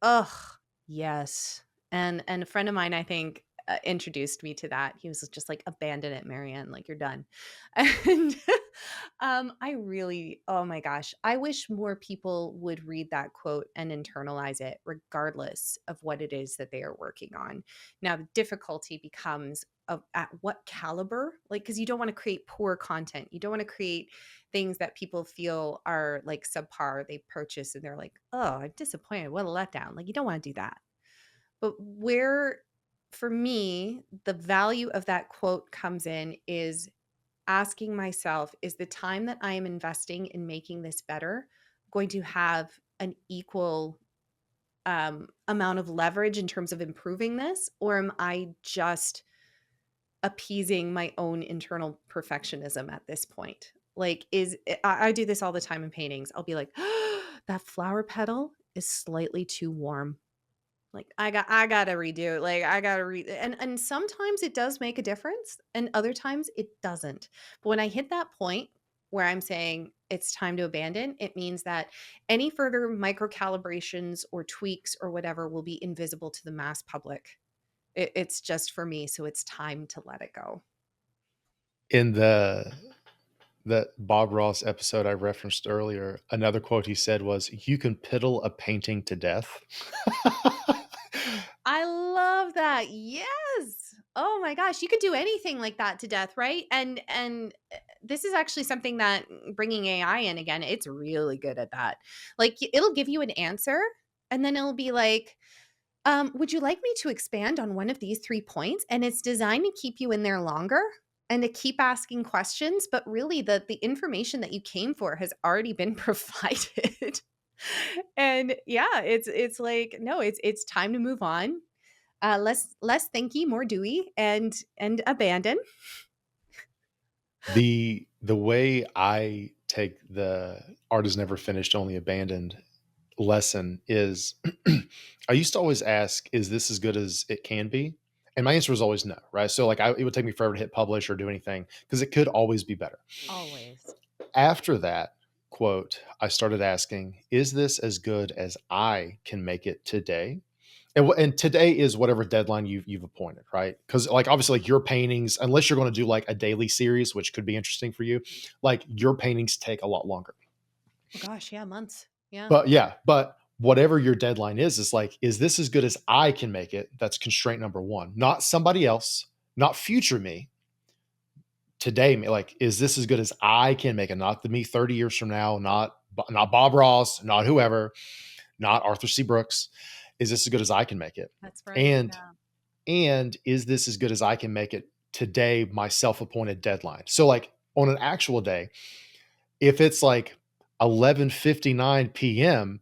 [SPEAKER 2] Ugh, yes. And a friend of mine, I think, introduced me to that. He was just like, "Abandon it, Marianne, like, you're done." And, I really oh my gosh, I wish more people would read that quote and internalize it regardless of what it is that they are working on. Now, the difficulty becomes of at what caliber? Like, because you don't wanna create poor content. You don't wanna create things that people feel are, like, subpar, they purchase and they're like, "Oh, I'm disappointed, what a letdown." Like, you don't wanna do that. But where for me, the value of that quote comes in is asking myself, "Is the time that I am investing in making this better going to have an equal, amount of leverage in terms of improving this, or am I just appeasing my own internal perfectionism at this point?" Like, I do this all the time in paintings. I'll be like, "That flower petal is slightly too warm. Like, I gotta redo it. Like, I gotta and sometimes it does make a difference, and other times it doesn't. But when I hit that point where I'm saying it's time to abandon, it means that any further micro calibrations or tweaks or whatever will be invisible to the mass public. It's just for me, so it's time to let it go.
[SPEAKER 1] In the Bob Ross episode I referenced earlier, another quote he said was, "You can piddle a painting to death."
[SPEAKER 2] I love that. Yes. Oh my gosh, you could do anything like that to death, right? And this is actually something that bringing AI in again, it's really good at that. Like it'll give you an answer and then it'll be like, would you like me to expand on one of these 3 points? And it's designed to keep you in there longer and to keep asking questions, but really the information that you came for has already been provided. And yeah, it's like, no, it's time to move on. Less thinky, more doy, and abandon.
[SPEAKER 1] The way I take the "art is never finished, only abandoned" lesson is I used to always ask, "Is this as good as it can be?" And my answer was always no, right? So, like, it would take me forever to hit publish or do anything because it could always be better.
[SPEAKER 2] Always.
[SPEAKER 1] After that quote, I started asking, "Is this as good as I can make it today?" And today is whatever deadline you've appointed, right? Because, like, obviously, like, your paintings, unless you're gonna do, like, a daily series, which could be interesting for you, like, your paintings take a lot longer.
[SPEAKER 2] Oh gosh, yeah, months. Yeah.
[SPEAKER 1] But yeah, but whatever your deadline is like, is this as good as I can make it? That's constraint number 1. Not somebody else, not future me, today me. Like, is this as good as I can make it? Not the me 30 years from now, not Bob Ross, not whoever, not Arthur C. Brooks. Is this as good as I can make it?
[SPEAKER 2] That's right.
[SPEAKER 1] And
[SPEAKER 2] Yeah.
[SPEAKER 1] and is this as good as I can make it today, my self-appointed deadline? So, like, on an actual day, if it's like 11:59 PM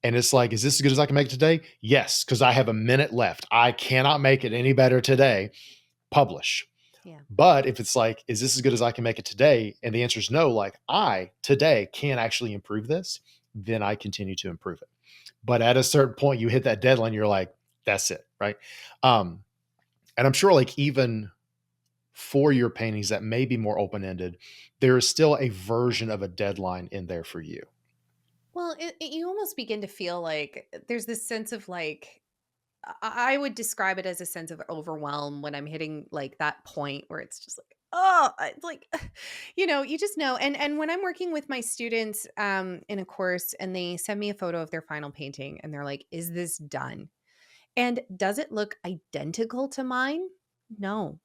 [SPEAKER 1] and it's like, "Is this as good as I can make it today?" Yes, because I have a minute left. I cannot make it any better today. Publish.
[SPEAKER 2] Yeah.
[SPEAKER 1] But if it's like, "Is this as good as I can make it today?" And the answer is no, like, "I today can actually improve this," then I continue to improve it. But at a certain point, you hit that deadline, you're like, "That's it," right? Um, and I'm sure, like, even for your paintings that may be more open-ended, there is still a version of a deadline in there for you.
[SPEAKER 2] Well, you almost begin to feel like there's this sense of like I would describe it as a sense of overwhelm when I'm hitting like that point where it's just like, oh, it's like, you just know. And when I'm working with my students in a course and they send me a photo of their final painting and they're like, "Is this done? And does it look identical to mine?" No.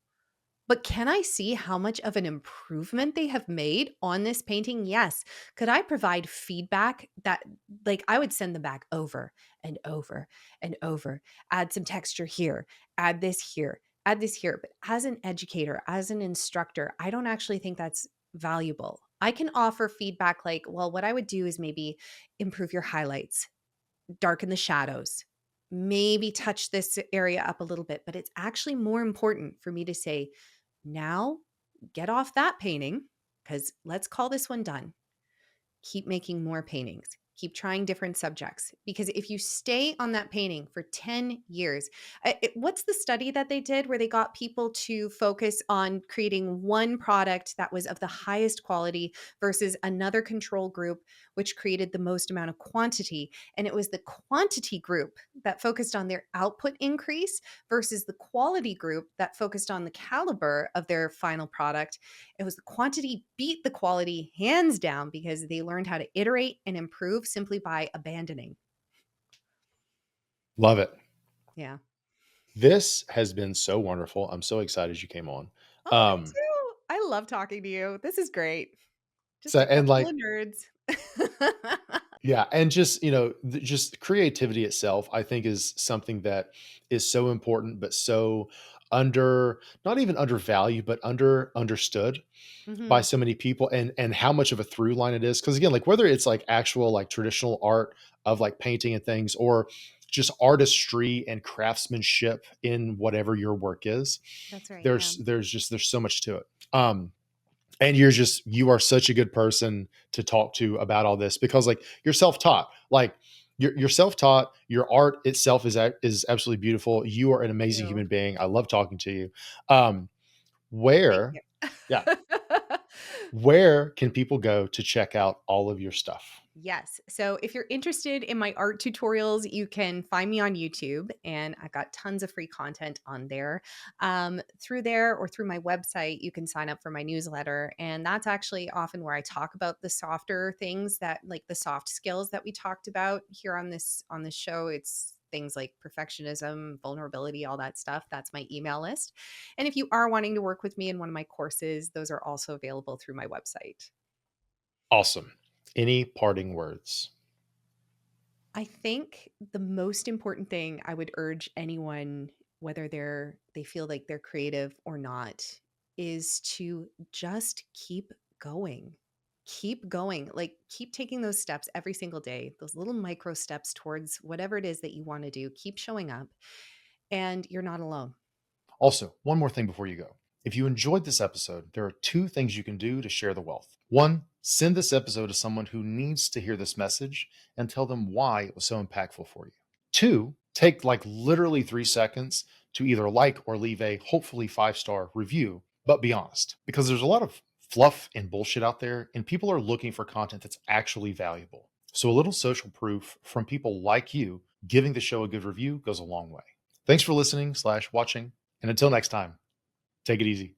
[SPEAKER 2] But can I see how much of an improvement they have made on this painting? Yes. Could I provide feedback that, like, I would send them back over and over and over? Add some texture here, add this here, add this here. But as an educator, as an instructor, I don't actually think that's valuable. I can offer feedback like, well, what I would do is maybe improve your highlights, darken the shadows, maybe touch this area up a little bit. But it's actually more important for me to say, now get off that painting because let's call this one done. Keep making more paintings. Keep trying different subjects. Because if you stay on that painting for 10 years, what's the study that they did where they got people to focus on creating one product that was of the highest quality versus another control group, which created the most amount of quantity? And it was the quantity group that focused on their output increase versus the quality group that focused on the caliber of their final product. It was the quantity beat the quality hands down because they learned how to iterate and improve simply by abandoning.
[SPEAKER 1] Love it.
[SPEAKER 2] Yeah.
[SPEAKER 1] This has been so wonderful. I'm so excited you came on.
[SPEAKER 2] Oh, me
[SPEAKER 1] Um,
[SPEAKER 2] too. I love talking to you. This is great. Just
[SPEAKER 1] so
[SPEAKER 2] a
[SPEAKER 1] and
[SPEAKER 2] couple
[SPEAKER 1] like
[SPEAKER 2] of nerds.
[SPEAKER 1] yeah, and just, just creativity itself, I think is something that is so important, but so not even undervalued, but understood by
[SPEAKER 2] Mhm.
[SPEAKER 1] so many people, and how much of a through line it is. Because again, like whether it's like actual like traditional art of like painting and things, or just artistry and craftsmanship in whatever your work is,
[SPEAKER 2] That's right, yeah.
[SPEAKER 1] there's so much to it. And you are such a good person to talk to about all this, because like you're self-taught. Like you're self-taught. Your art itself is absolutely beautiful. You are an amazing
[SPEAKER 2] You.
[SPEAKER 1] human being. I love talking to you.
[SPEAKER 2] Thank
[SPEAKER 1] Where,
[SPEAKER 2] you.
[SPEAKER 1] yeah, where can people go to check out all of your stuff?
[SPEAKER 2] Yes. So if you're interested in my art tutorials, you can find me on YouTube, and I got tons of free content on there. Through there or through my website, you can sign up for my newsletter. And that's actually often where I talk about the softer things, that like the soft skills that we talked about here on this show. It's things like perfectionism, vulnerability, all that stuff. That's my email list. And if you are wanting to work with me in one of my courses, those are also available through my website.
[SPEAKER 1] Awesome. Any parting words?
[SPEAKER 2] I think the most important thing I would urge anyone, whether they feel like they're creative or not, is to just keep going. Keep going. Like keep taking those steps every single day, those little micro steps towards whatever it is that you want to do. Keep showing up, and you're not alone.
[SPEAKER 1] Also, one more thing before you go. If you enjoyed this episode, there are two things you can do to share the wealth. One, send this episode to someone who needs to hear this message and tell them why it was so impactful for you. Two, take like literally 3 seconds to either like or leave a hopefully 5-star review, but be honest, because there's a lot of fluff and bullshit out there, and people are looking for content that's actually valuable. So a little social proof from people like you giving the show a good review goes a long way. Thanks for listening/watching, and until next time, take it easy.